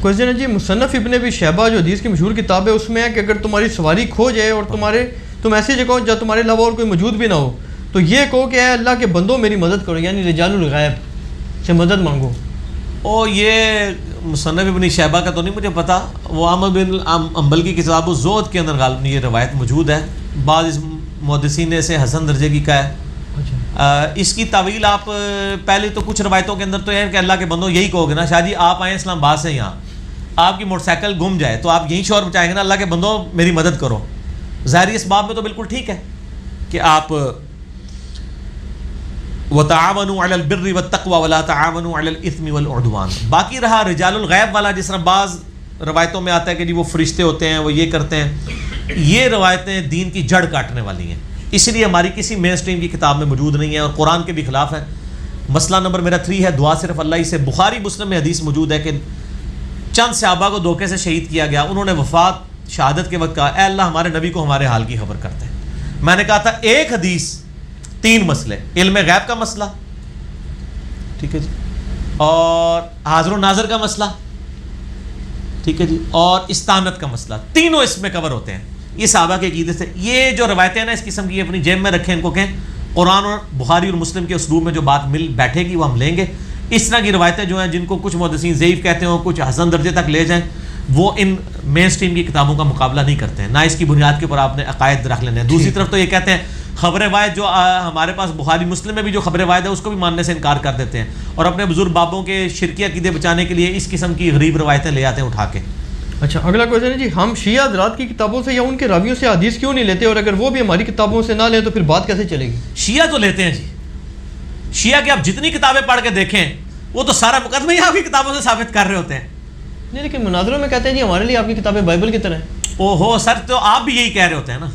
Question ہے جی، مصنف ابن ابی شیبہ جو حدیث کی مشہور کتاب ہے اس میں ہے کہ اگر تمہاری سواری کھو جائے اور تم ایسی جگہ جہاں تمہارے علاوہ اور کوئی موجود بھی نہ ہو تو یہ کہو کہ اے اللہ کے بندوں میری مدد کرو، یعنی رجال الغیب سے مدد مانگو. اور یہ مصنف ابن شیبہ کا تو نہیں مجھے پتا، وہ احمد بن حنبل کی کتاب الزہد کے اندر غالباً یہ روایت موجود ہے. بعض اس محدثین نے اسے حسن درجے کی کہا ہے. اس کی تعویل آپ پہلے تو کچھ روایتوں کے اندر تو ہے کہ اللہ کے بندوں یہی کہو گے نا، شاہ جی آپ آئیں اسلام آباد سے، یہاں آپ کی موٹر سائیکل گم جائے تو آپ یہی شور بچائیں گے نا، اللہ کے بندوں میری مدد کرو. ظاہری اس باب میں تو بالکل ٹھیک ہے کہ آپ وَتَعَاوَنُوا عَلَى الْبِرِّ وَالتَّقْوَى وَلَا تَعَاوَنُوا عَلَى الْإِثْمِ وَالْعُدْوَانِ. باقی رہا رجال الغیب والا، جس طرح بعض روایتوں میں آتا ہے کہ جی وہ فرشتے ہوتے ہیں، وہ یہ کرتے ہیں، یہ روایتیں دین کی جڑ کاٹنے والی ہیں، اس لیے ہماری کسی مین سٹریم کی کتاب میں موجود نہیں ہے اور قرآن کے بھی خلاف ہے. مسئلہ نمبر میرا 3 ہے دعا صرف اللہ ہی سے. بخاری مسلم میں حدیث موجود ہے کہ چند صحابہ کو دھوکے سے شہید کیا گیا، انہوں نے وفات شہادت کے وقت کہا اے اللہ ہمارے نبی کو ہمارے حال کی خبر کرتے ہیں. میں نے کہا تھا ایک حدیث 3 مسئلے، علم غیب کا مسئلہ، ٹھیک ہے جی، اور حاضر و ناظر کا مسئلہ، ٹھیک ہے جی، اور استعانت کا مسئلہ، تینوں اس میں کور ہوتے ہیں. یہ صحابہ کے عقیدے سے یہ جو روایتیں ہیں نا اس قسم کی اپنی جیب میں رکھیں، ان کو کہیں قرآن اور بخاری اور مسلم کے اسلوب میں جو بات مل بیٹھے گی وہ ہم لیں گے. اس طرح کی روایتیں جو ہیں جن کو کچھ محدثین ضعیف کہتے ہیں، کچھ حسن درجے تک لے جائیں، وہ ان مین سٹریم کی کتابوں کا مقابلہ نہیں کرتے ہیں، نہ اس کی بنیاد کے اوپر آپ نے عقائد رکھ لینے ہیں. دوسری طرف تو یہ کہتے ہیں خبر واحد جو ہمارے پاس بخاری مسلم میں بھی جو خبر واحد ہے اس کو بھی ماننے سے انکار کر دیتے ہیں، اور اپنے بزرگ بابوں کے شرکی عقیدے بچانے کے لیے اس قسم کی غریب روایتیں لے آتے ہیں اٹھا کے. اچھا اگلا کوشچن ہے جی، ہم شیعہ حضرات کی کتابوں سے یا ان کے راویوں سے حدیث کیوں نہیں لیتے، اور اگر وہ بھی ہماری کتابوں سے نہ لیں تو پھر بات کیسے چلے گی؟ شیعہ تو لیتے ہیں جی، شیعہ کی آپ جتنی کتابیں پڑھ کے دیکھیں وہ تو سارا مقدمہ ہی آپ کی کتابوں سے ثابت کر رہے ہوتے ہیں. نہیں لیکن مناظروں میں کہتے ہیں جی ہمارے لیے آپ کی کتابیں بائبل کی طرح ہیں. او ہو سر، تو آپ بھی یہی کہہ رہے ہوتے ہیں نا،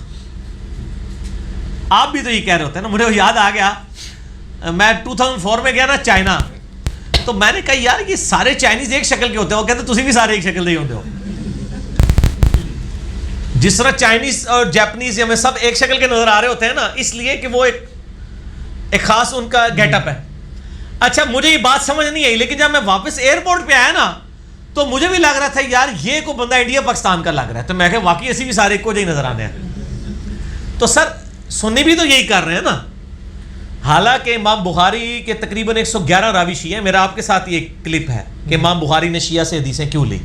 آپ بھی تو یہی کہہ رہے ہوتے ہیں نا. مجھے یاد آ گیا، میں 2004 میں گیا نا چائنا، تو میں نے کہا یار یہ سارے چائنیز ایک شکل کے ہوتے ہیں، وہ کہتے تسی بھی سارے ایک شکل کے ہوتے ہو. جس طرح چائنیز اور جاپنیز ہمیں سب ایک شکل کے نظر آ رہے ہوتے ہیں نا، اس لیے کہ وہ ایک خاص ان کا گیٹ اپ ہے. اچھا مجھے یہ بات سمجھ نہیں آئی، لیکن جب میں واپس ایئرپورٹ پہ آیا نا تو مجھے بھی لگ رہا تھا یار یہ کو بندہ انڈیا پاکستان کا لگ رہا ہے، تو میں کہ واقعی ایسی بھی سارے ایک کو جہی نظر آنے ہیں. تو سر سنی بھی تو یہی کر رہے ہیں نا. حالانکہ امام بخاری کے تقریباً 111 راوی شیعہ ہیں. میرا آپ کے ساتھ یہ کلپ ہے کہ امام بخاری نے شیعہ سے حدیثیں کیوں لی.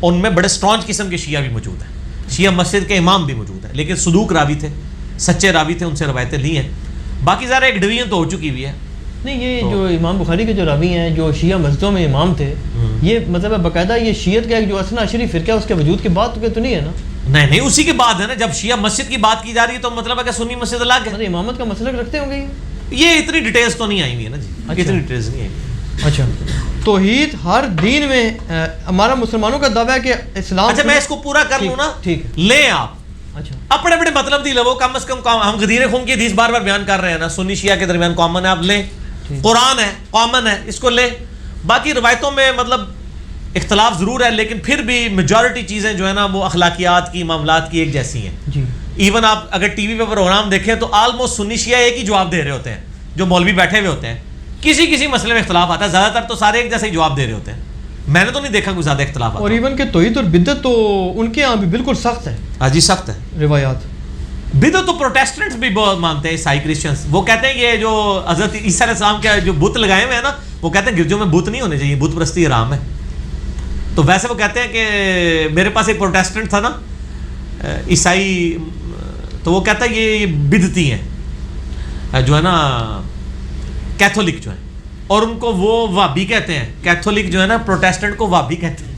ان میں بڑے اسٹرانگ قسم کے شیعہ بھی موجود ہیں، شیعہ مسجد کے امام بھی موجود ہیں، لیکن صدوق راوی تھے، سچے راوی تھے، ان سے روایتیں لی ہیں. باقی ذرا ایک ڈویژن تو ہو چکی ہوئی ہے. نہیں یہ جو امام بخاری کے جو راوی ہیں جو شیعہ مسجدوں میں امام تھے، یہ مطلب باقاعدہ یہ شیعت کا ایک جو اثنا عشری فرقہ ہے اس کے وجود کے بعد تو نہیں ہے نا؟ نہیں اسی کے بعد ہے نا. جب شیعہ مسجد کی بات کی جا رہی ہے تو مطلب ہے کہ سنی مسجد الگ ہے. امامت کا مسلک رکھتے ہوں گے یہ اتنی ڈیٹیلز تو نہیں آئی ہوئی ہے نا جی. اتنی ڈیٹیلز نہیں آئی ہوئی. اچھا توحید ہر دین میں ہمارا مسلمانوں کا دعویٰ ہے کہ اسلام. اچھا میں اس کو پورا کر لوں نا، ٹھیک لیں آپ. اچھا اپنے اپنے مطلب دی لو، کم از کم ہم غدیر خون کی حدیث بار بار بیان کر رہے ہیں نا، سنی شیعہ کے درمیان کامن ہے، آپ لیں. قرآن ہے کامن ہے، اس کو لیں. باقی روایتوں میں مطلب اختلاف ضرور ہے، لیکن پھر بھی میجورٹی چیزیں جو ہے نا وہ اخلاقیات کی، معاملات کی ایک جیسی ہیں جی. ایون آپ اگر ٹی وی پہ پروگرام دیکھیں تو آلموسٹ سنی شیعہ ایک ہی جواب دے رہے ہوتے ہیں، جو مولوی بیٹھے ہوئے ہوتے ہیں. کسی مسئلے میں اختلاف آتا ہے، زیادہ تر تو سارے ایک جیسے ہی جواب دے رہے ہوتے ہیں. میں نے تو نہیں دیکھا کوئی زیادہ اختلاف. اور ایون کہ توحید اور بدعت تو ان کے یہاں بھی بالکل سخت ہے. ہاں جی سخت ہے روایات. بدعت تو پروٹیسٹنٹس بھی بہت مانتے ہیں، عیسائی کرسچنس. وہ کہتے ہیں یہ جو حضرت عیسیٰ علیہ السلام کے جو بت لگائے ہوئے ہیں نا، وہ کہتے ہیں گرجوں میں بت نہیں ہونے چاہیے، بت پرستی حرام ہے. تو ویسے وہ کہتے ہیں کہ میرے پاس ایک پروٹیسٹنٹ تھا نا عیسائی، تو وہ کہتا ہے یہ بدعتی ہیں جو ہے نا کیتھولک جو ہیں، اور ان کو وہ وہابی کہتے ہیں. کیتھولک جو ہے نا پروٹیسٹنٹ کو وہابی کہتے ہیں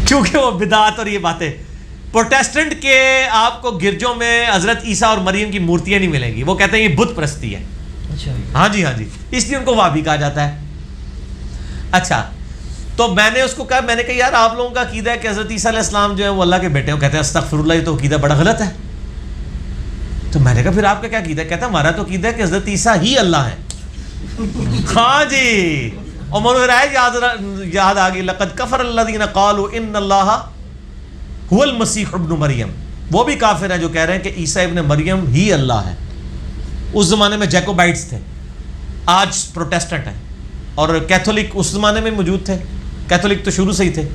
کیونکہ وہ بدعت اور یہ باتیں. پروٹیسٹنٹ کے آپ کو گرجوں میں حضرت عیسیٰ اور مریم کی مورتیاں نہیں ملیں گی، وہ کہتے ہیں یہ بت پرستی ہے. اچھا ہاں جی اس لیے ان کو وہابی کہا جاتا ہے. اچھا تو میں نے اس کو کہا، میں نے کہا یار آپ لوگوں کا عقیدہ ہے کہ حضرت عیسیٰ علیہ السلام جو ہے وہ اللہ کے بیٹے ہیں. کہتے ہیں استغفر اللہ، یہ تو عقیدہ بڑا غلط ہے. تو میں نے کہا پھر آپ کا کیا عقیدہ ہے؟ کہتا ہے ہمارا تو عقیدہ ہے کہ حضرت عیسیٰ ہی اللہ ہے. ہاں جی. اور مجھے یاد آ گئی، لقد کفر الذین قالوا ان اللہ هو المسیح ابن مریم. وہ بھی کافر ہیں جو کہہ رہے ہیں کہ عیسیٰ ابن مریم ہی اللہ ہے. اس زمانے میں جیکوبائٹس تھے، آج پروٹیسٹنٹ ہیں. اور کیتھولک اس زمانے میں موجود تھے، کیتھولک تو شروع سے ہی تھے،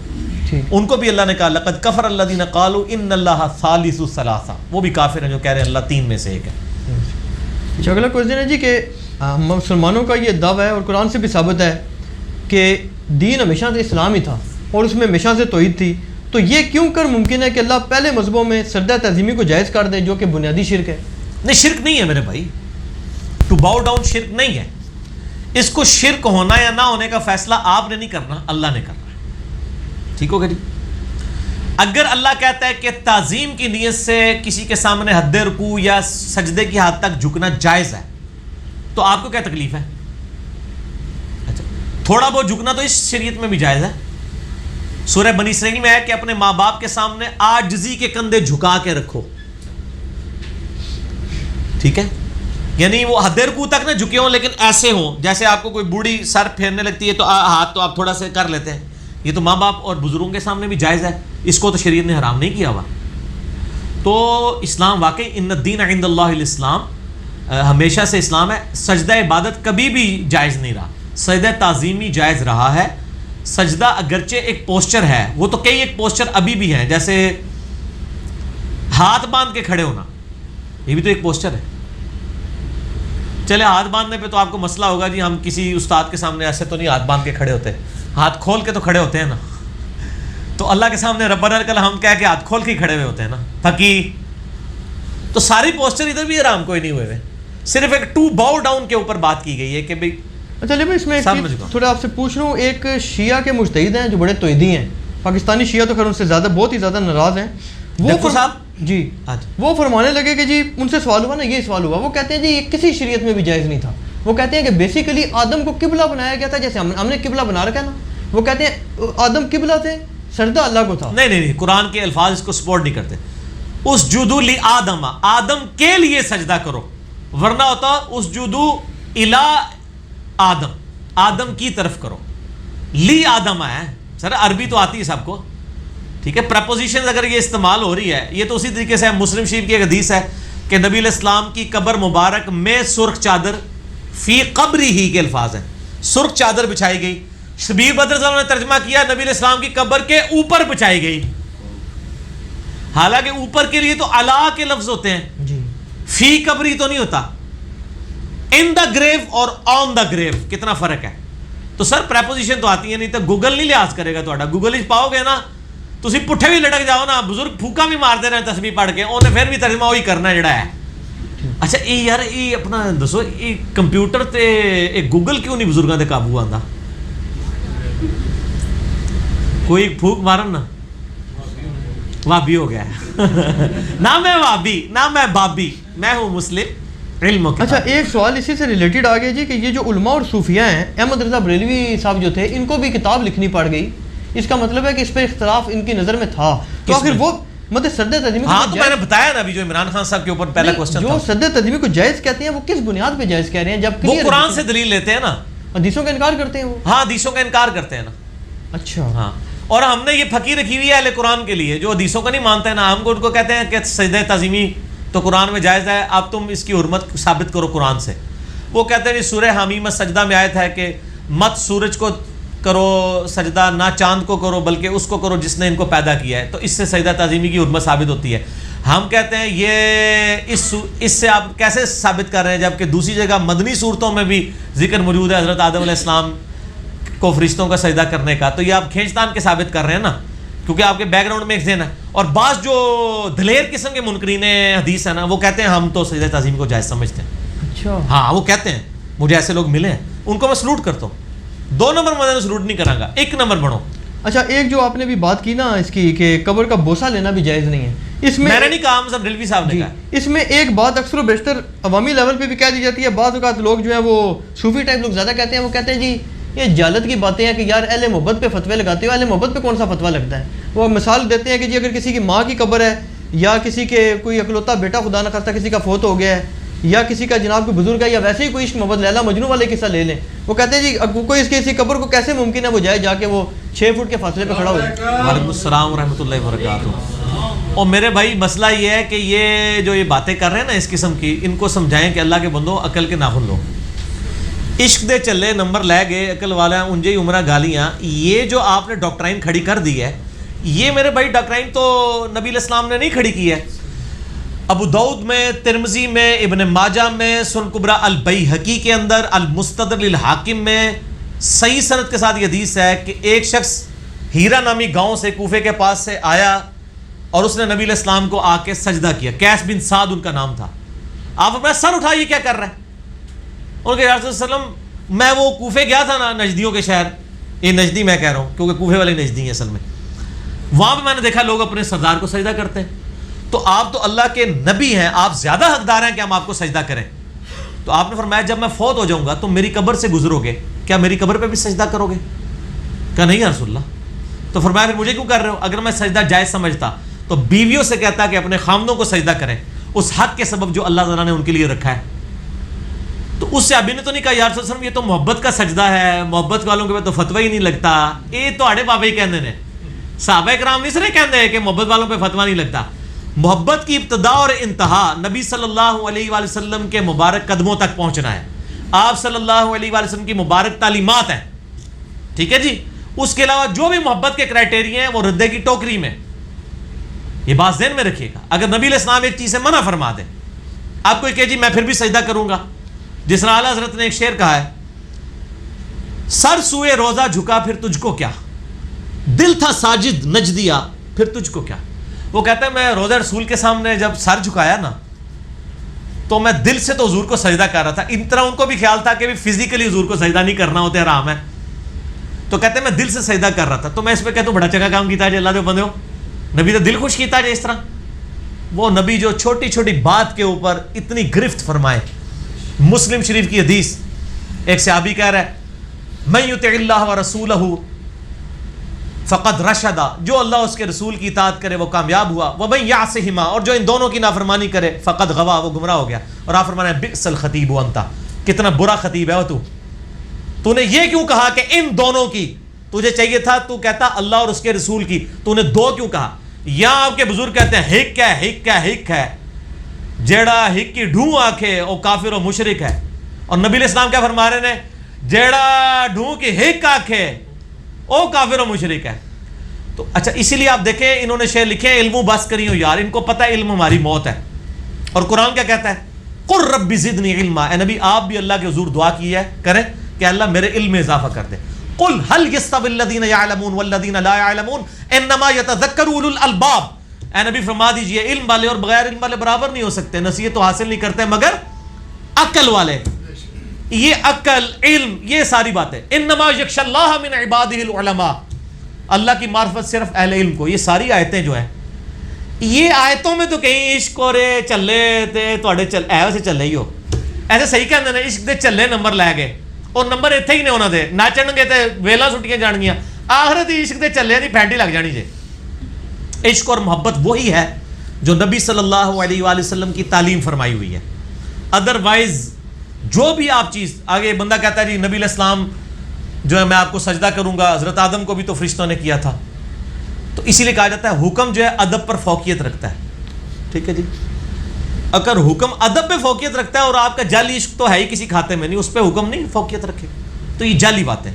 ان کو بھی اللہ نے کہا لقد کفر الذین قالوا ان اللہ ثالث ثلاثہ، وہ بھی کافر ہیں جو کہہ رہے ہیں اللہ تین میں سے ایک ہے۔ اگلا کوشچن ہے جی کہ مسلمانوں کا یہ دعویٰ ہے اور قرآن سے بھی ثابت ہے کہ دین ہمیشہ سے اسلام ہی تھا اور اس میں ہمیشہ سے توحید تھی، تو یہ کیوں کر ممکن ہے کہ اللہ پہلے مذہبوں میں سجدہ تعظیمی کو جائز کر دے جو کہ بنیادی شرک ہے؟ نہیں، شرک نہیں ہے میرے بھائی، ٹو باؤ ڈاؤن شرک نہیں ہے، اس کو شرک ہونا یا نہ ہونے کا فیصلہ آپ نے نہیں کرنا، اللہ نے کرنا ہے، ٹھیک ہوگا جی۔ اگر اللہ کہتا ہے کہ تعظیم کی نیت سے کسی کے سامنے حد رکوع یا سجدے کی حد تک جھکنا جائز ہے تو آپ کو کیا تکلیف ہے؟ اچھا، تھوڑا بہت جھکنا تو اس شریعت میں بھی جائز ہے، سورہ بنی اسرائیل میں ہے کہ اپنے ماں باپ کے سامنے عاجزی کے کندھے جھکا کے رکھو، ٹھیک ہے، یعنی وہ حد رکوع تک نہ جھکے ہوں لیکن ایسے ہوں جیسے آپ کو کوئی بوڑھی سر پھیرنے لگتی ہے تو ہاتھ تو آپ تھوڑا سے کر لیتے ہیں، یہ تو ماں باپ اور بزرگوں کے سامنے بھی جائز ہے، اس کو تو شریعت نے حرام نہیں کیا ہوا۔ تو اسلام واقعی ان الدین عند اللہ الاسلام، ہمیشہ سے اسلام ہے، سجدہ عبادت کبھی بھی جائز نہیں رہا، سجدہ تعظیمی جائز رہا ہے، سجدہ اگرچہ ایک پوسچر ہے، وہ تو کئی ایک پوسچر ابھی بھی ہیں، جیسے ہاتھ باندھ کے کھڑے ہونا، یہ بھی تو ایک پوسچر ہے۔ چلے ہاتھ باندھنے پہ تو آپ کو مسئلہ ہوگا جی، ہم کسی استاد کے سامنے ایسے تو نہیں ہاتھ باندھ کے کھڑے ہوتے، ہاتھ کھول کے تو کھڑے ہوتے ہیں نا، تو اللہ کے سامنے ربنا لک الحمد کہہ کے ہاتھ کھول کے ہی کھڑے ہوئے ہوتے ہیں نا، پھکی تو ساری پوسچر ادھر بھی حرام کوئی نہیں ہوئے ہوئے، صرف ایک ٹو باؤ ڈاؤن کے اوپر بات کی گئی ہے کہ بھئی۔ اچھا لیکن اس میں ایک چیز تھوڑا آپ سے پوچھ رہا ہوں، ایک شیعہ کے مجتہد ہیں جو بڑے توحیدی ہیں، پاکستانی شیعہ تو خیر ان سے زیادہ بہت ہی زیادہ ناراض ہیں، جی وہ فرمانے لگے کہ جی ان سے سوال ہوا نا، یہ سوال ہوا، وہ کہتے ہیں جی یہ کسی شریعت میں بھی جائز نہیں تھا، وہ کہتے ہیں کہ بیسیکلی آدم کو قبلہ بنایا گیا تھا، جیسے ہم نے قبلہ بنا رکھا ہے نا، وہ کہتے ہیں آدم قبلہ تھے، سجدہ اللہ کو تھا۔ نہیں، قرآن کے الفاظ اس کو سپورٹ نہیں کرتے، اسجدوا لآدم، آدم کے لیے سجدہ کرو، ورنہ ہوتا اسجدوا الی آدم، آدم کی طرف کرو، لی آدم ہے سر، عربی تو آتی ہے سب کو، ٹھیک ہے، پریپوزیشن اگر یہ استعمال ہو رہی ہے، یہ تو اسی طریقے سے مسلم شریف کی ایک حدیث ہے کہ نبی علیہ السلام کی قبر مبارک میں سرخ چادر، فی قبری ہی کے الفاظ ہیں، سرخ چادر بچھائی گئی، شبیر بدر صاحب نے ترجمہ کیا نبی علیہ السلام کی قبر کے اوپر بچھائی گئی، حالانکہ اوپر کے لیے تو علا کے لفظ ہوتے ہیں، فی قبری تو نہیں ہوتا، ان دا گریو اور آن دا گریو کتنا فرق ہے؟ تو سر پریپوزیشن تو آتی ہے، نہیں تو گوگل نہیں لحاظ کرے گا تھوڑا، گوگل ہی پاؤ گے نا تسی پٹھے بھی لٹک جاؤ نا، بزرگ پھوکا بھی مار دے رہے ہیں تسبیح پڑھ کے، انہیں پھر بھی ترجمہ وہی کرنا ہے جڑا ہے۔ اچھا یہ یار یہ اپنا دسو، یہ کمپیوٹر تے ایک گوگل کیوں نہیں بزرگاں دے قابو آندا؟ کوئی پھوک مارن نا، وابی ہو گیا ہے نہ میں وابی نہ میں بابی، میں ہوں مسلم علم و کتاب۔ اچھا ایک سوال اسی سے ریلیٹڈ آ گیا جی کہ یہ جو علماء اور صوفیاء ہیں، احمد رضا بریلوی صاحب جو تھے ان کو بھی کتاب لکھنی پڑ گئی، اس کا مطلب ہے کہ اس پہ اختلاف ان کی نظر میں تھا، تو آخر وہ مطلب سجدہ تعظیمی، ہاں تو میں نے بتایا نا ابھی جو عمران خان صاحب کے اوپر پہلا کوسچن تھا، جو سجدہ تعظیمی کو جائز کہتے ہیں وہ کس بنیاد پہ جائز کہہ رہے ہیں؟ جب وہ قرآن سے دلیل لیتے ہیں نا، حدیثوں کا انکار کرتے ہیں وہ، ہاں حدیثوں کا انکار کرتے ہیں نا۔ اچھا ہاں، اور ہم نے یہ پھکی رکھی ہوئی ہے اہل قرآن کے لیے جو حدیثوں کا نہیں مانتے ہیں نا، ہم کو ان کو کہتے ہیں کہ سجدہ تعظیمی تو قرآن میں جائز ہے، اب تم اس کی حرمت ثابت کرو قرآن سے۔ وہ کہتے ہیں سورہ حمیم سجدہ میں آیت ہے کہ مت سورج کو کرو سجدہ، نہ چاند کو کرو بلکہ اس کو کرو جس نے ان کو پیدا کیا ہے، تو اس سے سجدہ تعظیمی کی حرمت ثابت ہوتی ہے۔ ہم کہتے ہیں یہ اس سے آپ کیسے ثابت کر رہے ہیں جبکہ دوسری جگہ مدنی صورتوں میں بھی ذکر موجود ہے حضرت آدم علیہ السلام کو فرشتوں کا سجدہ کرنے کا، تو یہ آپ کھینچ تان کے ثابت کر رہے ہیں نا، کیونکہ آپ کے بیک گراؤنڈ میں ایک ذہن ہے۔ اور بعض جو دلیر قسم کے منکرین حدیث ہیں نا، وہ کہتے ہیں ہم تو سجدہ تعظیم کو جائز سمجھتے ہیں۔ اچھا ہاں وہ کہتے ہیں، مجھے ایسے لوگ ملے ہیں، ان کو میں سلوٹ کرتا ہوں، 2 نمبر میں سلوٹ نہیں کراں گا، 1 نمبر بڑھو۔ اچھا ایک جو آپ نے بھی بات کی نا اس کی کہ قبر کا بوسہ لینا بھی جائز نہیں ہے، اس میں نے نہیں کہا، ہم سب ڈلوی صاحب نے کہا، اس میں ایک بات اکثر و بیشتر عوامی لیول پہ بھی کہہ دی جاتی ہے، بعض اوقات لوگ جو ہے وہ صوفی ٹائپ لوگ زیادہ کہتے ہیں، وہ کہتے ہیں جی یہ جالت کی باتیں ہیں کہ یار اہل محبت پہ فتوے لگاتے ہو، اہل محبت پہ کون سا فتویٰ لگتا ہے؟ وہ مثال دیتے ہیں کہ جی اگر کسی کی ماں کی قبر ہے یا کسی کے کوئی اکلوتا بیٹا خدا نہ خواستہ کسی کا فوت ہو گیا ہے یا کسی کا جناب کوئی بزرگ ہے یا ویسے ہی کوئی عشق محبت لیلا مجنوں والے قصہ لے لیں، وہ کہتے ہیں جی کوئی اس کی اسی قبر کو کیسے ممکن ہے وہ جائے جا کے وہ 6 فٹ کے فاصلے پہ کھڑا ہو جائے۔ وعلیکم السلام ورحمۃ اللہ وبرکاتہ۔ اور میرے بھائی مسئلہ یہ ہے کہ یہ جو یہ باتیں کر رہے ہیں نا اس قسم کی، ان کو سمجھائیں کہ اللہ کے بندو عقل کے ناخن لو، عشق دے چلے نمبر لے گئے عقل والا انجے ہی عمرہ گالیاں. یہ جو آپ نے ڈاکٹرائن کھڑی کر دی ہے, یہ میرے بھائی ڈاکٹرائن تو نبی علیہ السلام نے نہیں کھڑی کی ہے. ابو داؤد میں, ترمذی میں, ابن ماجہ میں, سنن کبریٰ البیہقی کے اندر, المستدرک للحاکم میں صحیح سند کے ساتھ یہ حدیث ہے کہ ایک شخص ہیرا نامی گاؤں سے کوفے کے پاس سے آیا اور اس نے نبی علیہ السلام کو آ کے سجدہ کیا. قیس بن سعد ان کا نام تھا. آپ اپنا سر اٹھا, یہ کیا کر رہا ہے؟ ان کے رسول صلی اللہ علیہ وسلم, میں وہ کوفے گیا تھا نا, نجدیوں کے شہر, یہ نجدی میں کہہ رہا ہوں کیونکہ کوفے والے نجدی ہیں اصل میں, وہاں پہ میں نے دیکھا لوگ اپنے سردار کو سجدہ کرتے ہیں. تو آپ تو اللہ کے نبی ہیں, آپ زیادہ حقدار ہیں کہ ہم آپ کو سجدہ کریں. تو آپ نے فرمایا جب میں فوت ہو جاؤں گا تو میری قبر سے گزرو گے, کیا میری قبر پہ بھی سجدہ کرو گے؟ کہا نہیں یا رسول اللہ. تو فرمایا پھر مجھے کیوں کر رہے ہو؟ اگر میں سجدہ جائز سمجھتا تو بیویوں سے کہتا کہ اپنے خامدوں کو سجدہ کریں اس حق کے سبب جو اللہ تعالیٰ نے ان کے لیے رکھا ہے. تو اس سے ابھی نے تو نہیں کہا یا رسول اللہ یہ تو محبت کا سجدہ ہے, محبت والوں کے پہ تو فتویٰ ہی نہیں لگتا. یہ تو آڑے بابے ہی کہندے نے, صحابہ کرام نہیں سرے کہندے کہ محبت والوں پہ فتویٰ نہیں لگتا. محبت کی ابتدا اور انتہا نبی صلی اللہ علیہ وآلہ وسلم کے مبارک قدموں تک پہنچنا ہے. آپ صلی اللہ علیہ وآلہ وسلم کی مبارک تعلیمات ہیں, ٹھیک ہے جی. اس کے علاوہ جو بھی محبت کے کرائٹیریا ہیں وہ ردے کی ٹوکری میں. یہ بات ذہن میں رکھیے گا. اگر نبی علیہ السلام ایک چیز سے منع فرما دے, آپ کو کہ جی میں پھر بھی سجدہ کروں گا, جس طرح اعلیٰ حضرت نے ایک شعر کہا ہے, سر سوئے روزہ جھکا پھر تجھ کو کیا, دل تھا ساجد نجدیا پھر تجھ کو کیا. وہ کہتا ہے میں روزہ رسول کے سامنے جب سر جھکایا نا تو میں دل سے تو حضور کو سجدہ کر رہا تھا. ان طرح ان کو بھی خیال تھا کہ فزیکلی حضور کو سجدہ نہیں کرنا ہوتا, حرام ہے. تو کہتے ہیں میں دل سے سجدہ کر رہا تھا. تو میں اس پہ کہتا ہوں بڑا چنگا کام کیتا ہے اللہ دے بندے ہو, نبی تو دل خوش کیتا ہے اس طرح. وہ نبی جو چھوٹی چھوٹی بات کے اوپر اتنی گرفت فرمائے. مسلم شریف کی حدیث, ایک صحابی کہہ رہا ہے من یطع اللہ ورسولہ فقد رشدا, جو اللہ اس کے رسول کی اطاعت کرے وہ کامیاب ہوا. ومن یعصہما, اور جو ان دونوں کی نافرمانی کرے فقد غوا, وہ گمراہ ہو گیا. اور آپ فرمانا بئس الخطیب انت, کتنا برا خطیب ہے وہ تو نے یہ کیوں کہا کہ ان دونوں کی, تجھے چاہیے تھا تو کہتا اللہ اور اس کے رسول کی, تو نے دو کیوں کہا؟ یہاں آپ کے بزرگ کہتے ہیں ہک ہے, ہک ہے, ہک ہے, جیڑا ہک کی ڈھوں آنکھے او کافر و مشرک ہے. اور نبی علیہ السلام کیا فرما رہے ہیں, جیڑا ڈھوں کی ہک آنکھے او کافر و مشرک ہے. تو اچھا اسی لیے آپ دیکھیں انہوں نے شعر لکھے علم بس کری ہوں یار, ان کو پتہ ہے علم ہماری موت ہے. اور قرآن کیا کہتا ہے, قل رب زدنی علما. اے نبی آپ بھی اللہ کے حضور دعا کی ہے کریں کہ اللہ میرے علم میں اضافہ کر دے. قل هل يستوي الذين يعلمون والذين لا يعلمون انما يتذكر اولو الالباب. اے نبی فرما دیجئے علم والے اور بغیر علم والے برابر نہیں ہو سکتے, نصیحت تو حاصل نہیں کرتے مگر عقل والے. یہ عقل علم یہ ساری باتیں, انما یخشى اللہ من عباده العلماء, اللہ کی معرفت صرف اہل علم کو. یہ ساری آیتیں جو ہیں, یہ آیتوں میں تو کہیں عشق اور چلے تے تواڈے چل ایسے چلے ہی ہو, ایسے صحیح کہندے نے عشق دے چلے نمبر لے گئے اور نمبر اتنے ہی نے انہوں دے, ناچن گے تے ویلا سٹیاں جان گیاں, آخرت عشق دے چلے دی پھینٹی لگ جانی جے. عشق اور محبت وہی ہے جو نبی صلی اللہ علیہ وآلہ وسلم کی تعلیم فرمائی ہوئی ہے. ادروائز جو بھی آپ چیز, آگے بندہ کہتا ہے جی نبی علیہ السلام جو ہے میں آپ کو سجدہ کروں گا, حضرت آدم کو بھی تو فرشتوں نے کیا تھا. تو اسی لیے کہا جاتا ہے حکم جو ہے ادب پر فوقیت رکھتا ہے, ٹھیک ہے جی. اگر حکم ادب پہ فوقیت رکھتا ہے اور آپ کا جعلی عشق تو ہے ہی کسی کھاتے میں نہیں, اس پہ حکم نہیں فوقیت رکھے, تو یہ جعلی باتیں.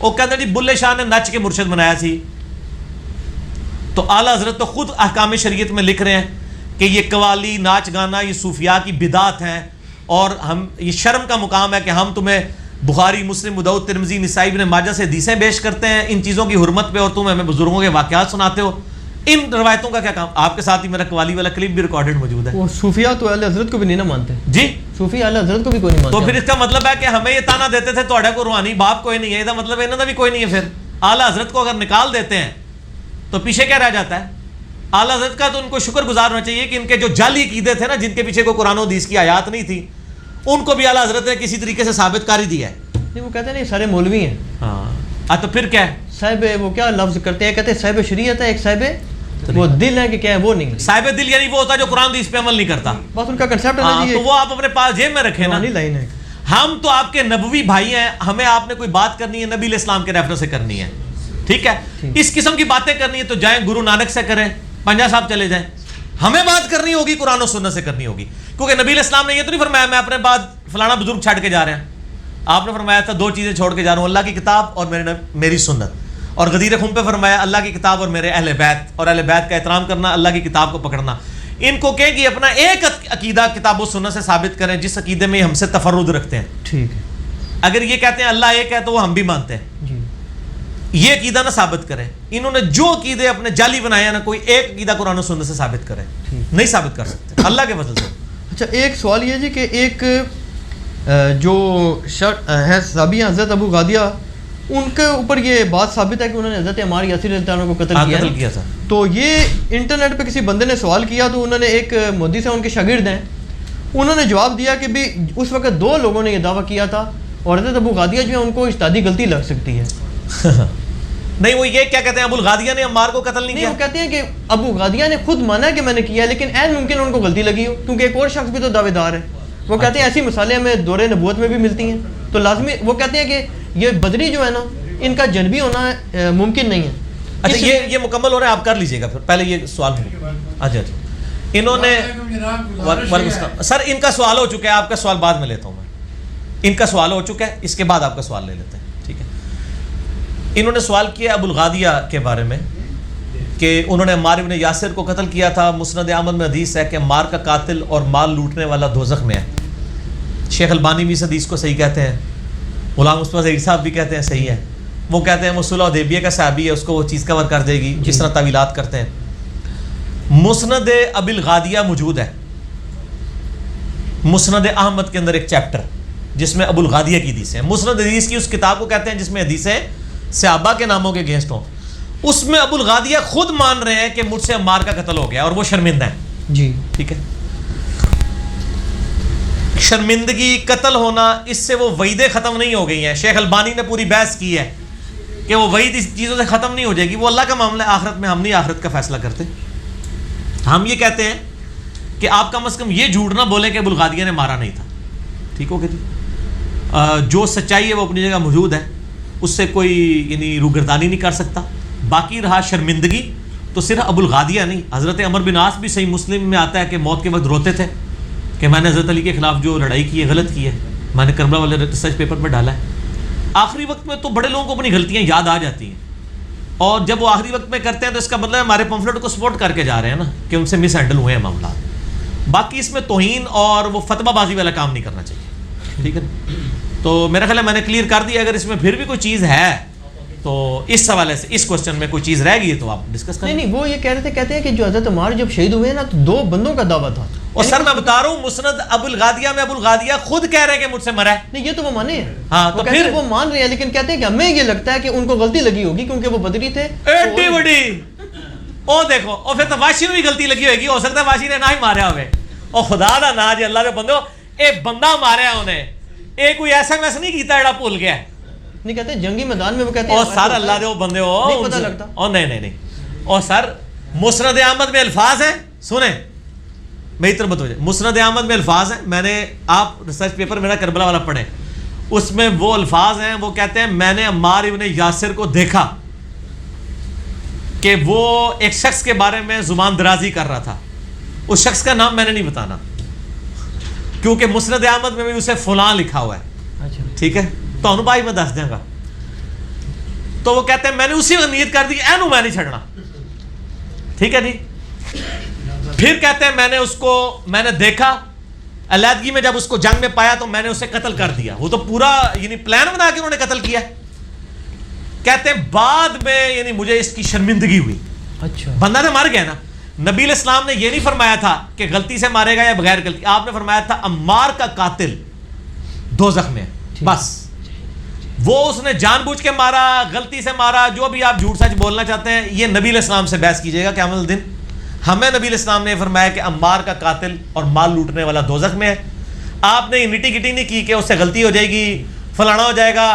وہ کہتے ہیں جی بلے شاہ نے نچ کے مرشد بنایا سی, تو اعلیٰ حضرت تو خود احکام شریعت میں لکھ رہے ہیں کہ یہ قوالی ناچ گانا یہ صوفیاء کی بدعت ہیں, اور ہم یہ شرم کا مقام ہے کہ ہم تمہیں بخاری مسلم ابو داؤد ترمذی نسائی ابن ماجہ سے حدیثیں پیش کرتے ہیں ان چیزوں کی حرمت پہ, اور تم ہمیں بزرگوں کے واقعات سناتے ہو. ان روایتوں کا کیا کام؟ آپ کے ساتھ ہی میرا قوالی والا کلپ بھی ریکارڈڈ موجود ہے. وہ صوفیاء تو اہل حضرت کو بھی نہیں نہ مانتے جی, صوفی اہل حضرت کو بھی کوئی نہیں مانتے. تو پھر اس کا مطلب ہے کہ ہمیں یہ تانا دیتے تھے تھوڑا کو روحانی باپ کوئی نہیں ہے, یہ مطلب انہوں نے بھی کوئی نہیں ہے. پھر اعلیٰ حضرت کو اگر نکال دیتے ہیں تو پیچھے کیا رہ جاتا ہے؟ اعلیٰ حضرت کا تو ان کو شکر گزار ہونا چاہیے کہ ان کے جو جعلی عقیدے تھے نا, جن کے پیچھے کوئی قرآن و حدیث کی آیات نہیں تھی, ان کو بھی اعلیٰ حضرت نے کسی طریقے سے ثابت کاری دی ہے. نہیں وہ کہتے ہیں نہیں سارے مولوی ہیں. ہاں تو پھر کیا ہے صاحب, وہ کیا لفظ کرتے ہیں, کہتے ہیں صاحب شریعت ہے, ایک صاحب وہ دل ہے کہ کیا ہے وہ نہیں. صاحب دل یعنی وہ ہوتا ہے جو قرآن حدیث پہ عمل نہیں کرتا, بس ان کا کنسیپٹ ہے نا جی, تو وہ آپ اپنے پاس جیب میں رکھیں نا. لائن ہے, ہم تو آپ کے نبوی بھائی ہیں, ہمیں آپ نے کوئی بات کرنی ہے نبی علیہ السلام کے ریفرنس سے کرنی ہے, ٹھیک ہے. اس قسم کی باتیں کرنی ہے تو جائیں گرو نانک سے کریں, پنجا صاحب چلے جائیں. ہمیں بات کرنی ہوگی قرآن و سنت سے کرنی ہوگی, کیونکہ نبی علیہ السلام نے یہ تو نہیں فرمایا میں اپنے بعد فلانا بزرگ چھاڑ کے جا رہے ہیں. آپ نے فرمایا تھا 2 چیزیں چھوڑ کے جا رہا ہوں, اللہ کی کتاب اور میری سنت. اور غدیر خم پہ فرمایا اللہ کی کتاب اور میرے اہل بیت, اور اہل بیت کا احترام کرنا, اللہ کی کتاب کو پکڑنا. ان کو کہیں کہ اپنا ایک عقیدہ کتاب و سنت سے ثابت کریں جس عقیدے میں ہم سے تفرد رکھتے ہیں. ٹھیک ہے. اگر یہ کہتے ہیں اللہ ایک ہے تو وہ ہم بھی مانتے ہیں, جی. یہ عقیدہ نہ ثابت کریں. انہوں نے جو عقیدے اپنے جعلی بنایا نا, کوئی ایک عقیدہ قرآن و سنت سے ثابت کریں, نہیں ثابت کر سکتے اللہ کے فضل سے. اچھا ایک سوال یہ جی کہ ایک جو ہے صحابی حضرت ابو غادیہ, ان کے اوپر یہ بات ثابت ہے کہ انہوں نے حضرت عمار یاسر رضی اللہ عنہ کو قتل کیا تھا. تو یہ انٹرنیٹ پہ کسی بندے نے سوال کیا, تو انہوں نے ایک مودی سے ان کے شاگرد ہیں, انہوں نے جواب دیا کہ بھی اس وقت 2 لوگوں نے یہ دعویٰ کیا تھا اور حضرت ابو غادیہ جو ہے ان کو اجتہادی غلطی لگ سکتی ہے. نہیں وہ یہ کیا کہتے ہیں ابو الغادیہ نے عمار کو قتل نہیں کیا. وہ کہتے ہیں کہ ابو غادیہ نے خود مانا کہ میں نے کیا, لیکن عین ممکن ان کو غلطی لگی ہو کیونکہ ایک اور شخص بھی تو دعوے دار ہے. وہ کہتے ہیں ایسی مثالیں ہمیں دور نبوت میں بھی ملتی ہیں, تو لازمی وہ کہتے ہیں کہ یہ بدری جو ہے نا ان کا جنبی ہونا ممکن نہیں ہے. اچھا یہ مکمل ہو رہا ہے, آپ کر لیجئے گا, پھر پہلے یہ سوال ہو. اچھا انہوں نے سر ان کا سوال ہو چکا ہے, آپ کا سوال بعد میں لیتا ہوں میں. ان کا سوال ہو چکا ہے, اس کے بعد آپ کا سوال لے لیتے ہیں. ٹھیک ہے. انہوں نے سوال کیا ابو الغادیہ کے بارے میں کہ انہوں نے عمار بن یاسر کو قتل کیا تھا. مسند احمد میں حدیث ہے کہ عمار کا قاتل اور مال لوٹنے والا دوزخ میں ہے. شیخ البانی بھی اس حدیث کو صحیح کہتے ہیں, غلام مصطفیٰ ظہیر صاحب بھی کہتے ہیں صحیح ہے. وہ کہتے ہیں وہ صلح حدیبیہ کا صحابی ہے, اس کو وہ چیز کور کر دے گی, جس طرح تعویلات کرتے ہیں. مسند ابی الغادیہ موجود ہے, مسند احمد کے اندر ایک چیپٹر جس میں ابو الغادیہ کی حدیثیں ہیں. مسند حدیث کی اس کتاب کو کہتے ہیں جس میں حدیثیں صحابہ کے ناموں کے اگینسٹ ہوں. اس میں ابو الغادیہ خود مان رہے ہیں کہ مجھ سے عمار کا قتل ہو گیا اور وہ شرمندہ ہیں. جی ٹھیک ہے. شرمندگی, قتل ہونا, اس سے وہ وعیدیں ختم نہیں ہو گئی ہیں. شیخ البانی نے پوری بحث کی ہے کہ وہ وعید اس چیزوں سے ختم نہیں ہو جائے گی, وہ اللہ کا معاملہ ہے, آخرت میں ہم نہیں آخرت کا فیصلہ کرتے. ہم یہ کہتے ہیں کہ آپ کم از کم یہ جھوٹ نہ بولیں کہ ابو الغادیہ نے مارا نہیں تھا. ٹھیک ہو گیا جی. جو سچائی ہے وہ اپنی جگہ موجود ہے, اس سے کوئی یعنی روگردانی نہیں کر سکتا. باقی رہا شرمندگی, تو صرف ابو الغادیہ نہیں, حضرت عمر بن عاص بھی صحیح مسلم میں آتا ہے کہ موت کے وقت روتے تھے کہ میں نے حضرت علی کے خلاف جو لڑائی کی ہے غلط کی ہے, میں نے کربلا والے ریسرچ پیپر میں ڈالا ہے. آخری وقت میں تو بڑے لوگوں کو اپنی غلطیاں یاد آ جاتی ہیں, اور جب وہ آخری وقت میں کرتے ہیں تو اس کا مطلب ہے ہمارے پمفلٹ کو سپورٹ کر کے جا رہے ہیں نا کہ ان سے مس ہینڈل ہوئے ہیں معاملات. باقی اس میں توہین اور وہ فتویٰ بازی والا کام نہیں کرنا چاہیے. ٹھیک ہے. تو میرا خیال ہے میں نے کلیئر کر دیا. اگر اس میں پھر بھی کوئی چیز ہے تو اس حوالے سے اس کوشچن میں کوئی چیز رہ گئی ہے تو آپ ڈسکس کریں. نہیں وہ یہ کہہ رہے تھے, کہتے ہیں کہ جو حضرت عمار جب شہید ہوئے نا تو 2 بندوں کا دعویٰ تھا. اور سر میں بتا رہا ہوں مسند ابو الغادیہ میں ابو الغادیہ خود کہہ رہے ہیں کہ مجھ سے مرا ہے. نہیں یہ تو وہ مانے ہیں. ہاں تو پھر وہ مان رہے ہیں, لیکن کہتے ہیں کہ ہمیں یہ لگتا ہے کہ ان کو غلطی لگی ہوگی کیونکہ وہ بدری تھے. ایڈی بڑی او دیکھو, اور پھر تو واشی میں بھی غلطی لگی ہوگی, ہو سکتا ہے واشی نے نہ ہی ماریا ہوئے. اور خدا دا نا جی اللہ کے بندو, اے بندہ ماریا انہیں, اے کوئی ایسا میسا نہیں کیتا ایڑا بھول گیا. نہیں کہتے جنگی میدان میں وہ کہتے ہیں اور سر اللہ دے وہ بندے ہو نہیں پتہ لگتا. اور نہیں اور سر مسند احمد میں الفاظ ہیں, سنیں میری طرف بتوجہ, مسند احمد میں الفاظ ہیں, میں نے آپ ریسرچ پیپر میرا کربلا والا پڑھیں, اس میں وہ الفاظ ہیں, وہ کہتے ہیں میں نے عمار ابن یاسر کو دیکھا کہ وہ ایک شخص کے بارے میں زبان درازی کر رہا تھا. اس شخص کا نام میں نے نہیں بتانا کیونکہ مسند احمد میں بھی اسے فلاں لکھا ہوا ہے. ٹھیک ہے, تو انو بھائی میں دس دیں گا. تو وہ کہتے ہیں میں نے اسی وقت نیت کر دی اینو میں نہیں چھڑنا. ٹھیک ہے جی. پھر کہتے ہیں میں نے دیکھا علیحدگی میں, جب اس کو جنگ میں پایا تو میں نے اسے قتل کر دیا. وہ تو پورا یعنی پلان بنا کے انہوں نے قتل کیا. کہتے ہیں بعد میں یعنی مجھے اس کی شرمندگی ہوئی. اچھا بندہ تو مر گیا نا. نبی علیہ السلام نے یہ نہیں فرمایا تھا کہ غلطی سے مارے گا یا بغیر غلطی, آپ نے فرمایا تھا عمار کا قاتل دوزخ میں, بس. وہ اس نے جان بوجھ کے مارا, غلطی سے مارا, جو بھی آپ جھوٹ سچ بولنا چاہتے ہیں, یہ نبی علیہ السلام سے بحث کیجیے گا قیامت الدن. ہمیں نبی علیہ السلام نے فرمایا کہ عمار کا قاتل اور مال لوٹنے والا دوزخ میں ہے. آپ نے نٹی گٹی نہیں کی کہ اس سے غلطی ہو جائے گی, فلانا ہو جائے گا,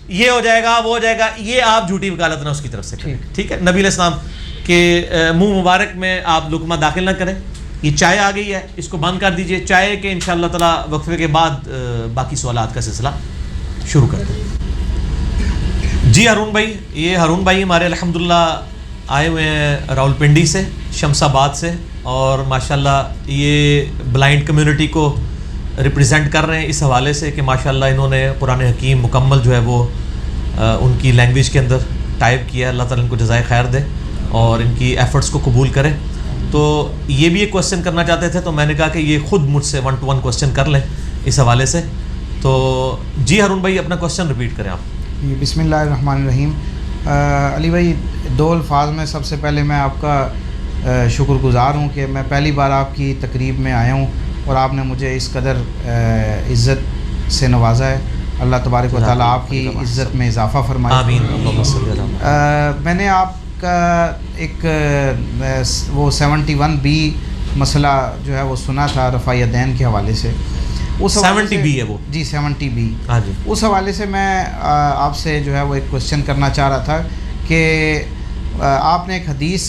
یہ ہو جائے گا, وہ ہو جائے گا. یہ آپ جھوٹی وکالت نہ اس کی طرف سے کریں. ٹھیک ہے. نبی علیہ السلام کے منہ مبارک میں آپ لقمہ داخل نہ کریں. یہ چائے آ گئی ہے, اس کو بند کر دیجئے. چائے کے انشاءاللہ تعالی وقفے کے بعد باقی سوالات کا سلسلہ شروع کرتے ہیں. جی ہارون بھائی, یہ ہارون بھائی ہمارے الحمدللہ آئے ہوئے ہیں راول پنڈی سے, شمس آباد سے, اور ماشاءاللہ یہ بلائنڈ کمیونٹی کو ریپرزینٹ کر رہے ہیں اس حوالے سے کہ ماشاءاللہ انہوں نے قرآن حکیم مکمل جو ہے وہ ان کی لینگویج کے اندر ٹائپ کیا ہے. اللہ تعالیٰ ان کو جزائے خیر دے اور ان کی ایفرٹس کو قبول کرے. تو یہ بھی ایک کوسچن کرنا چاہتے تھے تو میں نے کہا کہ یہ خود مجھ سے 1 to 1 کوسچن کر لیں اس حوالے سے. تو جی ہارون بھائی اپنا کوسچن ریپیٹ کریں آپ. بسم اللہ الرحمن الرحیم. علی بھائی 2 الفاظ میں سب سے پہلے میں آپ کا شکر گزار ہوں کہ میں پہلی بار آپ کی تقریب میں آیا ہوں اور آپ نے مجھے اس قدر عزت سے نوازا ہے. اللہ تبارک و تعالیٰ آپ کی عزت میں اضافہ فرمائے. آمین. میں نے آپ کا ایک وہ 71B مسئلہ جو ہے وہ سنا تھا رفع یدین کے حوالے سے. اس 70B ہے وہ. جی 70B. ہاں جی. اس حوالے سے میں آپ سے جو ہے وہ ایک کوسچن کرنا چاہ رہا تھا کہ آپ نے ایک حدیث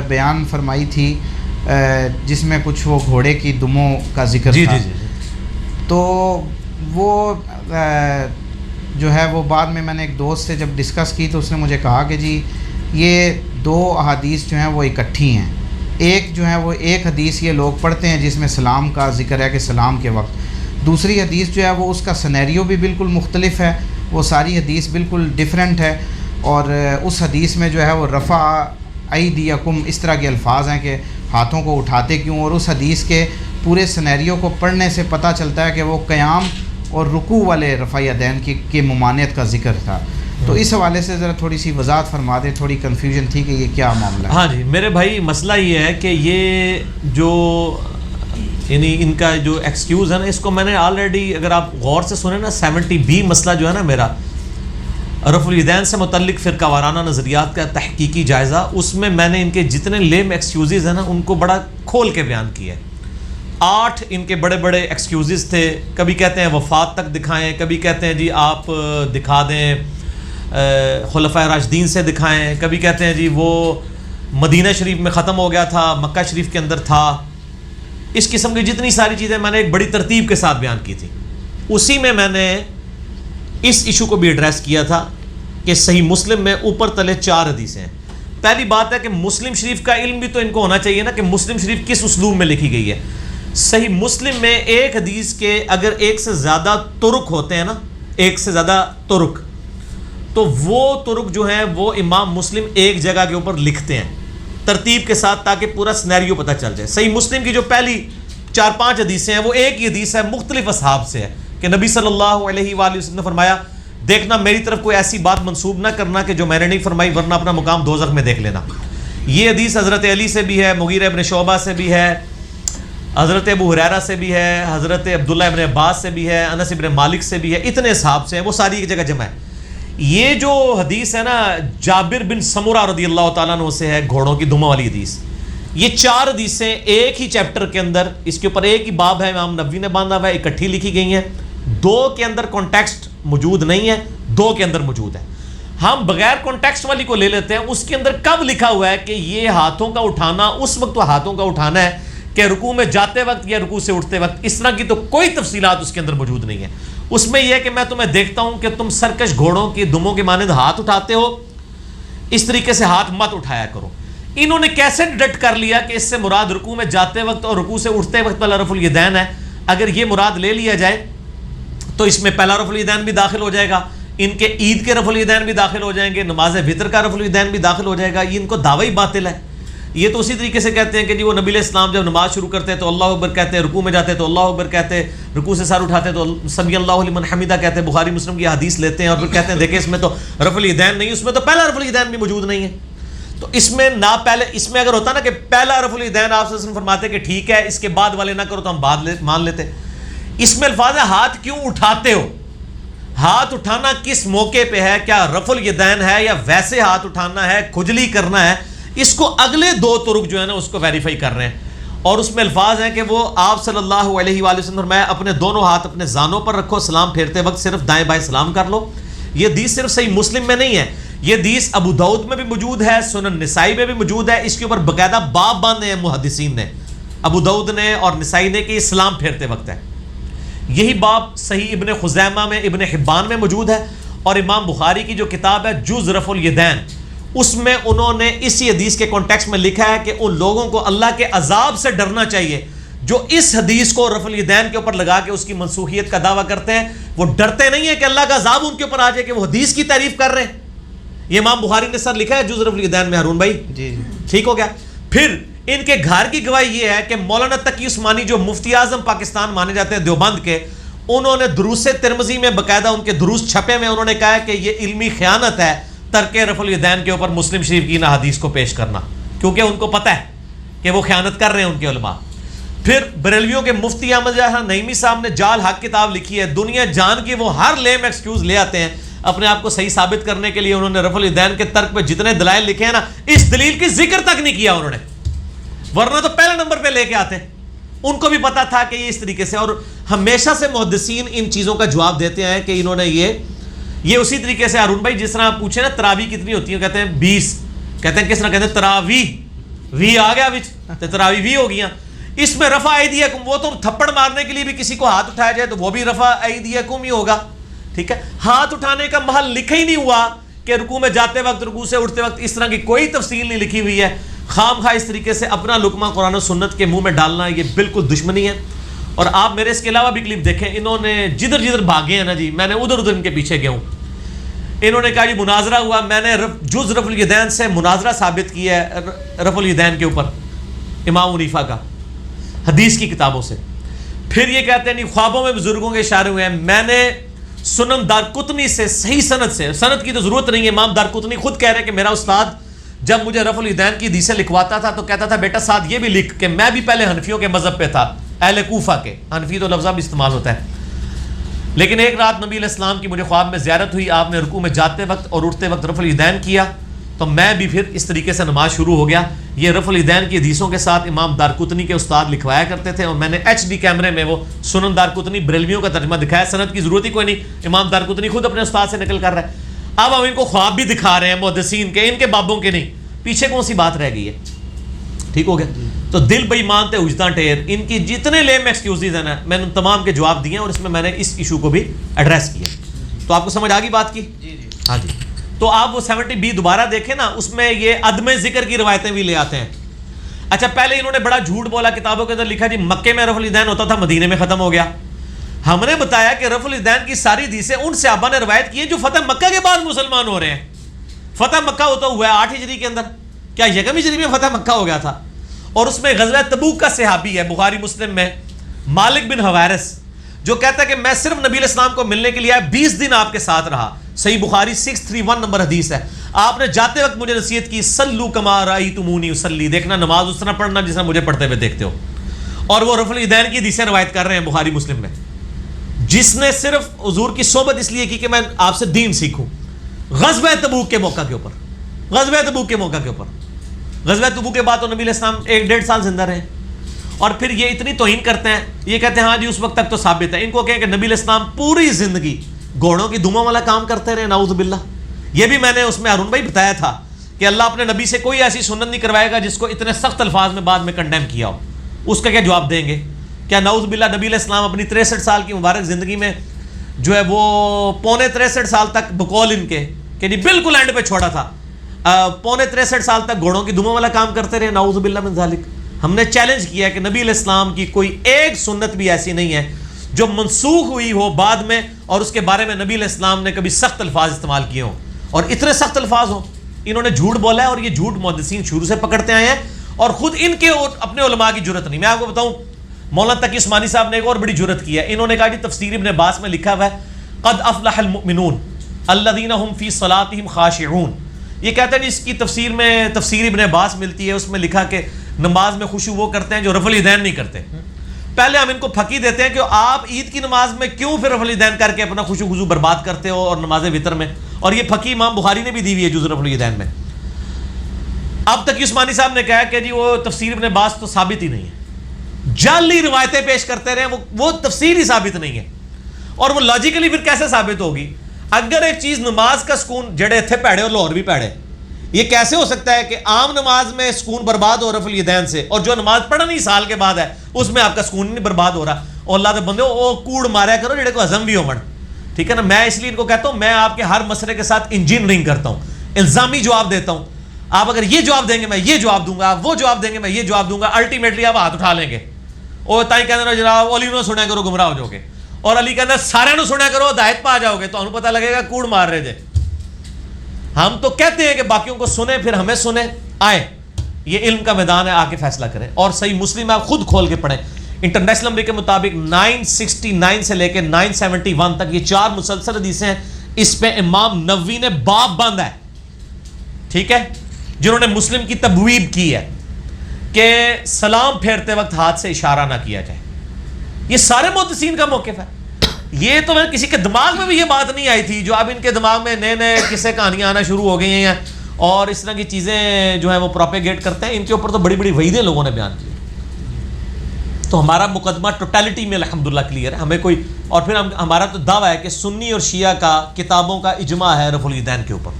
بیان فرمائی تھی جس میں کچھ وہ گھوڑے کی دموں کا ذکر تھا. جی. تو وہ جو ہے وہ بعد میں نے ایک دوست سے جب ڈسکس کی تو اس نے مجھے کہا کہ جی یہ 2 احادیث جو ہیں وہ اکٹھی ہیں. ایک جو ہے وہ ایک حدیث یہ لوگ پڑھتے ہیں جس میں سلام کا ذکر ہے کہ سلام کے وقت. دوسری حدیث جو ہے وہ اس کا سنیریو بھی بالکل مختلف ہے. وہ ساری حدیث بالکل ڈیفرنٹ ہے اور اس حدیث میں جو ہے وہ رفع ایدیکم اس طرح کے الفاظ ہیں کہ ہاتھوں کو اٹھاتے کیوں. اور اس حدیث کے پورے سنیریو کو پڑھنے سے پتہ چلتا ہے کہ وہ قیام اور رکوع والے رفع یدین کی ممانعت کا ذکر تھا. تو اس حوالے سے ذرا تھوڑی سی وضاحت فرما دیں. تھوڑی کنفیوژن تھی کہ یہ کیا معاملہ ہے. ہاں جی میرے بھائی مسئلہ یہ ہے کہ یہ جو یعنی ان کا جو ایکسکیوز ہے نا اس کو میں نے آلریڈی اگر آپ غور سے سنیں نا 70B مسئلہ جو ہے نا میرا رفع الیدین سے متعلق فرقہ وارانہ نظریات کا تحقیقی جائزہ اس میں نے ان کے جتنے لیم ایکسکیوزز ہیں نا ان کو بڑا کھول کے بیان کیا ہے. 8 ان کے بڑے بڑے ایکسکیوزز تھے. کبھی کہتے ہیں وفات تک دکھائیں, کبھی کہتے ہیں جی آپ دکھا دیں خلفائے راشدین سے دکھائیں, کبھی کہتے ہیں جی وہ مدینہ شریف میں ختم ہو گیا تھا مکہ شریف کے اندر تھا. اس قسم کی جتنی ساری چیزیں میں نے ایک بڑی ترتیب کے ساتھ بیان کی تھی. اسی میں نے اس ایشو کو بھی ایڈریس کیا تھا کہ صحیح مسلم میں اوپر تلے 4 حدیثیں ہیں. پہلی بات ہے کہ مسلم شریف کا علم بھی تو ان کو ہونا چاہیے نا کہ مسلم شریف کس اسلوب میں لکھی گئی ہے. صحیح مسلم میں ایک حدیث کے اگر 1 سے زیادہ طرق ہوتے ہیں نا 1 سے زیادہ طرق تو وہ طرق جو ہیں وہ امام مسلم ایک جگہ کے اوپر لکھتے ہیں ترتیب کے ساتھ تاکہ پورا سینیریو پتہ چل جائے. صحیح مسلم کی جو پہلی 4-5 حدیثیں ہیں وہ ایک ہی حدیث ہے مختلف اصحاب سے ہے کہ نبی صلی اللہ علیہ وآلہ وسلم نے فرمایا دیکھنا میری طرف کوئی ایسی بات منسوب نہ کرنا کہ جو میں نے نہیں فرمائی ورنہ اپنا مقام دوزخ میں دیکھ لینا. یہ حدیث حضرت علی سے بھی ہے, مغیرہ ابن شعبہ سے بھی ہے, حضرت ابو ہریرہ سے بھی ہے, حضرت عبداللہ ابن عباس سے بھی ہے, انس ابن مالک سے بھی ہے. اتنے اصحاب سے ہیں وہ ساری ایک جگہ جمع ہے. یہ جو حدیث ہے نا جابر بن سمرہ رضی اللہ تعالیٰ عنہ سے ہے گھوڑوں کی دموں والی حدیث. یہ 4 حدیثیں ایک ہی چیپٹر کے اندر اس کے اوپر ایک ہی باب ہے امام نبوی نے باندھا ہوا ہے اکٹھی لکھی گئی ہیں. 2 کے اندر کانٹیکسٹ موجود نہیں ہے, 2 کے اندر موجود ہے. ہم بغیر کانٹیکسٹ والی کو لے لیتے ہیں. اس کے اندر کب لکھا ہوا ہے کہ یہ ہاتھوں کا اٹھانا اس وقت تو ہاتھوں کا اٹھانا ہے کہ رکوع میں جاتے وقت یا رکوع سے اٹھتے وقت, اس طرح کی تو کوئی تفصیلات اس کے اندر موجود نہیں ہے. اس میں یہ ہے کہ میں تمہیں دیکھتا ہوں کہ تم سرکش گھوڑوں کی دموں کے مانند ہاتھ اٹھاتے ہو, اس طریقے سے ہاتھ مت اٹھایا کرو. انہوں نے کیسے ڈیڈکٹ کر لیا کہ اس سے مراد رکوع میں جاتے وقت اور رکوع سے اٹھتے وقت پہلا رفع الیدین ہے. اگر یہ مراد لے لیا جائے تو اس میں پہلا رفع الیدین بھی داخل ہو جائے گا, ان کے عید کے رفع الیدین بھی داخل ہو جائیں گے, نماز وطر کا رفع الیدین بھی داخل ہو جائے گا. یہ ان کو دعوی باطل ہے. یہ تو اسی طریقے سے کہتے ہیں کہ جی وہ نبی علیہ السلام جب نماز شروع کرتے تو اللہ اکبر کہتے ہیں, رکوع میں جاتے تو اللہ اکبر کہتے ہیں, رکوع سے سر اٹھاتے تو سمی اللہ لمن حمیدہ کہتے ہیں. بخاری مسلم کی حدیث لیتے ہیں اور پھر کہتے ہیں دیکھیں اس میں تو رفع الیدین نہیں, اس میں تو پہلا رفع الیدین بھی موجود نہیں ہے. تو اس میں نہ پہلے اس میں اگر ہوتا نا کہ پہلا رفع الیدین آپ سے فرماتے کہ ٹھیک ہے اس کے بعد والے نہ کرو تو ہم بعد مان لیتے. اس میں الفاظ ہے ہاتھ کیوں اٹھاتے ہو, ہاتھ اٹھانا کس موقع پہ ہے, کیا رفع الیدین ہے یا ویسے ہاتھ اٹھانا ہے, کھجلی کرنا ہے. اس کو اگلے 2 طرق جو ہے نا اس کو ویریفائی کر رہے ہیں اور اس میں الفاظ ہیں کہ وہ آپ صلی اللہ علیہ وآلہ وسلم فرمایا اپنے دونوں ہاتھ اپنے زانوں پر رکھو, سلام پھیرتے وقت صرف دائیں بائیں سلام کر لو. یہ حدیث صرف صحیح مسلم میں نہیں ہے, یہ حدیث ابو داؤد میں بھی موجود ہے, سنن نسائی میں بھی موجود ہے. اس کے اوپر باقاعدہ باب باندھے ہیں محدثین نے, ابو داؤد نے اور نسائی نے کہ سلام پھیرتے وقت ہے. یہی باب صحیح ابن خزیمہ میں, ابن حبان میں موجود ہے. اور امام بخاری کی جو کتاب ہے جز رفع الیدین اس میں انہوں نے اسی حدیث کے کانٹیکسٹ میں لکھا ہے کہ ان لوگوں کو اللہ کے عذاب سے ڈرنا چاہیے جو اس حدیث کو رفع الیدین کے اوپر لگا کے اس کی منسوخیت کا دعویٰ کرتے ہیں، وہ ڈرتے نہیں ہیں کہ اللہ کا عذاب ان کے اوپر آ جائے کہ وہ حدیث کی تعریف کر رہے ہیں. یہ امام بخاری نے سر لکھا ہے جز رفع الیدین میں ہارون بھائی. جی ٹھیک ہو گیا. پھر ان کے گھر کی گواہی یہ ہے کہ مولانا تقی عثمانی جو مفتی اعظم پاکستان مانے جاتے ہیں دیوبند کے، انہوں نے دروس ترمذی میں باقاعدہ ان کے دروس چھپے میں انہوں نے کہا ہے کہ یہ علمی خیانت ہے ترک رفع الیدین کے اوپر مسلم شریف کی ان حدیث کو پیش کرنا، کیونکہ ان کو پتہ ہے کہ وہ خیانت کر رہے ہیں ان کے علماء. پھر بریلویوں کے مفتی احمد جہاں نعیمی صاحب نے جال حق کتاب لکھی ہے، دنیا جان کی وہ ہر لیم ایکسکیوز لے آتے ہیں اپنے آپ کو صحیح ثابت کرنے کے لیے. انہوں نے رفع الیدین کے ترک پہ جتنے دلائل لکھے ہیں نا، اس دلیل کی ذکر تک نہیں کیا انہوں نے، ورنہ تو پہلے نمبر پہ لے کے آتے. ان کو بھی پتا تھا کہ یہ اس طریقے سے، اور ہمیشہ سے محدثین ان چیزوں کا جواب دیتے ہیں کہ انہوں نے یہ اسی طریقے سے ہارون بھائی جس طرح آپ پوچھیں نا تراویح کتنی ہوتی ہے، کہتے ہیں 20، کہتے ہیں کس طرح، کہتے ہیں تراویح، وی آ گیا بچ تو تراویح وی ہو گیا. اس میں رفع ایدیکم، وہ تو تھپڑ مارنے کے لیے بھی کسی کو ہاتھ اٹھایا جائے تو وہ بھی رفع ایدیکم ہی ہوگا. ٹھیک ہے، ہاتھ اٹھانے کا محل لکھا ہی نہیں ہوا کہ رکوع میں جاتے وقت، رکوع سے اٹھتے وقت، اس طرح کی کوئی تفصیل نہیں لکھی ہوئی ہے. خام خواہ اس طریقے سے اپنا لقمہ قرآن و سنت کے منہ میں ڈالنا یہ بالکل دشمنی ہے. اور آپ میرے اس کے علاوہ بھی کلپ دیکھیں، انہوں نے جدھر جدھر بھاگے ہیں نا جی، میں نے ادھر ادھر ان کے پیچھے گیا ہوں. انہوں نے کہا جی مناظرہ ہوا، میں نے جز رفع الیدین سے مناظرہ ثابت کیا ہے رفع الیدین کے اوپر امام حنیفہ کا حدیث کی کتابوں سے. پھر یہ کہتے ہیں نہیں خوابوں میں بزرگوں کے اشارے ہوئے ہیں. میں نے سنن دارقطنی سے صحیح سند سے، سند کی تو ضرورت نہیں ہے، امام دارقطنی خود کہہ رہے ہیں کہ میرا استاد جب مجھے رفع الیدین کی حدیثیں لکھواتا تھا تو کہتا تھا بیٹا ساتھ یہ بھی لکھ کہ میں بھی پہلے حنفیوں کے مذہب پہ تھا، اہل کوفہ کے. حنفی تو لفظ بھی استعمال ہوتا ہے. لیکن ایک رات نبی علیہ السلام کی مجھے خواب میں زیارت ہوئی، آپ نے رکوع میں جاتے وقت اور اٹھتے وقت رفع الیدین کیا، تو میں بھی پھر اس طریقے سے نماز شروع ہو گیا. یہ رفع الیدین کی حدیثوں کے ساتھ امام دارقطنی کے استاد لکھوایا کرتے تھے، اور میں نے ایچ ڈی کیمرے میں وہ سنن دارقطنی بریلویوں کا ترجمہ دکھایا. سند کی ضرورت ہی کوئی نہیں، امام دارقطنی خود اپنے استاد سے نقل کر رہا ہے. اب ہم ان کو خواب بھی دکھا رہے ہیں محدثین کے، ان کے بابوں کے نہیں، پیچھے کون سی بات رہ گئی ہے. ٹھیک ہو گیا. تو دل بے ایمان تے اجتا ٹیر، ان کی جتنے لیم ایکسکیوزز ہیں نا میں نے ان تمام کے جواب دیے ہیں، اور اس میں نے اس ایشو کو بھی ایڈریس کیا. تو آپ کو سمجھ آ گئی بات کی؟ ہاں جی. تو آپ وہ 70B دوبارہ دیکھیں نا، اس میں یہ عدم ذکر کی روایتیں بھی لے آتے ہیں. اچھا پہلے انہوں نے بڑا جھوٹ بولا، کتابوں کے اندر لکھا جی مکے میں رفع الیدین ہوتا تھا، مدینے میں ختم ہو گیا. ہم نے بتایا کہ رفع الیدین کی ساری حدیثیں ان صحابہ نے روایت کی ہیں جو فتح مکہ کے بعد مسلمان ہو رہے ہیں. فتح مکہ ہوتا ہوا ہے 8 ہجری کے اندر، کیا یکم ہجری میں فتح مکہ ہو گیا تھا؟ اور اس میں غزوہ تبوک کا صحابی ہے بخاری مسلم میں، مالک بن حویرث، جو کہتا ہے کہ میں صرف نبی علیہ السلام کو ملنے کے لیے آیا، 20 دن آپ کے ساتھ رہا. صحیح بخاری 631 نمبر حدیث ہے. آپ نے جاتے وقت مجھے نصیحت کی، صلو کما رأیتمونی اصلی، دیکھنا نماز اس طرح پڑھنا جس طرح مجھے پڑھتے ہوئے دیکھتے ہو. اور وہ رفع الیدین کی حدیثیں روایت کر رہے ہیں بخاری مسلم میں، جس نے صرف حضور کی صحبت اس لیے کی کہ میں آپ سے دین سیکھوں. غزوہ تبوک کے موقع کے اوپر، غزوہ تبوک کے موقع کے اوپر، غزوہ تبوک کے بعد تو نبی علیہ السلام 1-1.5 سال زندہ رہے. اور پھر یہ اتنی توہین کرتے ہیں، یہ کہتے ہیں ہاں جی اس وقت تک تو ثابت ہے. ان کو کہیں کہ نبی علیہ السلام پوری زندگی گھوڑوں کی دھوموں والا کام کرتے رہے، نعوذ باللہ. یہ بھی میں نے اس میں ہارون بھائی بتایا تھا کہ اللہ اپنے نبی سے کوئی ایسی سنت نہیں کروائے گا جس کو اتنے سخت الفاظ میں بعد میں کنڈیم کیا ہو. اس کا کیا جواب دیں گے؟ کیا نعوذ باللہ نبی علیہ السلام اپنی 63 سال کی مبارک زندگی میں جو ہے وہ 63.25 سال تک بقول ان کے کہ نہیں بالکل اینڈ پہ چھوڑا تھا، 63.25 سال تک گھوڑوں کی دھوموں والا کام کرتے رہے، نعوذ باللہ من ذالک. ہم نے چیلنج کیا ہے کہ نبی علیہ السلام کی کوئی ایک سنت بھی ایسی نہیں ہے جو منسوخ ہوئی ہو بعد میں اور اس کے بارے میں نبی علیہ السلام نے کبھی سخت الفاظ استعمال کیے ہوں اور اتنے سخت الفاظ ہوں. انہوں نے جھوٹ بولا ہے، اور یہ جھوٹ محدثین شروع سے پکڑتے آئے ہیں، اور خود ان کے اپنے علماء کی جرت نہیں. میں آپ کو بتاؤں مولانا تقی عثمانی صاحب نے ایک اور بڑی جرت کی ہے. انہوں نے کہا جی تفسیر ابن عباس میں لکھا ہوا ہے قد افلح المؤمنون الذین هم فی صلاتهم خاشعون. یہ کہتے ہیں جی اس کی تفسیر میں تفسیر ابن عباس ملتی ہے، اس میں لکھا کہ نماز میں خشوع وہ کرتے ہیں جو رفع الیدین نہیں کرتے. پہلے ہم ان کو پھکی دیتے ہیں کہ آپ عید کی نماز میں کیوں پھر رفع الیدین کر کے اپنا خشوع خضوع برباد کرتے ہو اور نماز وتر میں، اور یہ پھکی امام بخاری نے بھی دی ہوئی ہے جز رفع الیدین میں. اب تقی عثمانی صاحب نے کہا کہ جی وہ تفسیر ابن عباس تو ثابت ہی نہیں ہے، جعلی روایتیں پیش کرتے رہے، وہ تفسیر ہی ثابت نہیں ہے. اور وہ لاجیکلی پھر کیسے ثابت ہوگی؟ اگر ایک چیز نماز کا سکون جڑے تھے پیڑے اور لاہور بھی پیڑے، یہ کیسے ہو سکتا ہے کہ عام نماز میں سکون برباد ہو رفع الیدین سے، اور جو نماز پڑھنی سال کے بعد ہے اس میں آپ کا سکون نہیں برباد ہو رہا؟ اور اللہ کے بندے وہ کوڑ ماریا کرو جڑے کو ہضم بھی ہو من. ٹھیک ہے نا. میں اس لیے ان کو کہتا ہوں میں آپ کے ہر مسئلے کے ساتھ انجینئرنگ کرتا ہوں، الزامی جواب دیتا ہوں. آپ اگر یہ جواب دیں گے میں یہ جواب دوں گا، آپ وہ جواب دیں گے میں یہ جواب دوں گا، الٹیمیٹلی آپ ہاتھ اٹھا لیں گے. وہ تائیں کہنا جناب علی نو سنیا کرو گمراہ ہو جاؤ گے, اور علی کہنا سارے نو سنیا کرو ہدایت پہ آ جاؤ گے, تو ہمیں پتہ لگے گا کوڑ مار رہے جے. ہم تو کہتے ہیں کہ باقیوں کو سنیں پھر ہمیں سنیں, آئے یہ علم کا میدان ہے, آ کے فیصلہ کریں. اور صحیح مسلم آپ خود کھول کے پڑھیں, انٹرنیشنل نمبر کے مطابق 969 سے لے کے 971 تک یہ 4 مسلسل حدیثیں ہیں. اس پہ امام نووی نے باب باندھا ہے, ٹھیک ہے, جنہوں نے مسلم کی تبویب کی ہے کہ سلام پھیرتے وقت ہاتھ سے اشارہ نہ کیا جائے. یہ سارے محدثین کا موقف ہے. یہ تو کسی کے دماغ میں بھی یہ بات نہیں آئی تھی, جو اب ان کے دماغ میں نئے نئے قصے کہانیاں آنا شروع ہو گئی ہیں اور اس طرح کی چیزیں جو ہیں وہ پروپیگیٹ کرتے ہیں. ان کے اوپر تو بڑی بڑی وعیدیں لوگوں نے بیان کی. تو ہمارا مقدمہ ٹوٹیلٹی میں الحمدللہ کلیئر ہے. ہمیں کوئی, اور پھر ہمارا تو دعویٰ ہے کہ سنی اور شیعہ کا کتابوں کا اجماع ہے رفع الیدین کے اوپر,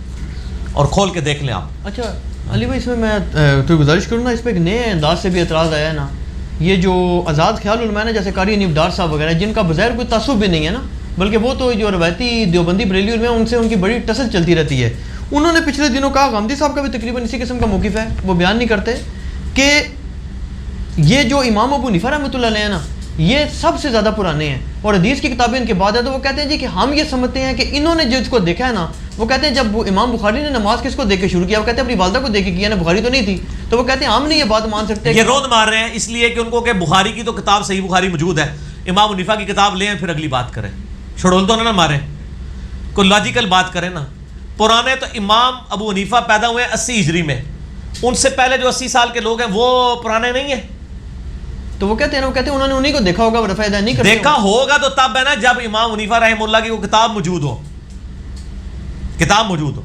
اور کھول کے دیکھ لیں آپ. اچھا علی بھائی, اس میں تو گزارش کروں نا, اس پہ ایک نئے انداز سے بھی اعتراض آیا ہے نا. یہ جو آزاد خیال علماء نے جیسے قاری انیف ڈار صاحب وغیرہ, جن کا بظاہر کوئی تعصب بھی نہیں ہے نا, بلکہ وہ تو جو روایتی دیوبندی بریلی علماء ان سے ان کی بڑی ٹسل چلتی رہتی ہے. انہوں نے پچھلے دنوں کہا, غامدی صاحب کا بھی تقریباً اسی قسم کا موقف ہے, وہ بیان نہیں کرتے کہ یہ جو امام ابو حنیفہ رحمۃ اللہ علیہ ہیں نا, یہ سب سے زیادہ پرانے ہیں, اور حدیث کی کتابیں ان کے بعد ہے. تو وہ کہتے ہیں جی کہ ہم یہ سمجھتے ہیں کہ انہوں نے جس کو دیکھا ہے نا, وہ کہتے ہیں جب امام بخاری نے نماز کس کو دیکھ کے شروع کیا, وہ کہتے ہیں اپنی والدہ کو دیکھ کے کیا نا, بخاری تو نہیں تھی. تو وہ کہتے ہیں ہم نہیں یہ بات مان سکتے. یہ رود مار رہے ہیں اس لیے کہ ان کو کہ بخاری کی تو کتاب صحیح بخاری موجود ہے, امام حنیفہ کی کتاب لیں پھر اگلی بات کریں. شڑول تو نہ ماریں, کوئی لاجیکل بات کریں نا. پرانے تو امام ابو حنیفہ پیدا ہوئے 80 ہجری میں, ان سے پہلے جو 80 سال کے لوگ ہیں وہ پرانے نہیں ہیں. تو وہ کہتے ہیں انہوں نے انہیں کو دیکھا ہوگا, رفع الیدین نہیں کرتے. دیکھا ہوگا تو تب ہے نا جب امام حنیفہ رحمہ اللہ کی وہ کتاب موجود ہو, کتاب موجود ہو.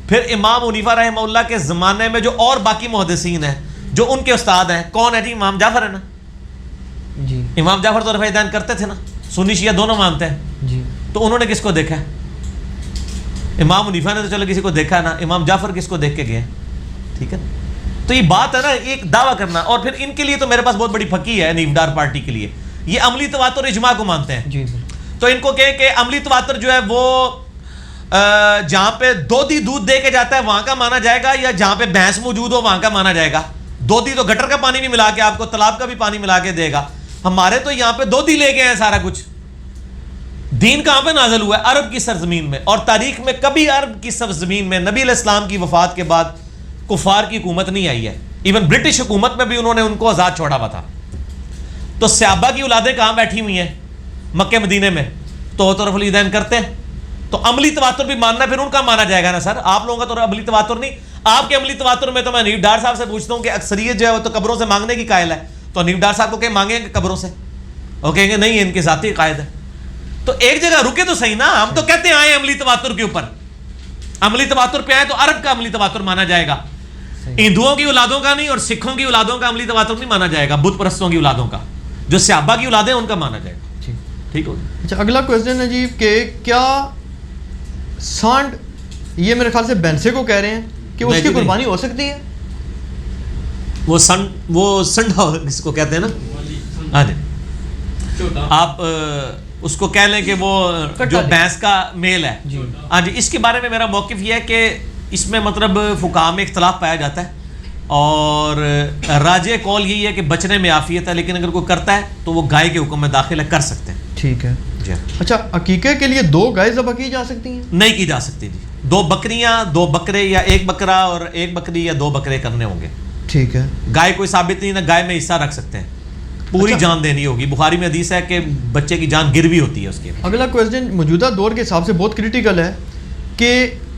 پھر امام حنیفہ رحمہ اللہ کے زمانے میں جو اور باقی محدثین ہیں جو ان کے استاد ہیں, کون ہے جی؟ امام جعفر ہے نا جی. امام جعفر تو رفع الیدین کرتے تھے نا, سنی شیعہ دونوں مانتے ہیں جی. تو انہوں نے کس کو دیکھا ہے؟ امام حنیفہ نے تو چلو کسی کو دیکھا ہے نا, امام جعفر کس کو دیکھ کے گئے, ٹھیک ہے. تو یہ بات ہے نا ایک دعویٰ کرنا. اور پھر ان کے لیے تو میرے پاس بہت بڑی پھکی ہے, نیف ڈار پارٹی کے لیے, یہ عملی تواتر اجماع کو مانتے ہیں جی. تو ان کو کہیں کہ عملی تواتر جو ہے وہ جہاں پہ دودھی دودھ دے کے جاتا ہے وہاں کا مانا جائے گا, یا جہاں پہ بھینس موجود ہو وہاں کا مانا جائے گا. دودھی تو گٹر کا پانی بھی ملا کے آپ کو, تالاب کا بھی پانی ملا کے دے گا. ہمارے تو یہاں پہ دودھی لے گئے ہیں سارا کچھ. دین کہاں پہ نازل ہوا ہے؟ عرب کی سرزمین میں. اور تاریخ میں کبھی عرب کی سرزمین میں نبی علیہ السلام کی وفات کے بعد کفار کی حکومت نہیں آئی ہے. ایون برٹش حکومت میں بھی انہوں نے ان کو آزاد چھوڑا ہوا تھا. تو صحابہ کی اولادیں کہاں بیٹھی ہوئی ہیں؟ مکہ مدینے میں. تو رفع الیدین کرتے ہیں. تو عملی تواتر بھی ماننا پھر ان کا مانا جائے گا نا سر. آپ لوگوں کا تو عملی تواتر نہیں. آپ کے عملی تواتر میں تو میں نیف ڈار صاحب سے پوچھتا ہوں کہ اکثریت جو ہے وہ تو قبروں سے مانگنے کی قائل ہے. تو نیف ڈار صاحب کو کہ مانگیں گے قبروں سے, وہ کہیں گے نہیں ان کے ذاتی قائد ہے. تو ایک جگہ رکے تو صحیح نا. ہم تو کہتے ہیں آئے عملی تواتر کے اوپر, عملی تواتر پہ آئے تو عرب کا عملی تواتر مانا جائے گا, ہندوؤں کی اولادوں کا نہیں, اور سکھوں کی اولادوں کا عملی تواتر نہیں مانا جائے گا, بت پرستوں کی اولادوں کا. جو صحابہ کی اولادیں ان کا مانا جائے گا. ٹھیک ہو. اچھا اگلا کویسچن ہے جی کہ کیا سانڈ, یہ میرے خیال سے بینسے کو کہہ رہے ہیں کہ اس کی قربانی ہو سکتی ہے؟ وہ سنڈا جس کو کہتے ہیں نا, ہاں جی, آپ اس کو کہہ لیں کہ وہ جو بھینس کا میل ہے. ہاں جی, اس کے بارے میں میرا موقف یہ ہے کہ اس میں مطلب فقہاء میں اختلاف پایا جاتا ہے, اور راجع قول یہی ہے کہ بچنے میں عافیت ہے, لیکن اگر کوئی کرتا ہے تو وہ گائے کے حکم میں داخل ہے, کر سکتے ہیں. ٹھیک ہے جی. اچھا عقیقے کے لیے 2 گائے ذبح کی جا سکتی ہیں؟ نہیں کی جا سکتی جی. 2 بکریاں, 2 بکرے, یا 1 بکرا اور 1 بکری, یا 2 بکرے کرنے ہوں گے. ٹھیک ہے. گائے کوئی ثابت نہیں نا, گائے میں حصہ رکھ سکتے ہیں, پوری جان دینی ہوگی. بخاری میں حدیث ہے کہ بچے کی جان گروی ہوتی ہے اس کے. اگلا کویسچن موجودہ دور کے حساب سے بہت کریٹیکل ہے کہ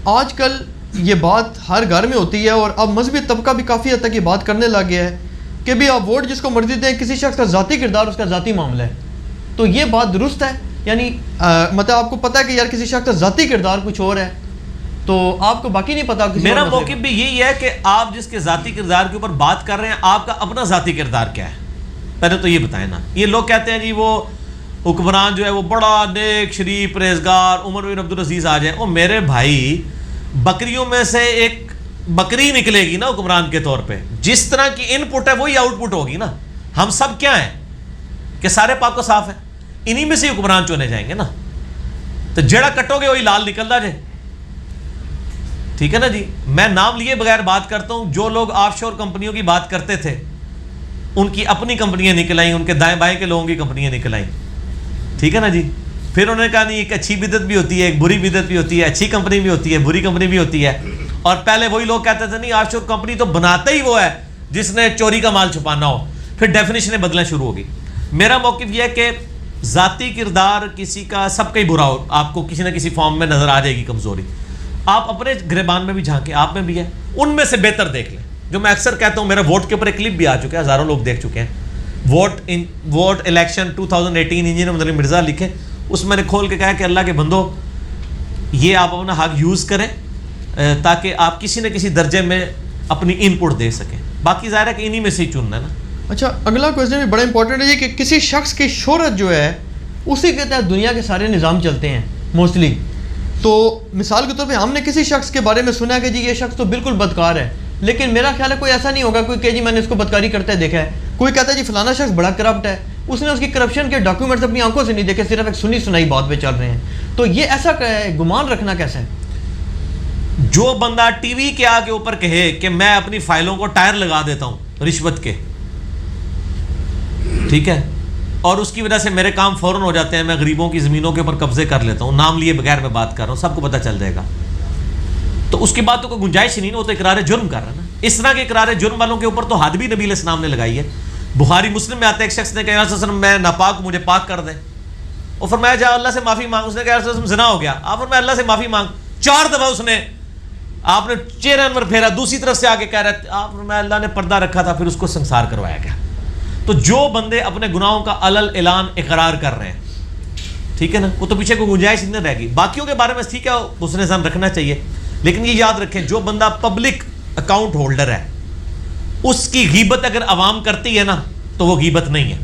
آج کل یہ بات ہر گھر میں ہوتی ہے, اور اب مذہبی طبقہ بھی کافی حد تک یہ بات کرنے لگ گیا ہے کہ بھی آپ ووٹ جس کو مرضی دیں, کسی شخص کا ذاتی کردار اس کا ذاتی معاملہ ہے. تو یہ بات درست ہے؟ یعنی مطلب آپ کو پتہ ہے کہ یار کسی شخص کا ذاتی کردار کچھ اور ہے, تو آپ کو باقی نہیں پتا. میرا موقف بھی یہی ہے کہ آپ جس کے ذاتی کردار کے اوپر بات کر رہے ہیں, آپ کا اپنا ذاتی کردار کیا ہے پہلے تو یہ بتائیں نا. یہ لوگ کہتے ہیں جی وہ حکمران جو ہے وہ بڑا نیک شریف پرہیزگار عمر بن عبدالعزیز آ جائیں. او میرے بھائی, بکریوں میں سے ایک بکری نکلے گی نا حکمران کے طور پہ. جس طرح کی ان پٹ ہے وہی آؤٹ پٹ ہوگی نا. ہم سب کیا ہیں کہ سارے پاک و صاف ہیں, انہی میں سے حکمران چنے جائیں گے نا. تو جڑا کٹو گے وہی لال نکلتا جائے. ٹھیک ہے نا جی. میں نام لیے بغیر بات کرتا ہوں. جو لوگ آف شور کمپنیوں کی بات کرتے تھے ان کی اپنی کمپنیاں نکل آئیں, ان کے دائیں بائیں کے لوگوں کی کمپنیاں نکل آئیں, ٹھیک ہے نا جی. پھر انہوں نے کہا نہیں ایک اچھی بدعت بھی ہوتی ہے, ایک بری بدعت بھی ہوتی ہے, اچھی کمپنی بھی ہوتی ہے, بری کمپنی بھی ہوتی ہے. اور پہلے وہی لوگ کہتے تھے نہیں آف شور کمپنی تو بناتا ہی وہ ہے جس نے چوری کا مال چھپانا ہو. پھر ڈیفینیشنیں بدلنا شروع ہوگی. میرا موقف یہ ہے کہ ذاتی کردار کسی کا سب کا ہی برا ہو, آپ کو کسی نہ کسی فارم میں نظر آ جائے گی کمزوری. آپ اپنے گریبان میں بھی جھانکیں, آپ میں بھی ہے, ان میں سے بہتر دیکھ لیں. جو میں اکثر کہتا ہوں, میرا ووٹ کے اوپر ایک کلپ بھی آ چکا ہے, ہزاروں لوگ دیکھ چکے ہیں. ووٹ الیکشن 2018 انجینئر مدنی مرزا لکھے, اس میں نے کھول کے کہا کہ اللہ کے بندو یہ آپ اپنا حق یوز کریں تاکہ آپ کسی نہ کسی درجے میں اپنی ان پٹ دے سکیں. باقی ظاہر ہے کہ انہی میں سے ہی چننا ہے نا. اچھا اگلا کویسچن بھی بڑا امپورٹنٹ ہے یہ کہ کسی شخص کی شہرت جو ہے اسی کے تحت دنیا کے سارے نظام چلتے ہیں موسٹلی. تو مثال کے طور پہ ہم نے کسی شخص کے بارے میں سنا ہے کہ جی یہ شخص تو بالکل بدکار ہے, لیکن میرا خیال ہے کوئی ایسا نہیں ہوگا کوئی کہ جی میں نے اس کو بدکاری کرتے دیکھا ہے. کوئی کہتا ہے جی فلانا شخص بڑا کرپٹ ہے, اس نے اس کی کرپشن کے ڈاکیومنٹس اپنی آنکھوں سے نہیں دیکھے, صرف ایک سنی سنائی بات پہ چل رہے ہیں. تو یہ ایسا گمان رکھنا کیسا ہے؟ جو بندہ ٹی وی کے آگے اوپر کہے کہ میں اپنی فائلوں کو ٹائر لگا دیتا ہوں رشوت کے, ٹھیک ہے, اور اس کی وجہ سے میرے کام فوراً ہو جاتے ہیں, میں غریبوں کی زمینوں کے اوپر قبضے کر لیتا ہوں, نام لیے بغیر میں بات کر رہا ہوں, سب کو پتہ چل جائے گا, تو اس کی بات تو کوئی گنجائش ہی نہیں, وہ تو اقرار جرم کر رہا ہے نا. اس طرح کے اقرار جرم والوں کے اوپر تو حد بھی نبی علیہ السلام نے لگائی ہے. بخاری مسلم میں آتا ہے ایک شخص نے کہا یا رسول اللہ میں ناپاک ہوں, مجھے پاک کر دیں. اور فرمایا جا اللہ سے معافی مانگ. اس نے کہا یا رسول اللہ زنا ہو گیا. آپ فرمایا اللہ سے معافی مانگ. 4 دفعہ اس نے, آپ نے چہرہ انور پھیرا, دوسری طرف سے آگے کہہ رہا ہے, آپ فرمایا اللہ نے پردہ رکھا تھا, پھر اس کو سنسار کروایا گیا. تو جو بندے اپنے گناہوں کا علل اعلان اقرار کر رہے ہیں, ٹھیک ہے نا, وہ تو پیچھے کوئی گنجائش نہیں رہے گی. باقیوں کے بارے میں ٹھیک ہے اس نے ذہن رکھنا چاہیے, لیکن یہ یاد رکھیں جو بندہ پبلک اکاؤنٹ ہولڈر ہے اس کی غیبت اگر عوام کرتی ہے نا تو وہ غیبت نہیں ہے,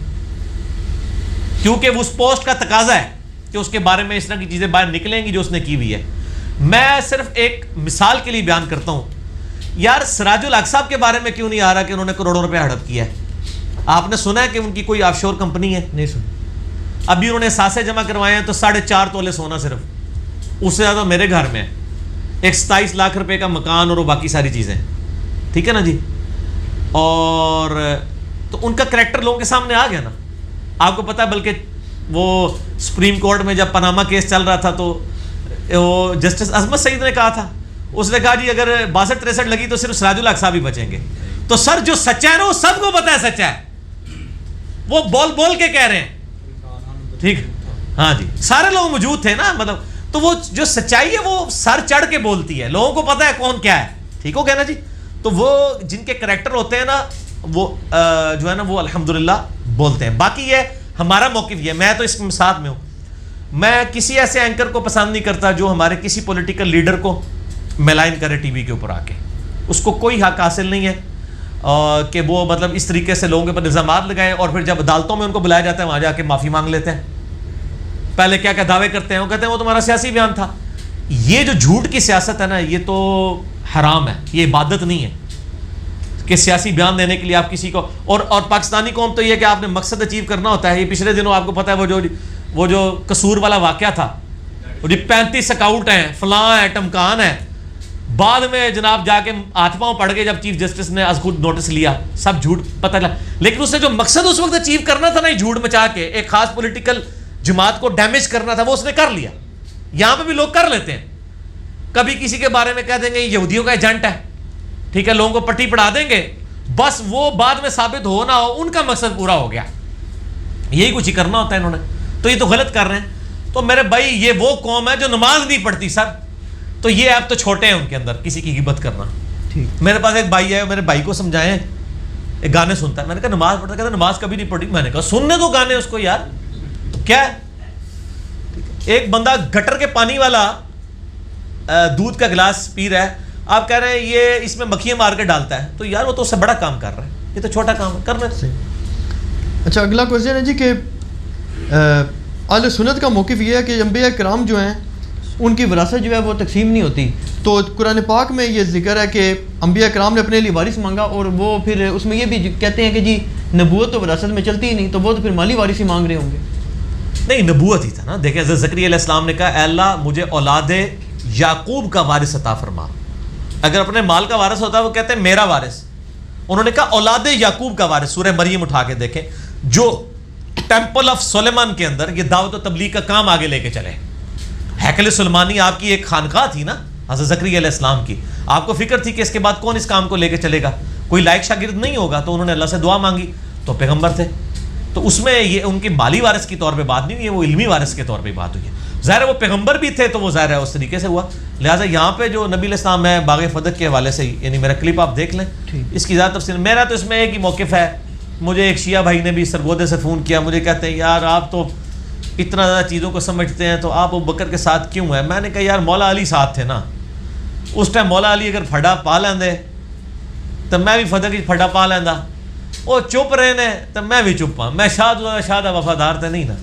کیونکہ وہ اس پوسٹ کا تقاضا ہے کہ اس کے بارے میں اس طرح کی چیزیں باہر نکلیں گی جو اس نے کی ہوئی ہے. میں صرف ایک مثال کے لیے بیان کرتا ہوں, یار سراج الحق صاحب کے بارے میں کیوں نہیں آ رہا کہ انہوں نے کروڑوں روپے ہڑپ کیا ہے؟ آپ نے سنا ہے کہ ان کی کوئی آف شور کمپنی ہے؟ نہیں سن. ابھی انہوں نے ساسے جمع کروائے ہیں تو 4.5 تولے سونا صرف, اس سے زیادہ میرے گھر میں ہے, ایک 27 لاکھ روپے کا مکان اور وہ باقی ساری چیزیں, ٹھیک ہے نا جی. اور تو ان کا کریکٹر لوگوں کے سامنے آ گیا نا. آپ کو پتا ہے بلکہ وہ سپریم کورٹ میں جب پاناما کیس چل رہا تھا تو وہ جسٹس عظمت سعید نے کہا تھا, اس نے کہا جی اگر 62-63 لگی تو صرف سراج الحق صاحب ہی بچیں گے. تو سر جو سچا ہے نا وہ سب کو پتا ہے سچا ہے, وہ بول کے کہہ رہے ہیں, ٹھیک, ہاں جی سارے لوگ موجود تھے نا, مطلب تو وہ جو سچائی ہے وہ سر چڑھ کے بولتی ہے, لوگوں کو پتا ہے کون کیا ہے, ٹھیک ہو گیا نا جی. تو وہ جن کے کریکٹر ہوتے ہیں نا وہ جو ہے نا وہ الحمدللہ بولتے ہیں. باقی یہ ہمارا موقف یہ, میں تو اس کے ساتھ میں ہوں, میں کسی ایسے اینکر کو پسند نہیں کرتا جو ہمارے کسی پولیٹیکل لیڈر کو میلائن کرے ٹی وی کے اوپر آ کے. اس کو کوئی حق حاصل نہیں ہے کہ وہ مطلب اس طریقے سے لوگوں کے اوپر الزامات لگائیں اور پھر جب عدالتوں میں ان کو بلایا جاتا ہے وہاں جا کے معافی مانگ لیتے ہیں. پہلے کیا دعوے کرتے ہیں, وہ کہتے ہیں وہ تمہارا سیاسی بیان تھا. یہ جو جھوٹ کی سیاست ہے نا یہ تو حرام ہے, یہ عبادت نہیں ہے کہ سیاسی بیان دینے کے لیے آپ کسی کو, اور پاکستانی قوم تو یہ کہ آپ نے مقصد اچیو کرنا ہوتا ہے. یہ پچھلے دنوں آپ کو پتا ہے وہ جو قصور والا واقعہ تھا, وہ 35 اکاؤنٹ ہیں, فلاں ہے, ٹمکان ہے, بعد میں جناب جا کے ہاتھ پاؤں پڑ گئے جب چیف جسٹس نے از خود نوٹس لیا, سب جھوٹ پتہ لگا. لیکن اس نے جو مقصد اس وقت اچیو کرنا تھا نا, یہ جھوٹ مچا کے ایک خاص پولیٹیکل جماعت کو ڈیمیج کرنا تھا, وہ اس نے کر لیا. یہاں پہ بھی لوگ کر لیتے ہیں, کبھی کسی کے بارے میں کہہ دیں گے یہ یہودیوں کا ایجنٹ ہے, ٹھیک ہے, لوگوں کو پٹی پڑھا دیں گے, بس وہ بعد میں ثابت ہو نہ ہو ان کا مقصد پورا ہو گیا. یہی کچھ ہی کرنا ہوتا ہے انہوں نے, تو یہ تو غلط کر رہے ہیں. تو میرے بھائی یہ وہ قوم ہے جو نماز نہیں پڑھتی سر, تو یہ آپ تو چھوٹے ہیں ان کے اندر کسی کی غیبت کرنا. میرے پاس ایک بھائی ہے, میرے بھائی کو سمجھائیں, ایک گانے سنتا ہے. میں نے کہا نماز پڑھتا, کہتا نماز کبھی نہیں پڑھی. میں نے کہا سننے دو گانے اس کو یار, تو کیا ہے. ایک بندہ گٹر کے پانی والا دودھ کا گلاس پی رہا ہے, آپ کہہ رہے ہیں یہ اس میں مکھیاں مار کے ڈالتا ہے, تو یار وہ تو اس سے بڑا کام کر رہا ہے, یہ تو چھوٹا کام ہے, کرنا صحیح. اچھا اگلا کویسچن ہے جی کہ اہل سنت کا موقف یہ ہے کہ انبیاء کرام جو ہیں ان کی وراثت جو ہے وہ تقسیم نہیں ہوتی. تو قرآن پاک میں یہ ذکر ہے کہ انبیاء کرام نے اپنے لیے وارث مانگا, اور وہ پھر اس میں یہ بھی کہتے ہیں کہ جی نبوت تو وراثت میں چلتی ہی نہیں, تو وہ تو پھر مالی وارث ہی مانگ رہے ہوں گے. نہیں, نبوت ہی تھا نا. دیکھیں حضرت زکریا علیہ السلام نے کہا اے اللہ مجھے اولاد یعقوب کا وارث عطا فرما. اگر اپنے مال کا وارث ہوتا ہے وہ کہتے ہیں میرا وارث, انہوں نے کہا اولاد یعقوب کا وارث، سورہ مریم اٹھا کے دیکھیں، جو ٹیمپل آف سلیمان کے اندر یہ دعوت و تبلیغ کا کام آگے لے کے چلے. ہیکل سلیمانی آپ کی ایک خانقاہ تھی نا حضرت زکریا علیہ السلام کی، آپ کو فکر تھی کہ اس کے بعد کون اس کام کو لے کے چلے گا، کوئی لائق شاگرد نہیں ہوگا، تو انہوں نے اللہ سے دعا مانگی، تو پیغمبر تھے. تو اس میں یہ ان کے مالی وارث کی طور پہ بات نہیں ہوئی ہے، وہ علمی وارث کے طور پہ بات ہوئی ہے. ظاہر ہے وہ پیغمبر بھی تھے تو وہ ظاہر ہے اس طریقے سے ہوا. لہٰذا یہاں پہ جو نبی علیہ السلام ہے باغ فدق کے حوالے سے، یعنی میرا کلپ آپ دیکھ لیں، اس کی زیادہ تفصیل میرا تو اس میں ایک ہی موقف ہے. مجھے ایک شیعہ بھائی نے بھی سرگودے سے فون کیا، مجھے کہتے ہیں یار آپ تو اتنا زیادہ چیزوں کو سمجھتے ہیں تو آپ ابو بکر کے ساتھ کیوں ہیں؟ میں نے کہا یار مولا علی ساتھ تھے نا اس ٹائم، مولا علی اگر پھڈا پا لیندے تو میں بھی فدق کی پھڈا پا لینا، وہ چپ رہے نے تو میں بھی چپ ہاں، میں شاہ وفادار تھے نہیں نا.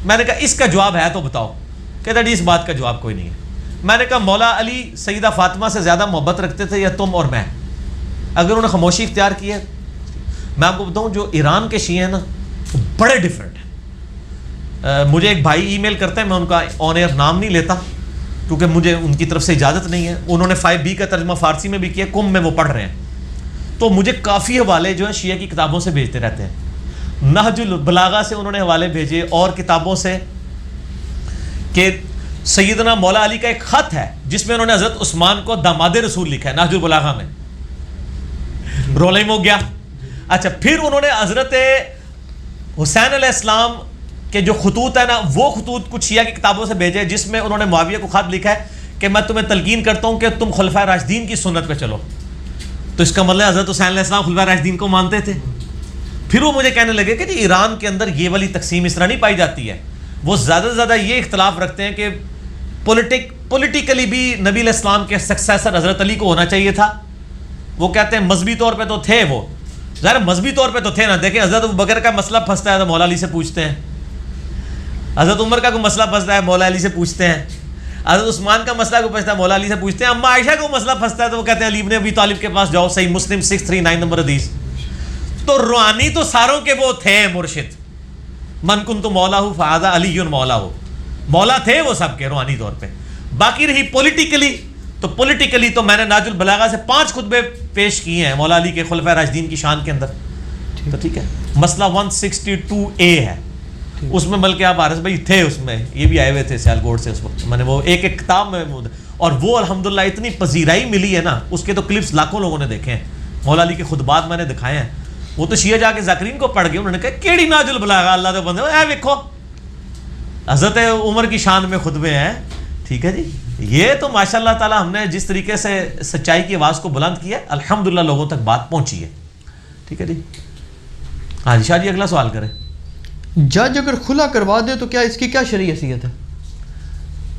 میں نے کہا اس کا جواب ہے تو بتاؤ. کہتا جی اس بات کا جواب کوئی نہیں ہے. میں نے کہا مولا علی سیدہ فاطمہ سے زیادہ محبت رکھتے تھے یا تم اور میں؟ اگر انہوں نے خاموشی اختیار کی ہے. میں آپ کو بتاؤں جو ایران کے شیعہ ہیں نا بڑے ڈفرینٹ ہیں. مجھے ایک بھائی ای میل کرتے ہیں، میں ان کا آن ایئر نام نہیں لیتا کیونکہ مجھے ان کی طرف سے اجازت نہیں ہے. انہوں نے 5B کا ترجمہ فارسی میں بھی کیا، کم میں وہ پڑھ رہے ہیں، تو مجھے کافی حوالے جو ہیں شیعہ کی کتابوں سے بھیجتے رہتے ہیں. نہج البلاغہ سے انہوں نے حوالے بھیجے اور کتابوں سے کہ سیدنا مولا علی کا ایک خط ہے جس میں انہوں نے حضرت عثمان کو داماد رسول لکھا ہے، نہج البلاغہ میں. رولیم ہو گیا. اچھا پھر انہوں نے حضرت حسین علیہ السلام کے جو خطوط ہے نا وہ خطوط کچھ شیعہ کی کتابوں سے بھیجے جس میں انہوں نے معاویہ کو خط لکھا ہے کہ میں تمہیں تلقین کرتا ہوں کہ تم خلفائے راشدین کی سنت پہ چلو. تو اس کا مطلب حضرت حسین علیہ السلام خلفائے راشدین کو مانتے تھے. پھر وہ مجھے کہنے لگے کہ جی ایران کے اندر یہ والی تقسیم اس طرح نہیں پائی جاتی ہے، وہ زیادہ سے زیادہ یہ اختلاف رکھتے ہیں کہ پولیٹیکلی بھی نبی علیہ السلام کے سکسیسر حضرت علی کو ہونا چاہیے تھا. وہ کہتے ہیں مذہبی طور پہ تو تھے، وہ ظاہر مذہبی طور پہ تو تھے نا. دیکھیں حضرت ابو بکر کا مسئلہ پھنستا ہے تو مولا علی سے پوچھتے ہیں، حضرت عمر کا کوئی مسئلہ پھنستا ہے مولا علی سے پوچھتے ہیں، حضرت عثمان کا مسئلہ کو پھنستا ہے مولا علی سے پوچھتے ہیں، اما عائشہ کو مسئلہ پھنستا ہے تو وہ کہتے ہیں علی ابن ابی طالب کے پاس جاؤ، صحیح مسلم 639 نمبر حدیث. تو روحانی تو ساروں کے وہ تھے مرشد، من کنت مولا ہو فہذا علی مولا ہو، مولا تھے وہ سب کے روحانی طور پہ. باقی رہی پولیٹیکلی تو میں نے نہج البلاغہ سے 5 خطبے پیش کیے ہیں مولا علی کے خلفائے راشدین کی شان کے اندر. تو ٹھیک ہے، مسئلہ 162A ہے اس میں، بلکہ آپ حارث بھائی تھے اس میں، یہ بھی آئے ہوئے تھے سیالکوٹ سے اس وقت. میں نے وہ ایک کتاب میں اور وہ الحمدللہ اتنی پذیرائی ملی ہے نا، اس کے تو کلپس لاکھوں لوگوں نے دیکھے ہیں. مولا علی کے خطبات میں نے دکھائے ہیں. وہ تو شیعہ جا کے ذاکرین کو پڑھ گئے، انہوں نے کہا کیڑی نہج البلاغہ اللہ دے بندے، اے دیکھو حضرت عمر کی شان میں خطبے ہیں. ٹھیک ہے جی، یہ تو ماشاء اللہ تعالی ہم نے جس طریقے سے سچائی کی آواز کو بلند کیا ہے الحمدللہ لوگوں تک بات پہنچی ہے. ٹھیک ہے جی. ہاں جی شاہ جی اگلا سوال کریں. جج اگر کھلا کروا دے تو کیا اس کی کیا شرعی حیثیت ہے؟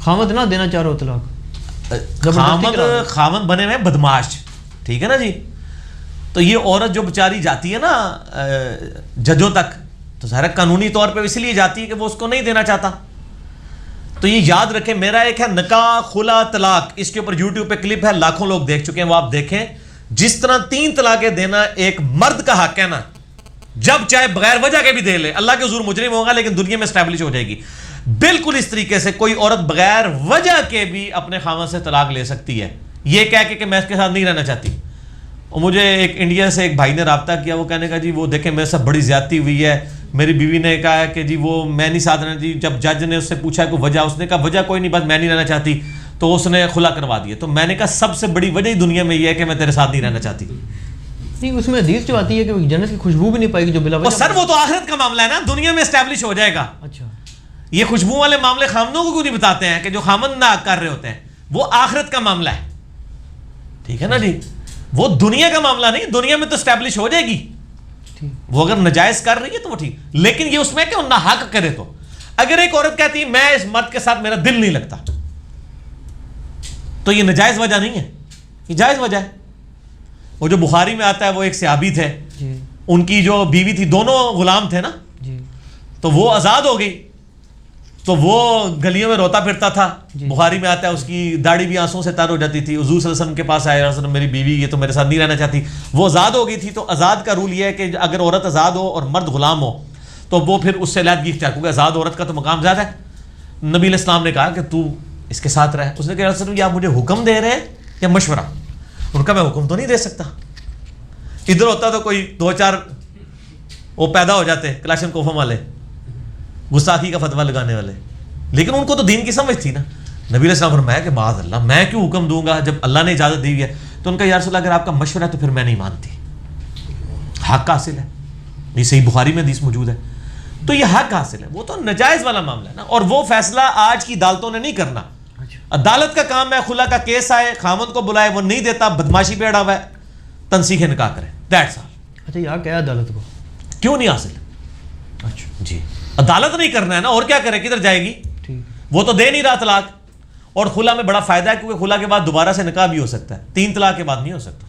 خامد نہ دینا چاہ رہا ہو طلاق، خامد بنے ہوئے بدماش. ٹھیک ہے نا جی. تو یہ عورت جو بیچاری جاتی ہے نا ججوں تک، تو ظاہر قانونی طور پہ اس لیے جاتی ہے کہ وہ اس کو نہیں دینا چاہتا. تو یہ یاد رکھیں، میرا ایک ہے نکاح خلا طلاق، اس کے اوپر یوٹیوب پہ کلپ ہے، لاکھوں لوگ دیکھ چکے ہیں، وہ آپ دیکھیں. جس طرح 3 طلاقیں دینا ایک مرد کا حق ہے نا، جب چاہے بغیر وجہ کے بھی دے لے، اللہ کے حضور مجرم ہوگا لیکن دنیا میں اسٹیبلش ہو جائے گی. بالکل اس طریقے سے کوئی عورت بغیر وجہ کے بھی اپنے خاوند سے طلاق لے سکتی ہے، یہ کہہ کے کہ میں اس کے ساتھ نہیں رہنا چاہتی. اور مجھے ایک انڈیا سے ایک بھائی نے رابطہ کیا، وہ کہنے کا جی وہ دیکھیں میرے ساتھ بڑی زیادتی ہوئی ہے، میری بیوی نے کہا ہے کہ جی وہ میں نہیں ساتھ رہنا. جی جب جج نے اس سے پوچھا کہ وجہ، اس نے کہا وجہ کوئی نہیں، بس میں نہیں رہنا چاہتی، تو اس نے خلا کروا دیا. تو میں نے کہا سب سے بڑی وجہ ہی دنیا میں یہ ہے کہ میں تیرے ساتھ نہیں رہنا چاہتی. نہیں اس میں حدیث جو آتی ہے کہ جنت کی خوشبو بھی نہیں پائے گی جو بلا وجہ. سر وہ تو آخرت کا معاملہ ہے نا، دنیا میں اسٹیبلش ہو جائے گا. اچھا یہ خوشبو والے معاملے خامدوں کو کیوں نہیں بتاتے ہیں کہ جو خامد نہ کر رہے ہوتے ہیں، وہ آخرت کا معاملہ ہے. ٹھیک ہے نا جی، وہ دنیا کا معاملہ نہیں، دنیا میں تو اسٹیبلش ہو جائے گی. وہ اگر نجائز کر رہی ہے تو وہ ٹھیک، لیکن یہ اس میں کہ وہ ناحق کرے. تو اگر ایک عورت کہتی ہے میں اس مرد کے ساتھ میرا دل نہیں لگتا، تو یہ نجائز وجہ نہیں ہے، یہ جائز وجہ ہے. وہ جو بخاری میں آتا ہے، وہ ایک صحابی تھے، ان کی جو بیوی تھی، دونوں غلام تھے نا، تو وہ آزاد ہو گئی، تو وہ گلیوں میں روتا پھرتا تھا. بخاری میں آتا ہے اس کی داڑھی بھی آنسوں سے تر ہو جاتی تھی. حضور صلی اللہ علیہ وسلم کے پاس آیا، رسول میری بیوی یہ تو میرے ساتھ نہیں رہنا چاہتی. وہ آزاد ہو گئی تھی. تو آزاد کا رول یہ ہے کہ اگر عورت آزاد ہو اور مرد غلام ہو تو وہ پھر اس سے علیحدگی اختیار، کیونکہ آزاد عورت کا تو مقام زیادہ ہے. نبی علیہ السلام نے کہا کہ تو اس کے ساتھ رہ. اس نے کہا رسول یا مجھے حکم دے رہے ہیں یا مشورہ؟ ان کا میں حکم تو نہیں دے سکتا، ادھر ہوتا تو کوئی 2-4 وہ پیدا ہو جاتے کلاشن کوفم والے, گستاخی کا فتویٰ لگانے والے, لیکن ان کو تو دین کی سمجھ تھی نا. نبی علیہ السلام فرمایا کہ معاذ اللہ میں کیوں حکم دوں گا جب اللہ نے اجازت دی ہے. تو ان کا یا رسول اللہ اگر آپ کا مشورہ ہے تو پھر میں نہیں مانتی. حق حاصل ہے, یہ صحیح بخاری میں حدیث موجود ہے, تو یہ حق حاصل ہے. وہ تو نجائز والا معاملہ ہے نا, اور وہ فیصلہ آج کی عدالتوں نے نہیں کرنا. عدالت کا کام ہے خلا کا کیس آئے, خامند کو بلائے, وہ نہیں دیتا, بدماشی پہ اڑا ہوا ہے, تنسیخ نکاح کرے, دیٹس آل. اچھا یہاں کیا عدالت کو کیوں نہیں حاصل؟ اچھا جی عدالت نہیں کرنا ہے نا, اور کیا کرے, کدھر جائے گی؟ ٹھیک. وہ تو دے نہیں رہا طلاق. اور خلا میں بڑا فائدہ ہے کیونکہ خلا کے بعد دوبارہ سے نکاح بھی ہو سکتا ہے, 3 طلاق کے بعد نہیں ہو سکتا,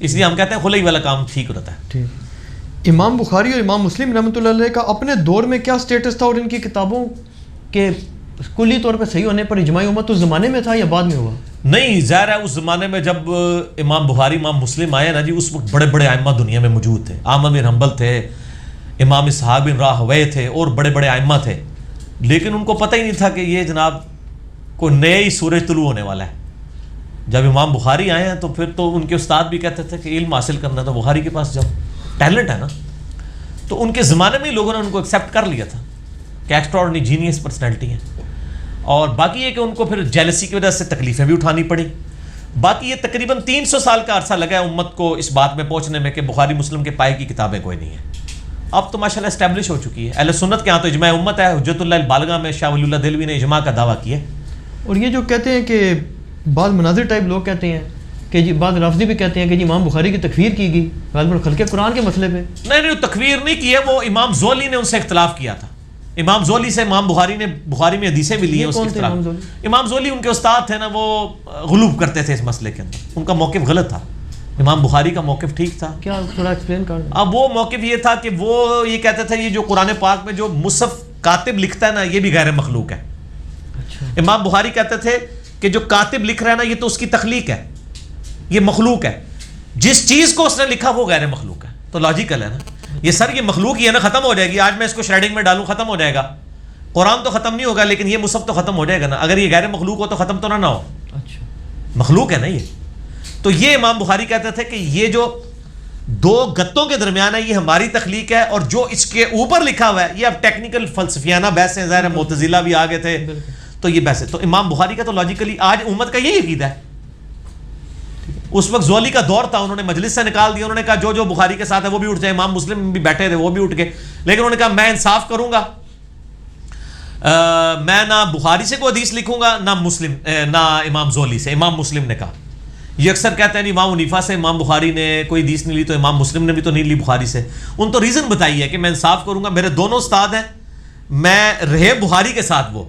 اس لیے ہم کہتے ہیں خلا ہی والا کام ٹھیک رہتا ہے. ٹھیک. امام بخاری اور امام مسلم رحمۃ اللہ علیہ کا اپنے دور میں کیا سٹیٹس تھا, اور ان کی کتابوں کے کلی طور پہ صحیح ہونے پر اجماع امت اس زمانے میں تھا یا بعد میں ہوا؟ نہیں, ظاہر ہے اس زمانے میں جب امام بخاری امام مسلم آئے نا جی, اس وقت بڑے بڑے ائمہ دنیا میں موجود تھے. احمد بن حنبل تھے, امام اسحاق بن راہویہ تھے, اور بڑے بڑے ائمہ تھے, لیکن ان کو پتہ ہی نہیں تھا کہ یہ جناب کوئی نیا ہی سورج طلوع ہونے والا ہے. جب امام بخاری آئے ہیں تو پھر تو ان کے استاد بھی کہتے تھے کہ علم حاصل کرنا تو بخاری کے پاس جاؤ, ٹیلنٹ ہے نا. تو ان کے زمانے میں ہی لوگوں نے ان کو ایکسیپٹ کر لیا تھا کہ ایکسٹرا آرڈنری جینیس پرسنالٹی ہے. اور باقی یہ کہ ان کو پھر جیلسی کی وجہ سے تکلیفیں بھی اٹھانی پڑیں. باقی یہ تقریباً 300 سال کا عرصہ لگا ہے امت کو اس بات میں پہنچنے میں کہ بخاری مسلم کے پائے کی کتابیں کوئی نہیں ہیں. اب تو ماشاءاللہ اسٹیبلش ہو چکی ہے. اہل سنت کے ہاں تو اجماع امت ہے. حجت اللہ البالغہ میں شاہ ولی اللہ دہلوی نے اجماع کا دعویٰ کیا. اور یہ جو کہتے ہیں کہ بعض مناظر ٹائپ لوگ کہتے ہیں کہ جی, بعض رافضی بھی کہتے ہیں کہ جی امام بخاری کی تکفیر کی گئی غالباً خلق قرآن کے مسئلے پہ. نہیں, تکفیر نہیں کی ہے, وہ امام زولی نے ان سے اختلاف کیا تھا. امام زولی سے امام بخاری نے بخاری میں حدیثیں بھی لی ہیں. امام زولی ان کے استاد تھے نا, وہ غلوب کرتے تھے اس مسئلے کے اندر. ان کا موقف غلط تھا, امام بخاری کا موقف ٹھیک تھا. کیا تھوڑا ایکسپلین کر. اب وہ موقف یہ تھا کہ وہ یہ کہتے تھے یہ جو قرآن پاک میں جو مصحف کاتب لکھتا ہے نا یہ بھی غیر مخلوق ہے. امام بخاری کہتے تھے کہ جو کاتب لکھ رہا ہے نا یہ تو اس کی تخلیق ہے, یہ مخلوق ہے. جس چیز کو اس نے لکھا وہ غیر مخلوق ہے. تو لاجیکل ہے نا یہ, سر یہ مخلوق ہی ہے نا, ختم ہو جائے گی. آج میں اس کو شریڈنگ میں ڈالوں ختم ہو جائے گا. قرآن تو ختم نہیں ہوگا لیکن یہ مصحف تو ختم ہو جائے گا نا. اگر یہ غیر مخلوق ہو تو ختم تو نہ ہو. اچھا مخلوق ہے نا یہ. تو یہ امام بخاری کہتے تھے کہ یہ جو 2 گتوں کے درمیان ہے یہ ہماری تخلیق ہے, اور جو اس کے اوپر لکھا ہوا ہے یہ اب ٹیکنیکل فلسفیانہ بحث ہیں. ظاہر معتزلہ بھی آگے تھے تو یہ بحث ہے. تو امام بخاری کا تو لاجیکلی آج امت کا یہی عقیدہ ہے. اس وقت زولی کا دور تھا, انہوں نے مجلس سے نکال دیا. انہوں نے کہا جو بخاری کے ساتھ ہے وہ بھی اٹھ جائے. امام مسلم بھی بیٹھے تھے وہ بھی اٹھ گئے, لیکن انہوں نے کہا میں انصاف کروں گا, میں نہ بخاری سے کوئی حدیث لکھوں گا نہ مسلم نہ امام زولی سے. امام مسلم نے کہا, یہ اکثر کہتے ہیں امام حنیفہ سے امام بخاری نے کوئی حدیث نہیں لی تو امام مسلم نے بھی تو نہیں لی بخاری سے. ان تو ریزن بتائی ہے کہ میں انصاف کروں گا, میرے دونوں استاد ہیں, میں رہے بخاری کے ساتھ وہ,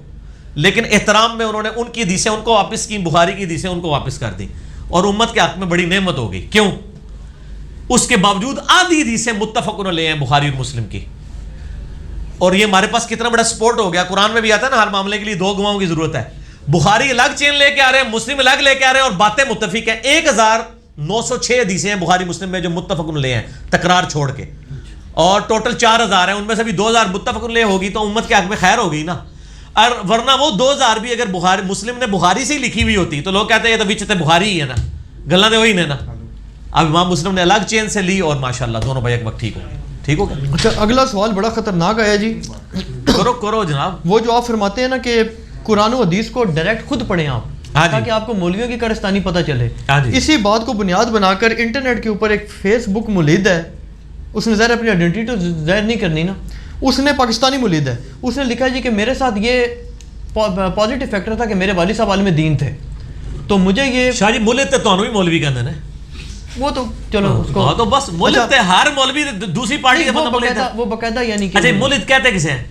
لیکن احترام میں انہوں نے ان کی حدیثیں ان کو واپس کی, بخاری کی حدیثیں ان کو واپس کر دی, اور امت کے حق میں بڑی نعمت ہو گئی. کیوں؟ اس کے باوجود آدھی حدیثیں متفق علیہ ہیں بخاری اور مسلم کی, اور یہ ہمارے پاس کتنا بڑا سپورٹ ہو گیا. قرآن میں بھی آتا ہے نا ہر معاملے کے لیے 2 گواہوں کی ضرورت ہے. بخاری الگ چین لے کے آ رہے ہیں, مسلم الگ لے کے آ رہے ہیں, اور باتیں متفق ہیں. 1906 حدیثیں ہیں بخاری مسلم میں جو متفق علیہ ہیں تکرار چھوڑ کے, اور ٹوٹل 4000 ہیں, ان میں سے بھی 2000 متفق علیہ ہوگی تو امت کے حق میں خیر ہو گئی نا. اور ورنہ وہ 2000 بھی اگر بخاری مسلم نے بخاری سے ہی لکھی ہوئی ہوتی تو لوگ کہتے ہیں یہ تو بچتے بخاری ہی ہے نا, گلا دے وہی نے نا. اب امام مسلم نے الگ چین سے لی, اور ماشاءاللہ دونوں بھائی ایک وقت ٹھیک ہو گیا. اچھا اگلا سوال بڑا خطرناک آیا جی. کرو جناب. وہ جو آپ فرماتے ہیں نا کہ قرآن و حدیث کو ڈائریکٹ خود پڑھیں آپ, تاکہ آپ کو مولویوں کی کارستانی پتہ چلے. اسی بات کو بنیاد بنا کر انٹرنیٹ کے اوپر ایک فیس بک مولید ہے, اس نے ظاہر اپنی آئیڈینٹی تو ظاہر نہیں کرنی نا, اس نے پاکستانی مولید ہے, اس نے لکھا جی کہ میرے ساتھ یہ پازیٹیو فیکٹر تھا کہ میرے والد صاحب عالم دین تھے, تو مجھے یہ شاہ جی مولد تے تانوں بھی مولوی کہندے نے. وہ تو چلو اس کو تو بس مولد تے ہر مولوی دوسری پارٹی کے بندہ مولد ہے. وہ باقاعدہ یعنی کہ اچھا مولد کہتے کسے ہیں؟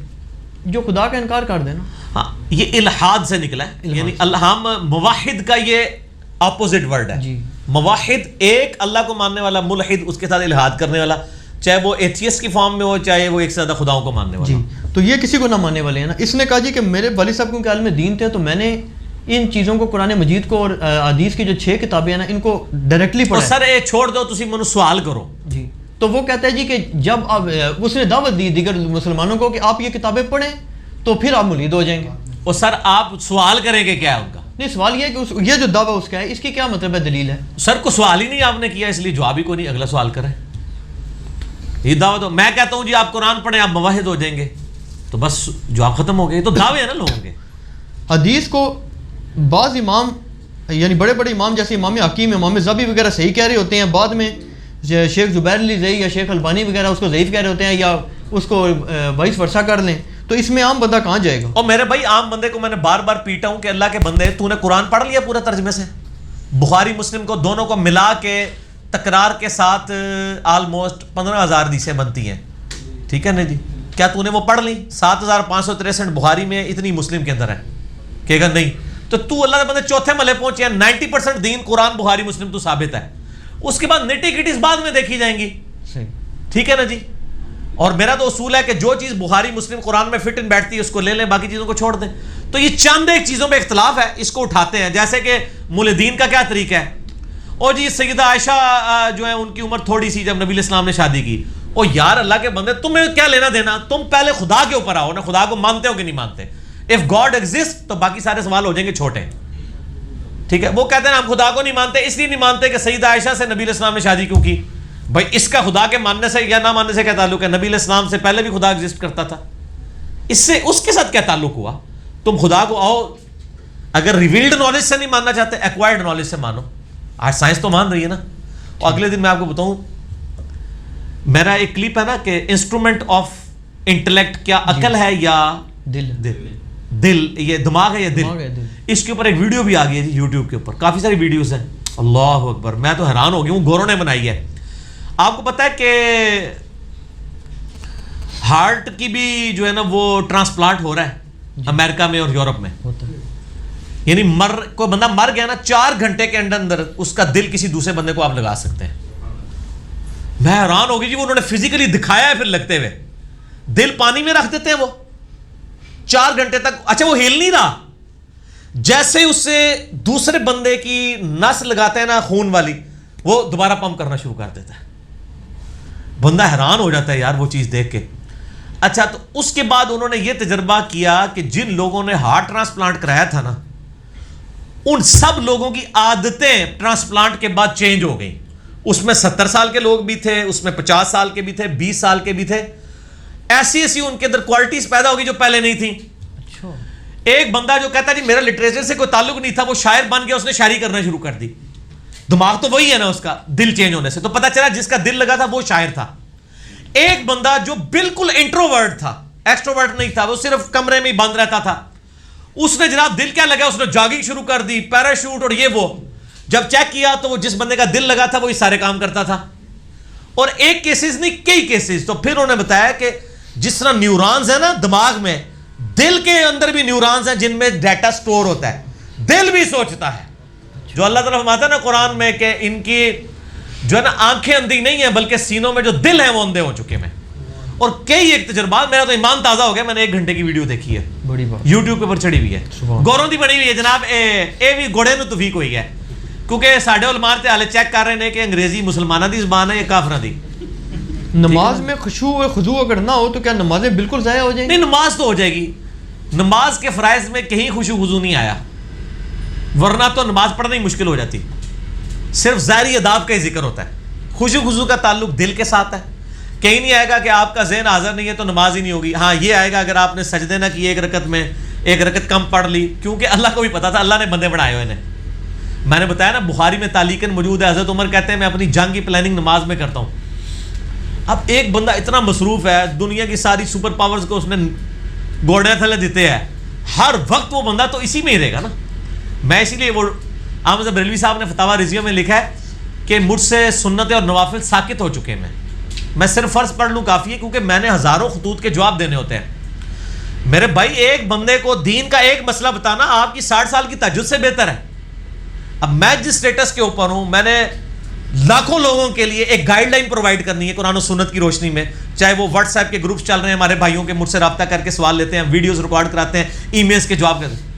جو خدا کا انکار کر دینا. ہاں یہ الحاد سے نکلا ہے, یعنی الہام موحد کا یہ اپوزٹ ورڈ ہے جی. موحد ایک اللہ کو ماننے والا, ملحد اس کے ساتھ الحاد کرنے والا, چاہے وہ ایتھیسٹ کی فارم میں ہو چاہے وہ ایک سے زیادہ خداؤں کو ماننے والا. جی تو یہ کسی کو نہ ماننے والے ہیں نا. اس نے کہا جی کہ میرے والد صاحب کیونکہ عالم دین تھے تو میں نے ان چیزوں کو قرآن مجید کو اور حدیث کی جو 6 کتابیں ہیں نا ان کو ڈائریکٹلی پڑھا. سر یہ چھوڑ دو, تسی منو سوال کرو جی. تو وہ کہتا ہے جی کہ جب اب اس نے دعوت دی دیگر مسلمانوں کو کہ آپ یہ کتابیں پڑھیں تو پھر آپ مولید ہو جائیں گے. اور سر آپ سوال کریں گے کیا ہے ان کا؟ نہیں سوال یہ ہے کہ یہ جو دعویٰ اس کا ہے اس کی کیا مطلب ہے، دلیل ہے؟ سر کو سوال ہی نہیں آپ نے کیا، اس لیے جواب ہی کو نہیں، اگلا سوال کریں. یہ دعویٰ تو میں کہتا ہوں جی آپ قرآن پڑھیں آپ موحد ہو جائیں گے تو بس جواب ختم ہو گئے. تو دعوے ہیں نا لوگوں کے. حدیث کو بعض امام یعنی بڑے بڑے امام جیسے امام حکیم، امام ذہبی وغیرہ صحیح کہہ رہے ہوتے ہیں، بعد میں شیخ زبیر علی زئی یا شیخ البانی وغیرہ اس کو ضعیف کہہ رہے ہوتے ہیں یا اس کو وائس ورثہ کر لیں. تو اس میں عام بندہ کہاں جائے گا؟ اور میرے بھائی عام بندے کو میں نے بار بار پیٹا ہوں کہ اللہ کے بندے تو نے قرآن پڑھ لیا پورا ترجمے سے، بخاری مسلم کو دونوں کو ملا کے تکرار کے ساتھ آلموسٹ 15,000 حدیثیں بنتی ہیں، ٹھیک ہے نا جی؟ کیا تو نے وہ پڑھ لی؟ 7,563 بخاری میں، اتنی مسلم کے اندر ہے. کہے گا نہیں. تو اللہ کے بندے چوتھے ملے پہنچے ہیں، 90% دین قرآن بخاری مسلم تو ثابت ہے. اس کے بعد نٹی گٹیز بعد میں دیکھی جائیں گی، ٹھیک ہے نا جی؟ اور میرا تو اصول ہے کہ جو چیز بخاری مسلم قرآن میں فٹ ان بیٹھتی ہے اس کو لے لیں، باقی چیزوں کو چھوڑ دیں. تو یہ چند ایک چیزوں میں اختلاف ہے، اس کو اٹھاتے ہیں. جیسے کہ مولدین کا کیا طریقہ ہے، اور جی سیدہ عائشہ جو ہے ان کی عمر تھوڑی سی جب نبی علیہ السلام نے شادی کی. او یار اللہ کے بندے تمہیں کیا لینا دینا، تم پہلے خدا کے اوپر آؤ نا، خدا کو مانتے ہو کہ نہیں مانتے. اف گاڈ ایگزسٹ تو باقی سارے سوال ہو جائیں گے چھوٹے، ٹھیک ہے؟ وہ کہتے ہیں ہم خدا کو نہیں مانتے، اس لیے نہیں مانتے کہ سیدہ عائشہ سے نبی علیہ السلام نے شادی کیوں کی. بھائی اس کا خدا کے ماننے سے یا نہ ماننے سے کیا تعلق ہے؟ نبی علیہ السلام سے پہلے بھی خدا ایگزسٹ کرتا تھا، اس سے اس کے ساتھ کیا تعلق ہوا؟ تم خدا کو آؤ، اگر ریویلڈ نالج سے نہیں ماننا چاہتے ایکوائرڈ نالج سے مانو. آج سائنس تو مان رہی ہے نا. اور اگلے دن میں آپ کو بتاؤں، میرا ایک کلپ ہے نا کہ انسٹرومنٹ آف انٹلیکٹ کیا عقل ہے یا دل، یہ دماغ ہے یا دل. اس کے اوپر ایک ویڈیو بھی آ گئی ہے جی یوٹیوب کے اوپر، کافی ساری ویڈیوز ہیں. اللہ اکبر، میں تو حیران ہو گیا ہوں، گوروں نے بنائی ہے. آپ کو پتا ہے کہ ہارٹ کی بھی جو ہے نا وہ ٹرانسپلانٹ ہو رہا ہے امریکہ میں اور یورپ میں. یعنی کوئی بندہ مر گیا نا، 4 گھنٹے کے اندر اس کا دل کسی دوسرے بندے کو آپ لگا سکتے ہیں. میں حیران ہو گئی جی، انہوں نے فزیکلی دکھایا ہے پھر لگتے ہوئے. دل پانی میں رکھ دیتے ہیں وہ 4 گھنٹے تک. اچھا وہ ہل نہیں رہا، جیسے اس سے دوسرے بندے کی نس لگاتے ہیں نا خون والی، وہ دوبارہ پمپ کرنا شروع کر دیتا ہے. بندہ حیران ہو جاتا ہے یار وہ چیز دیکھ کے. اچھا تو اس کے بعد انہوں نے یہ تجربہ کیا کہ جن لوگوں نے ہارٹ ٹرانسپلانٹ کرایا تھا نا، ان سب لوگوں کی عادتیں ٹرانسپلانٹ کے بعد چینج ہو گئی. اس میں 70 سال کے لوگ بھی تھے، اس میں 50 سال کے بھی تھے، 20 سال کے بھی تھے. ایسی ایسی ان کے اندر کوالٹیز پیدا ہوگی جو پہلے نہیں تھیں. ایک بندہ جو کہتا ہے جی میرا لٹریچر سے کوئی تعلق نہیں تھا، وہ شاعر بن گیا، اس نے شاعری کرنا شروع کر دی. دماغ تو وہی ہے نا اس کا، دل چینج ہونے سے تو پتہ چلا جس کا دل لگا تھا وہ شاعر تھا. ایک بندہ جو بالکل انٹروورٹ تھا، ایکسٹروورٹ نہیں تھا، وہ صرف کمرے میں ہی بند رہتا تھا، اس نے جناب دل کیا لگا، اس نے جاگنگ شروع کر دی، پیراشوٹ اور یہ وہ. جب چیک کیا تو وہ جس بندے کا دل لگا تھا وہی سارے کام کرتا تھا. اور ایک کیسز نہیں کئی کیسز. تو پھر انہوں نے بتایا کہ جس طرح نیورونز ہیں نا دماغ میں، دل کے اندر بھی نیورونز ہیں جن میں ڈیٹا سٹور ہوتا ہے. دل بھی سوچتا ہے. جو اللہ تعالیٰ فرماتا ہے نا قرآن میں کہ ان کی جو ہے نا آنکھیں اندھی نہیں ہیں بلکہ سینوں میں جو دل ہیں وہ اندھے ہو چکے ہیں. اور کئی ایک تجربات، میرا تو ایمان تازہ ہو گیا. میں نے 1 گھنٹے کی ویڈیو دیکھی ہے، بڑی بات یوٹیوب کے اوپر چڑھی ہوئی ہے، گوروں دی بنی ہوئی ہے جناب. اے بھی گھوڑے نو توفیق ہوئی ہے، کیونکہ ساڈے علماء تے حالے چیک کر رہے ہیں کہ انگریزی مسلمانوں دی زبان ہے یا کافراں دی. نماز میں خشوع و خضوع اگر نہ ہو تو کیا نمازیں بالکل ضائع ہو جائیں گی؟ نہیں، نماز تو ہو جائے گی. نماز کے فرائض میں کہیں خشوع خضوع نہیں آیا، ورنہ تو نماز پڑھنا ہی مشکل ہو جاتی. صرف ظاہری آداب کا ہی ذکر ہوتا ہے. خشوع خضوع کا تعلق دل کے ساتھ ہے. کہیں نہیں آئے گا کہ آپ کا ذہن حاضر نہیں ہے تو نماز ہی نہیں ہوگی. ہاں یہ آئے گا اگر آپ نے سجدے نہ کیے 1 رکعت میں، 1 رکعت کم پڑھ لی، کیونکہ اللہ کو بھی پتا تھا، اللہ نے بندے بنائے ہوئے ہیں. میں نے بتایا نا بخاری میں تعلیقاً موجود ہے، حضرت عمر کہتے ہیں میں اپنی جنگ کی پلاننگ نماز میں کرتا ہوں. اب ایک بندہ اتنا مصروف ہے، دنیا کی ساری سپر پاورز کو اس نے گوڑے تھلے دیتے ہیں، ہر وقت وہ بندہ تو اسی میں ہی رہے گا نا. میں اسی لیے وہ احمد بریلوی صاحب نے فتاوی رضیہ میں لکھا ہے کہ مجھ سے سنتیں اور نوافل ساکت ہو چکے ہیں. میں صرف فرض پڑھ لوں کافی ہے، کیونکہ میں نے ہزاروں خطوط کے جواب دینے ہوتے ہیں. میرے بھائی ایک بندے کو دین کا ایک مسئلہ بتانا آپ کی 60 سال کی تہجد سے بہتر ہے. اب میں جس سٹیٹس کے اوپر ہوں، میں نے لاکھوں لوگوں کے لیے ایک گائیڈ لائن پرووائڈ کرنی ہے قرآن و سنت کی روشنی میں. چاہے وہ واٹس ایپ کے گروپس چل رہے ہیں ہمارے بھائیوں کے، مجھ سے رابطہ کر کے سوال لیتے ہیں، ویڈیوز ریکارڈ کراتے ہیں، ای میلز کے جواب کرتے ہیں.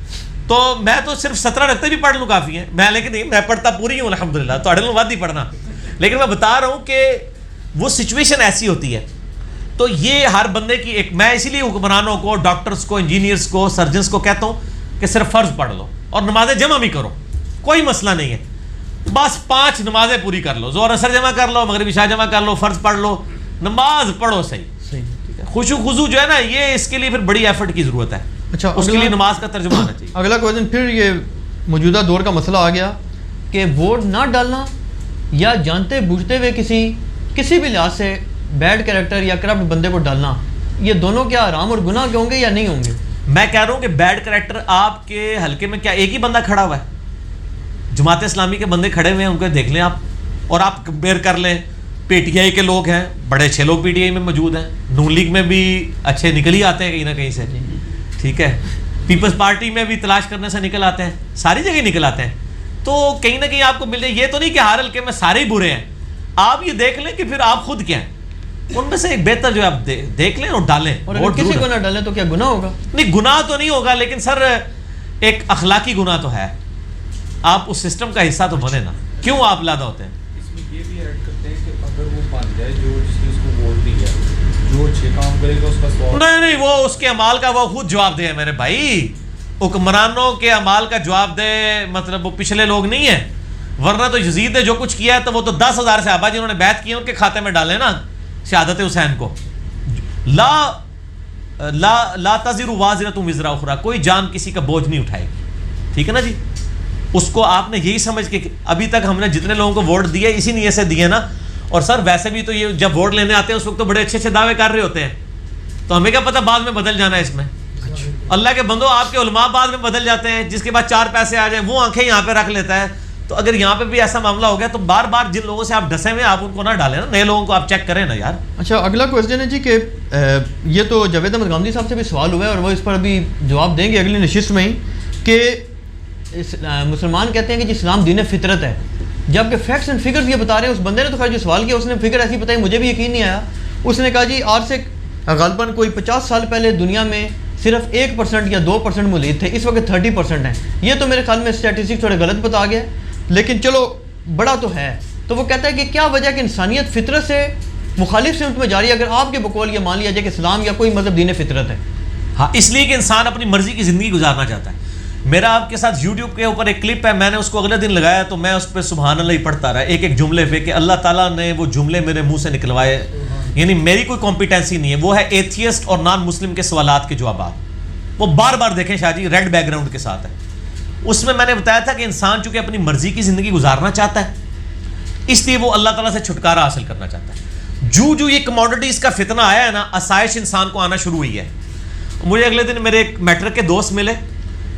تو میں تو صرف 17 رکھتے بھی پڑھ لوں کافی ہے. میں لیکن نہیں، میں پڑھتا پوری ہوں الحمدللہ، تو اڑے ود ہی پڑھنا. لیکن میں بتا رہا ہوں کہ وہ سچویشن ایسی ہوتی ہے. تو یہ ہر بندے کی ایک، میں اسی لیے حکمرانوں کو، ڈاکٹرز کو، انجینئرز کو، سرجنز کو کہتا ہوں کہ صرف فرض پڑھ لو اور نمازیں جمع بھی کرو, کوئی مسئلہ نہیں ہے, بس 5 نمازیں پوری کر لو, ظہر اثر جمع کر لو, مغرب عشاء جمع کر لو, فرض پڑھ لو, نماز پڑھو صحیح. خشوع خضوع جو ہے نا, یہ اس کے لیے پھر بڑی ایفرٹ کی ضرورت ہے. اچھا, اس کے لیے نماز کا ترجمہ آنا چاہیے. اگلا کویشچن پھر یہ موجودہ دور کا مسئلہ آ گیا کہ ووٹ نہ ڈالنا یا جانتے بوجھتے ہوئے کسی بھی لحاظ سے بیڈ کیریکٹر یا کرپٹ بندے کو ڈالنا, یہ دونوں کیا حرام اور گناہ کے ہوں گے یا نہیں ہوں گے؟ میں کہہ رہا ہوں کہ بیڈ کریکٹر آپ کے حلقے میں کیا ایک ہی بندہ کھڑا ہوا ہے؟ جماعت اسلامی کے بندے کھڑے ہوئے ہیں, ان کو دیکھ لیں آپ, اور آپ کمپیئر کر لیں. پی ٹی آئی کے لوگ ہیں, بڑے اچھے لوگ پی ٹی آئی میں موجود ہیں, نون لیگ میں بھی اچھے نکل ہی آتے ہیں کہیں نہ کہیں سے, ٹھیک ہے, پیپلز پارٹی میں بھی تلاش کرنے سے نکل آتے ہیں, ساری جگہ نکل آتے ہیں. تو کہیں نہ کہیں آپ کو مل جائے. یہ تو نہیں کہ ہر حلقے میں سارے ہی برے ہیں, آپ یہ دیکھ لیں کہ پھر آپ خود کیا ہیں, ان میں سے ایک بہتر جو آپ دیکھ لیں اور ڈالیں. اور اگر کسی کو نہ ڈالیں تو کیا گناہ ہوگا؟ نہیں, گناہ تو نہیں ہوگا, لیکن سر ایک اخلاقی گناہ تو ہے. آپ اس سسٹم کا حصہ تو بنے نا, کیوں آپ لادا ہوتے ہیں؟ اس میں یہ بھی ایڈ کرتے ہیں کہ اگر وہ مان جائے جو جس نے اس کو ووٹ دیا, جو اچھے کام کرے گا اس کا سوال نہیں, وہ اس کے اعمال کا وہ خود جواب دے میرے بھائی. حکمرانوں کے اعمال کا جواب دے, مطلب وہ پچھلے لوگ نہیں ہیں, ورنہ تو یزید نے جو کچھ کیا ہے تو وہ تو 10,000 صحابہ جنہوں نے بیعت کی ان کے کھاتے میں ڈالے نا شہادت حسین کو. لا تزر وازرۃ وزر اخری, کوئی جان کسی کا بوجھ نہیں اٹھائے گی, ٹھیک ہے نا جی. اس کو آپ نے یہی سمجھ کے, ابھی تک ہم نے جتنے لوگوں کو ووٹ دیے اسی نیت سے دیے نا. اور سر ویسے بھی تو یہ جب ووٹ لینے آتے ہیں اس وقت تو بڑے اچھے اچھے دعوے کر رہے ہوتے ہیں, تو ہمیں کیا پتہ بعد میں بدل جانا ہے اس میں. اللہ کے بندو, آپ کے علماء بعد میں بدل جاتے ہیں, جس کے بعد 4 پیسے آ جائیں وہ آنکھیں یہاں پہ رکھ لیتا ہے. تو اگر یہاں پہ بھی ایسا معاملہ ہو گیا تو بار بار جن لوگوں سے آپ ڈسے ہوئے آپ ان کو نہ ڈالیں نا, نئے لوگوں کو آپ چیک کریں نا یار. اچھا, اگلا کویشچن ہے جی کہ یہ تو جاوید احمد گامدی صاحب سے بھی سوال ہوا ہے اور وہ اس پر ابھی جواب دیں گے اگلی نشست میں ہی, کہ مسلمان کہتے ہیں کہ جی اسلام دین فطرت ہے, جبکہ فیکٹس اینڈ فگرز یہ بتا رہے ہیں. اس بندے نے تو خیر جو سوال کیا اس نے فگر ایسی بتائی, مجھے بھی یقین نہیں آیا. اس نے کہا جی آج سے غالباً کوئی 50 سال پہلے دنیا میں صرف 1% یا 2% مولید تھے, اس وقت 30% ہیں. یہ تو میرے خیال میں اسٹیٹسٹک تھوڑے غلط بتا گیا, لیکن چلو بڑا تو ہے. تو وہ کہتا ہے کہ کیا وجہ کہ انسانیت فطرت سے مخالف سمت میں جاری ہے, اگر آپ کے بقول یہ مان لیا جائے کہ اسلام یا کوئی مذہب دین فطرت ہے؟ ہاں, اس لیے کہ انسان اپنی مرضی کی زندگی گزارنا چاہتا ہے. میرا آپ کے ساتھ یوٹیوب کے اوپر ایک کلپ ہے, میں نے اس کو اگلے دن لگایا تو میں اس پہ سبحان اللہ ہی پڑھتا رہا ایک جملے پہ, کہ اللہ تعالیٰ نے وہ جملے میرے منہ سے نکلوائے. یعنی میری کوئی کمپیٹنسی نہیں ہے, وہ ہے ایتھیسٹ اور نان مسلم کے سوالات کے جوابات. وہ بار بار دیکھیں شاہ جی, ریڈ بیک گراؤنڈ کے ساتھ ہے. اس میں نے بتایا تھا کہ انسان چونکہ اپنی مرضی کی زندگی گزارنا چاہتا ہے, اس لیے وہ اللہ تعالیٰ سے چھٹکارا حاصل کرنا چاہتا ہے. جو یہ کموڈٹیز کا فتنہ آیا ہے نا, آسائش انسان کو آنا شروع ہوئی ہے. مجھے اگلے دن میرے ایک میٹرک کے دوست ملے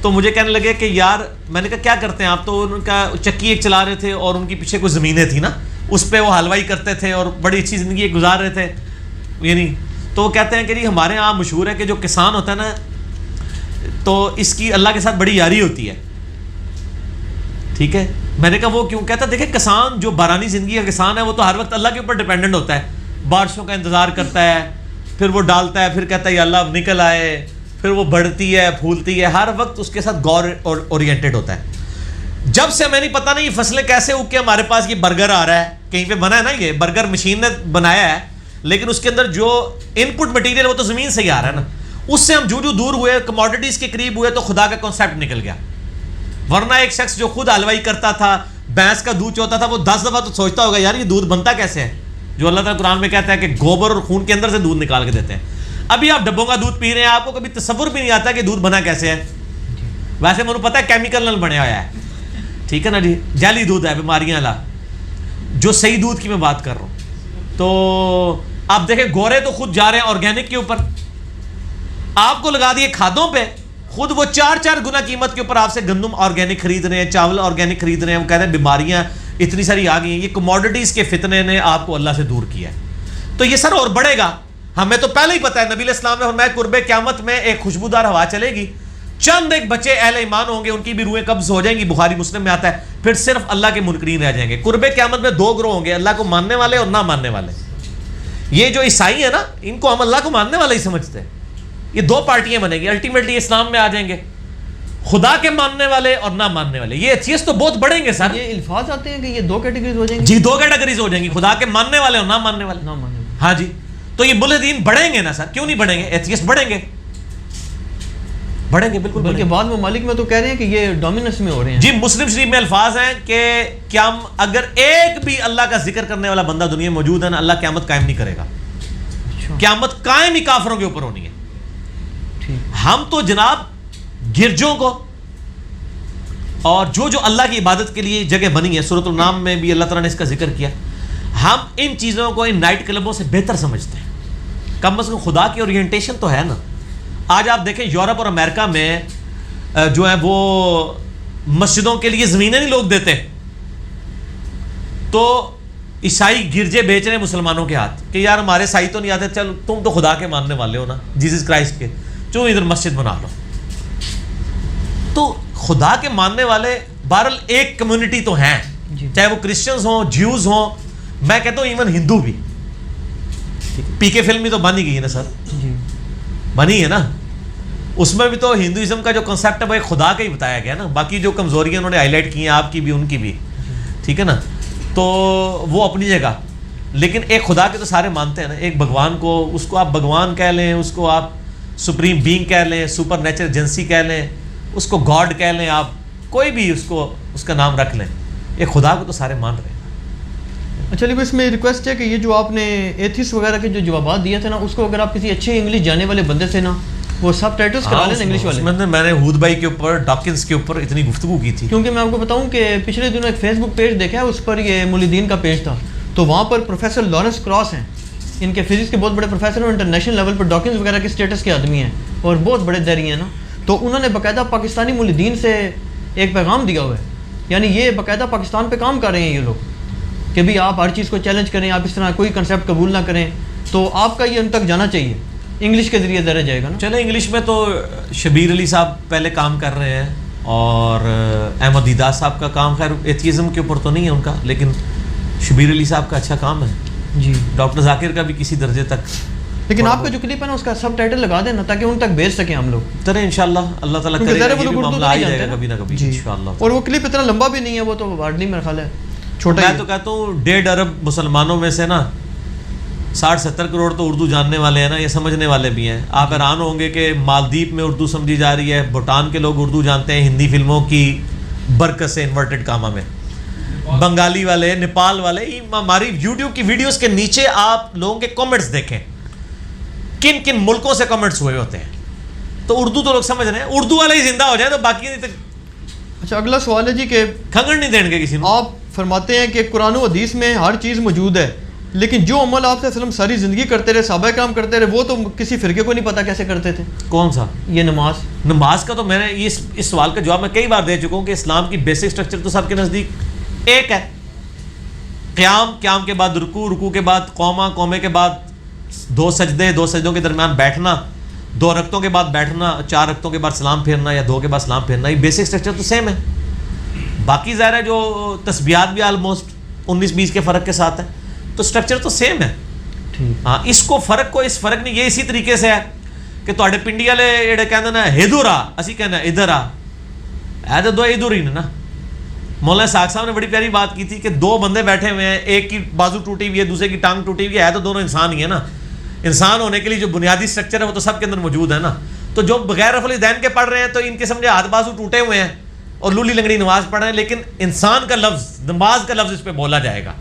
تو مجھے کہنے لگے کہ یار, میں نے کہا کیا کرتے ہیں آپ؟ تو ان کا چکی ایک چلا رہے تھے اور ان کے پیچھے کوئی زمینیں تھیں نا, اس پہ وہ حلوائی کرتے تھے اور بڑی اچھی زندگی گزار رہے تھے. یعنی تو وہ کہتے ہیں کہ جی ہمارے یہاں مشہور ہے کہ جو کسان ہوتا ہے نا تو اس کی اللہ کے ساتھ بڑی یاری ہوتی ہے, ٹھیک ہے. میں نے کہا وہ کیوں؟ کہتا دیکھیں کسان جو بارانی زندگی کا کسان ہے وہ تو ہر وقت اللہ کے اوپر ڈیپینڈنٹ ہوتا ہے, بارشوں کا انتظار کرتا ہے, پھر وہ ڈالتا ہے, پھر کہتا ہے یا اللہ اب نکل آئے, پھر وہ بڑھتی ہے پھولتی ہے, ہر وقت اس کے ساتھ غور اورینٹڈ ہوتا ہے. جب سے میں نہیں پتہ نہیں یہ فصلیں کیسے اگ کے ہمارے پاس یہ برگر آ رہا ہے, کہیں پہ بنا ہے نا, یہ برگر مشین نے بنایا ہے, لیکن اس کے اندر جو ان پٹ مٹیریل وہ تو زمین سے ہی آ رہا ہے نا. اس سے ہم جو دور ہوئے, کموڈٹیز کے قریب ہوئے, تو خدا کا کانسیپٹ نکل گیا. ورنہ ایک شخص جو خود حلوائی کرتا تھا, بھینس کا دودھ چوتا تھا, وہ 10 دفعہ تو سوچتا ہوگا یار یہ دودھ بنتا کیسے ہے, جو اللہ تعالیٰ قرآن میں کہتا ہے کہ گوبر اور خون کے اندر سے دودھ نکال کے دیتے ہیں. ابھی آپ ڈبوں کا دودھ پی رہے ہیں, آپ کو کبھی تصور بھی نہیں آتا کہ دودھ بنا کیسے ہے. ویسے مجھے پتا ہے کیمیکل نل بنے ہوا ہے, ٹھیک ہے نا جی, جعلی دودھ ہے, بیماریاں لا. جو صحیح دودھ کی میں بات کر رہا ہوں, تو آپ دیکھیں گورے تو خود جا رہے ہیں آرگینک کے اوپر, آپ کو لگا دیے کھادوں پہ, خود وہ 4 گنا قیمت کے اوپر آپ سے گندم آرگینک خرید رہے ہیں, چاول آرگینک خرید رہے ہیں. وہ کہتے ہیں بیماریاں اتنی ساری آ گئی ہیں. یہ کموڈٹیز کے فتنے نے آپ کو اللہ سے دور کیا ہے. تو یہ سر اور بڑھے گا. ہمیں تو پہلے ہی پتا ہے, نبی علیہ السلام نے فرمایا قرب قیامت میں ایک خوشبودار ہوا چلے گی, چند ایک بچے اہل ایمان ہوں گے, ان کی بھی روحیں قبض ہو جائیں گی, بخاری مسلم میں آتا ہے, پھر صرف اللہ کے منکرین رہ جائیں گے. قرب قیامت میں 2 گروہ ہوں گے, اللہ کو ماننے والے اور نہ ماننے والے. یہ جو عیسائی ہیں نا, ان کو ہم اللہ کو ماننے والے ہی سمجھتے ہیں. یہ 2 پارٹیاں بنے گی, الٹیمیٹلی اسلام میں آ جائیں گے, خدا کے ماننے والے اور نہ ماننے والے. یہ ایتھیسٹ تو بہت بڑھیں گے سر. یہ الفاظ آتے ہیں کہ یہ 2 کیٹیگریز ہو جائیں گی. جی 2 کیٹیگریز ہو جائیں گی, خدا کے ماننے والے اور نہ ماننے والے. ہاں جی, تو یہ ملحدین بڑھیں گے نا سر, کیوں نہیں بڑھیں گے؟ ایتھیسٹ بڑھیں گے. بڑھیں گے بالکل بلکہ بعض ممالک میں تو کہہ رہے ہیں کہ یہ ڈومیننس میں ہو رہے ہیں. جی مسلم شریف میں الفاظ ہیں کہ اگر ایک بھی اللہ کا ذکر کرنے والا بندہ دنیا میں موجود ہے نا اللہ قیامت قائم نہیں کرے گا. قیامت قائم ہی کافروں کے اوپر ہونی ہے. ہم تو جناب گرجوں کو اور جو اللہ کی عبادت کے لیے جگہ بنی ہے, سورۃ النام میں بھی اللہ تعالیٰ نے اس کا ذکر کیا, ہم ان چیزوں کو ان نائٹ کلبوں سے بہتر سمجھتے ہیں. کم از کم خدا کی اورینٹیشن تو ہے نا. آج آپ دیکھیں یورپ اور امریکہ میں جو ہے وہ مسجدوں کے لیے زمینیں نہیں لوگ دیتے, تو عیسائی گرجے بیچ رہے ہیں مسلمانوں کے ہاتھ کہ یار ہمارے عیسائی تو نہیں آتے, چل تم تو خدا کے ماننے والے ہو نا, جیسس کرائسٹ کے, جو ادھر مسجد بنا لو. تو خدا کے ماننے والے بہرحال ایک کمیونٹی تو ہیں, چاہے وہ کرسچنز ہوں, جیوز ہوں, میں کہتا ہوں ایون ہندو بھی. پی کے فلم بھی تو بن ہی گئی ہے نا سر, بنی ہے نا, اس میں بھی تو ہندوازم کا جو کنسیپٹ ہے وہ ایک خدا کا ہی بتایا گیا نا. باقی جو کمزوریاں انہوں نے ہائی لائٹ کی ہیں آپ کی بھی ان کی بھی, ٹھیک ہے نا, تو وہ اپنی جگہ, لیکن ایک خدا کے تو سارے مانتے ہیں نا. ایک بھگوان کو, اس کو آپ بھگوان کہہ لیں, اس کو آپ سپریم بینگ کہہ لیں, سپر نیچر ایجنسی کہہ لیں, اس کو گاڈ کہہ لیں, آپ کوئی بھی اس کا نام رکھ لیں, ایک خدا کو تو سارے مان رہے ہیں. اچھا لیکن اس میں ریکویسٹ ہے کہ یہ جو آپ نے ایتھیسٹ وغیرہ کے جو جوابات دیے تھے نا, اس کو اگر آپ کسی اچھے انگلش جانے والے بندے سے نا وہ سب ٹائٹلز کرا لیں انگلش والے. میں نے ہود بھائی کے اوپر, ڈاکنز کے اوپر اتنی گفتگو کی تھی, کیونکہ میں آپ کو بتاؤں کہ پچھلے دنوں ایک فیس بک پیج دیکھا ہے, اس پر یہ مولدین کا پیج تھا, تو وہاں پر پروفیسر لارنس کراس ہیں, ان کے فزکس کے بہت بڑے پروفیسر ہیں, انٹرنیشنل لیول پر ڈاکنز وغیرہ کے اسٹیٹس کے آدمی ہیں اور بہت بڑے دہری ہیں نا. تو انہوں نے باقاعدہ پاکستانی مولدین سے ایک پیغام دیا ہوا ہے, یعنی یہ باقاعدہ پاکستان پہ کام کر رہے ہیں یہ لوگ کہ بھی آپ ہر چیز کو چیلنج کریں, آپ اس طرح کوئی کنسیپٹ قبول نہ کریں. تو آپ کا یہ ان تک جانا چاہیے, انگلش کے ذریعے درج جائے گا نا. چلیں انگلش میں تو شبیر علی صاحب پہلے کام کر رہے ہیں, اور احمد دیدار صاحب کا کام خیر ایتھیزم کے اوپر تو نہیں ہے ان کا, لیکن شبیر علی صاحب کا اچھا کام ہے جی. ڈاکٹر ذاکر کا بھی کسی درجے تک, لیکن آپ کا جو کلپ ہے نا اس کا سب ٹائٹل لگا دینا تاکہ ان تک بھیج سکیں ہم لوگ. چلیں انشاءاللہ اللہ تعالیٰ کرے گا, یہ بھی معاملہ آ جائے گا کبھی نہ کبھی انشاءاللہ. اور وہ کلپ اتنا لمبا بھی نہیں ہے, وہ تو ہارڈلی میرا خیال ہے چھوٹا. میں تو کہتا ہوں 1.5 ارب مسلمانوں میں سے نا 60-70 کروڑ تو اردو جاننے والے ہیں نا, یہ سمجھنے والے بھی ہیں. آپ حیران ہوں گے کہ مالدیپ میں اردو سمجھی جا رہی ہے, بھوٹان کے لوگ اردو جانتے ہیں ہندی فلموں کی برکت سے, انورٹڈ کاما میں, بنگالی والے, نیپال والے. ہماری یوٹیوب کی ویڈیوز کے نیچے آپ لوگوں کے کامنٹس دیکھیں, کن کن ملکوں سے کامنٹس ہوئے ہوتے ہیں. تو اردو تو لوگ سمجھ رہے ہیں, اردو والے ہی زندہ ہو جائیں تو باقی نہیں. اچھا اگلا سوال ہے جی کہ کھنگڑ نہیں دیں گے کسی نے. آپ فرماتے ہیں کہ قرآن و حدیث میں ہر چیز موجود ہے, لیکن جو عمل آپ سے وسلم ساری زندگی کرتے رہے, صحابہ کرام کرتے رہے, وہ تو کسی فرقے کو نہیں پتا کیسے کرتے تھے. کون سا؟ یہ نماز. نماز کا تو میں نے اس سوال کا جواب میں کئی بار دے چکا ہوں کہ اسلام کی بیسک اسٹرکچر تو سب کے نزدیک ایک ہے. قیام کے بعد رکوع, رکوع کے بعد قومے کے بعد 2 سجدے, 2 سجدوں کے درمیان بیٹھنا, 2 رکعتوں کے بعد بیٹھنا, 4 رکعتوں کے بعد سلام پھیرنا یا 2 کے بعد سلام پھیرنا. یہ بیسک اسٹرکچر تو سیم ہے. باقی ظاہر ہے جو تسبیحات بھی آلموسٹ 19-20 کے فرق کے ساتھ ہے, تو اسٹرکچر تو سیم ہے. ہاں اس فرق نہیں, یہ اسی طریقے سے ہے کہ تواڈے پنڈی والے جڑے کہندے نا ادھر آ, اسی کہنا ادھر آ, ہے تو دو ادھر ہی نا. مولانا ساق صاحب نے بڑی پیاری بات کی تھی کہ 2 بندے بیٹھے ہوئے ہیں, ایک کی بازو ٹوٹی ہوئی ہے, دوسرے کی ٹانگ ٹوٹی ہوئی ہے تو دونوں انسان ہی ہے نا. انسان ہونے کے لیے جو بنیادی اسٹرکچر ہے وہ تو سب کے اندر موجود ہے نا. تو جو بغیر رفع الیدین کے پڑھ رہے ہیں تو ان کے سمجھے ہاتھ بازو ٹوٹے ہوئے ہیں اور لولی لنگڑی نماز پڑھ رہے ہیں, لیکن انسان کا لفظ, نماز کا لفظ اس پہ بولا جائے گا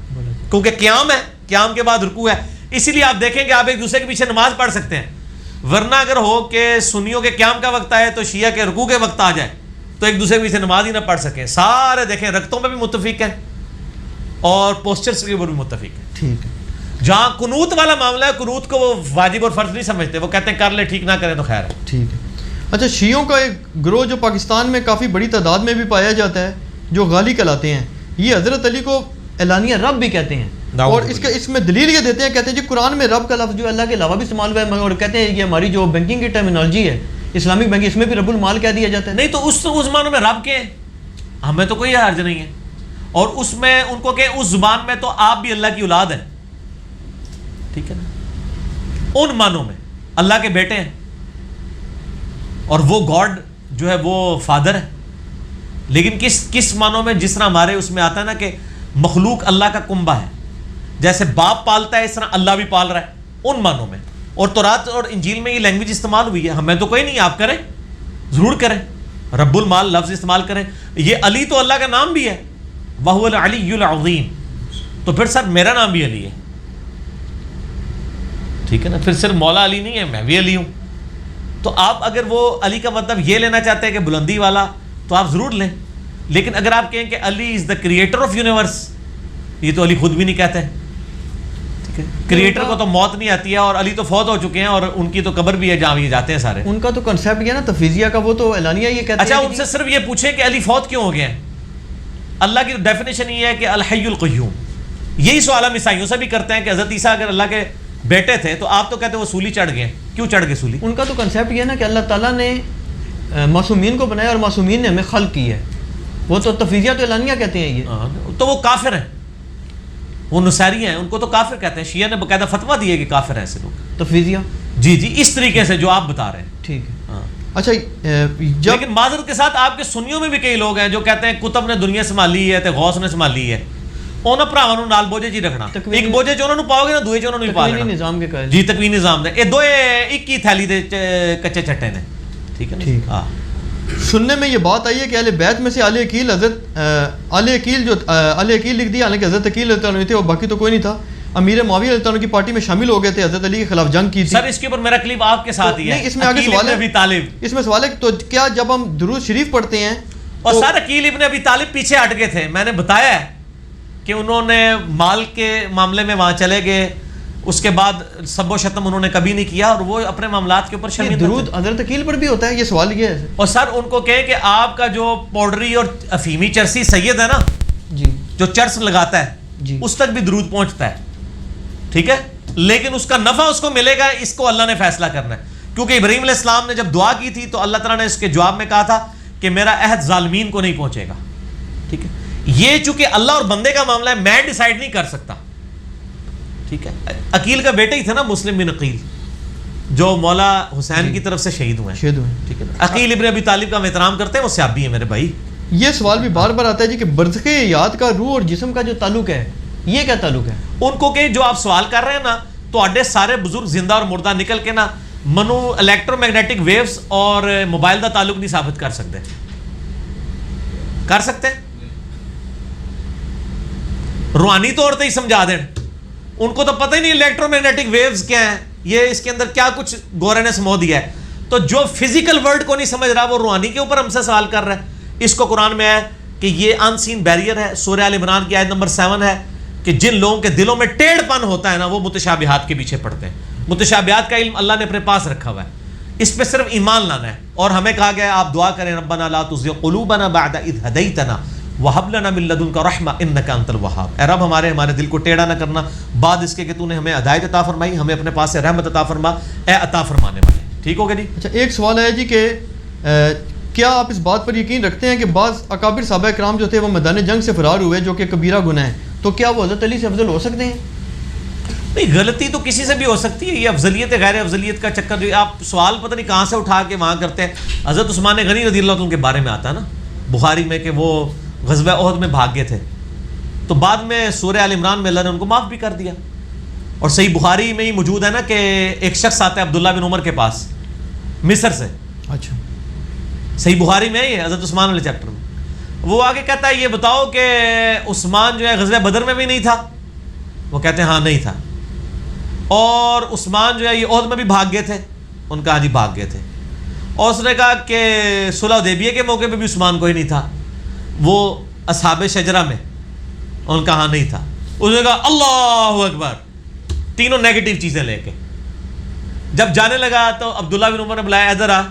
کیونکہ قیام ہے, قیام کے بعد رکوع ہے. اسی لیے آپ دیکھیں کہ آپ ایک دوسرے کے پیچھے نماز پڑھ سکتے ہیں, ورنہ اگر ہو کہ سنیوں کے قیام کا وقت آئے تو شیعہ کے رکوع کے وقت آ جائے تو ایک دوسرے کے پیچھے نماز ہی نہ پڑھ سکیں. سارے دیکھیں رکعتوں میں بھی متفق ہیں اور پوسچرز کے اوپر بھی متفق ہیں. ٹھیک ہے. جہاں قنوت والا معاملہ ہے, قنوت کو وہ واجب اور فرض نہیں سمجھتے, وہ کہتے ہیں کر لے, ٹھیک نہ کریں تو خیر ہے. ٹھیک ہے. اچھا شیعوں کا ایک گروہ جو پاکستان میں کافی بڑی تعداد میں بھی پایا جاتا ہے, جو غالی کہلاتے ہیں, یہ حضرت علی کو اعلانیہ رب بھی کہتے ہیں, اور اس میں دلیل یہ دیتے ہیں, کہتے ہیں جی قرآن میں رب کا لفظ جو اللہ کے علاوہ بھی استعمال ہوا ہے, اور کہتے ہیں یہ ہماری جو بینکنگ کی ٹرمینالوجی ہے, اسلامک بینکنگ, اس میں بھی رب المال کہہ دیا جاتا ہے. نہیں تو اس معنوں میں رب کے ہمیں تو کوئی حرج نہیں ہے, اور اس میں ان کو کہ اس زبان میں تو آپ بھی اللہ کی اولاد ہیں, ٹھیک ہے نا. ان معنوں میں اللہ کے بیٹے ہیں اور وہ گاڈ جو ہے وہ فادر ہے, لیکن کس معنوں میں, جس طرح ہمارے اس میں آتا ہے نا کہ مخلوق اللہ کا کنبہ ہے, جیسے باپ پالتا ہے اس طرح اللہ بھی پال رہا ہے, ان معنوں میں. اور تورات اور انجیل میں یہ لینگویج استعمال ہوئی ہے, ہمیں تو کوئی نہیں, آپ کریں ضرور کریں, رب المال لفظ استعمال کریں. یہ علی تو اللہ کا نام بھی ہے, وَهُوَ الْعَلِيُّ الْعَظِيمُ, تو پھر سر میرا نام بھی علی ہے, ٹھیک ہے نا, پھر صرف مولا علی نہیں ہے, میں بھی علی ہوں. تو آپ اگر وہ علی کا مطلب یہ لینا چاہتے ہیں کہ بلندی والا, تو آپ ضرور لیں. لیکن اگر آپ کہیں کہ علی از دا کریٹر آف یونیورس, یہ تو علی خود بھی نہیں کہتے, ٹھیک ہے, کریٹر کو تو موت نہیں آتی ہے, اور علی تو فوت ہو چکے ہیں, اور ان کی تو قبر بھی ہے جہاں یہ جاتے ہیں سارے. ان کا تو کنسیپٹ یہ نا تفویضیہ کا, وہ تو اعلانیہ یہ کہتے ہیں. اچھا, ان سے صرف یہ پوچھیں کہ علی فوت کیوں ہو گئے ہیں. اللہ کی ڈیفینیشن یہ ہے کہ الحی القیوم. یہی سوال ہم عیسائیوں سے بھی کرتے ہیں کہ حضرت عیسیٰ اگر اللہ کے بیٹے تھے تو آپ تو کہتے ہیں وہ سولی چڑھ گئے, کیوں چڑھ گئے سولی؟ ان کا تو کنسیپٹ یہ ہے نا کہ اللہ تعالیٰ نے معصومین کو بنایا اور معصومین نے ہمیں خلق کی ہے. وہ تو تفویضیہ تو اعلانیہ کہتے ہیں یہ. تو وہ کافر ہیں, وہ نصیری ہیں, ان کو تو کافر کہتے ہیں. شیعہ نے باقاعدہ فتویٰ دیے کہ کافر ہیں ایسے لوگ. تفویضیہ جی جی اس طریقے سے جو آپ بتا رہے ہیں. ٹھیک ہے. ہاں. اچھا لیکن معذرت کے ساتھ آپ کے سنیوں میں بھی کئی لوگ ہیں جو کہتے ہیں کتب نے دنیا سنبھالی ہے تے غوث نے سنبھالی ہے. ਉਹਨਾਂ ਭਰਾਵਾਂ ਨੂੰ ਨਾਲ ਬੋਝੇ ਜੀ ਰੱਖਣਾ, ਇੱਕ ਬੋਝੇ ਚ ਉਹਨਾਂ ਨੂੰ ਪਾਓਗੇ ਨਾ, ਦੂਏ ਚ ਉਹਨਾਂ ਨੂੰ ਹੀ ਪਾ ਲੈਣਾ. ਨਿਜ਼ਾਮ ਕੇ ਕਾਇਲ ਜੀ ਤਕਵੀਨੀ ਨਿਜ਼ਾਮ ਦੇ, ਇਹ ਦੋਏ ਇੱਕ ਹੀ ਥੈਲੀ ਦੇ ਕੱਚੇ ਛੱਟੇ ਨੇ, ٹھیک ہے نا. ہاں, سننے میں یہ بات آئی ہے کہ اہل بیت میں سے علی عقیل حضرت علی عقیل لکھ دیا, حالانکہ حضرت عقیل رضی اللہ عنہ تھے اور باقی تو کوئی نہیں تھا. امیر معاویہ رضی اللہ عنہ کی پارٹی میں شامل ہو گئے تھے, حضرت علی کے خلاف جنگ کی تھی. سر اس کے اوپر میرا کلپ آپ کے ساتھ ہی ہے. اس میں آگے سوال ہے, اس میں سوال ہے تو کیا جب ہم درود شریف پڑھتے ہیں, اور سر عقیل ابن ابی طالب پیچھے ہٹ گئے تھے. میں نے بتایا ہے کہ انہوں نے مال کے معاملے میں وہاں چلے گئے, اس کے بعد سب و شتم انہوں نے کبھی نہیں کیا, اور وہ اپنے معاملات کے اوپر شرمندہ. درود حضرت عقیل پر بھی ہوتا ہے, یہ سوال یہ ہے. اور سر ان کو کہیں کہ آپ کا جو پاؤڈری اور افیمی چرسی سید ہے نا, جی, جو چرس لگاتا ہے, جی, اس تک بھی درود پہنچتا ہے, ٹھیک ہے, لیکن اس کا نفع اس کو ملے گا, اس کو اللہ نے فیصلہ کرنا ہے. کیونکہ ابراہیم علیہ السلام نے جب دعا کی تھی تو اللہ تعالیٰ نے اس کے جواب میں کہا تھا کہ میرا عہد ظالمین کو نہیں پہنچے گا, ٹھیک ہے. یہ چونکہ اللہ اور بندے کا معاملہ ہے, میں ڈیسائیڈ نہیں کر سکتا, ٹھیک ہے. عقیل کا بیٹا ہی تھا نا مسلم بن عقیل, جو مولا حسین کی طرف سے شہید ہوئے ہیں, ٹھیک ہے. عقیل ابن ابی طالب کا ہم احترام کرتے ہیں, وہ صحابی ہیں میرے بھائی. یہ سوال بھی بار بار آتا ہے جی کہ برزخ حیات کا روح اور جسم کا جو تعلق ہے, یہ کیا تعلق ہے؟ ان کو کہ جو آپ سوال کر رہے ہیں نا, تو اڈے سارے بزرگ زندہ اور مردہ نکل کے نا منو الیکٹرو میگنیٹک ویوز اور موبائل کا تعلق نہیں ثابت کر سکتے. کر سکتے روحانی طور پہ ہی سمجھا دیں. ان کو تو پتہ ہی نہیں الیکٹرو میگنیٹک ویوز کیا ہیں, یہ اس کے اندر کیا کچھ گورے نے سمو دیا ہے. تو جو فزیکل ورلڈ کو نہیں سمجھ رہا وہ روحانی کے اوپر ہم سے سوال کر رہا ہے. اس کو قرآن میں ہے کہ یہ ان سین بیریئر ہے. سورہ آل عمران کی آیت نمبر 7 ہے کہ جن لوگوں کے دلوں میں ٹیڑھ پن ہوتا ہے نا, وہ متشابہات کے پیچھے پڑتے ہیں. متشابہات کا علم اللہ نے اپنے پاس رکھا ہوا ہے, اس پہ صرف ایمان لانا ہے. اور ہمیں کہا گیا ہے آپ دعا کریں ربنا لا تزغ قلوبنا بعد اذ ہدیتنا وہب لنا من لدنک رحمہ انک انت الوہاب. اے رب ہمارے دل کو ٹیڑھا نہ کرنا بعد اس کے کہ تو نے ہمیں ہدایت عطا فرمائی, ہمیں اپنے پاس سے رحمت عطا فرما, اے عطا فرمانے والے. ٹھیک ہو گیا جی. اچھا, ایک سوال ہے جی کہ کیا آپ اس بات پر یقین رکھتے ہیں کہ بعض اکابر صحابہ کرام جو تھے وہ میدان جنگ سے فرار ہوئے, جو کہ کبیرہ گناہ ہے, تو کیا وہ حضرت علی سے افضل ہو سکتے ہیں؟ نہیں, غلطی تو کسی سے بھی ہو سکتی ہے. یہ افضلیت غیر افضلیت کا چکر جو آپ سوال پتہ نہیں کہاں سے اٹھا کے وہاں کرتے ہیں. حضرت عثمان غنی رضی اللہ عنہ کے بارے میں آتا ہے نا بخاری میں کہ وہ غزوہ احد میں بھاگ گئے تھے, تو بعد میں سورہ آل عمران میں اللہ نے ان کو معاف بھی کر دیا. اور صحیح بخاری میں ہی موجود ہے نا کہ ایک شخص آتا ہے عبداللہ بن عمر کے پاس مصر سے. اچھا, صحیح بخاری میں یہ حضرت عثمان والے چیپٹر میں. وہ آگے کہتا ہے یہ بتاؤ کہ عثمان جو ہے غزوہ بدر میں بھی نہیں تھا؟ وہ کہتے ہیں ہاں نہیں تھا. اور عثمان جو ہے یہ عہد میں بھی بھاگ گئے تھے؟ ان کا ہاں جی بھاگ گئے تھے. اور اس نے کہا کہ صلح حدیبیہ کے موقع پہ بھی عثمان کوئی نہیں تھا, وہ اصحاب شجرہ میں؟ ان کا ہاں نہیں تھا. اس نے کہا اللہ اکبر, تینوں نیگیٹو چیزیں لے کے. جب جانے لگا تو عبداللہ بن عمر نے بلایا ادھر آ,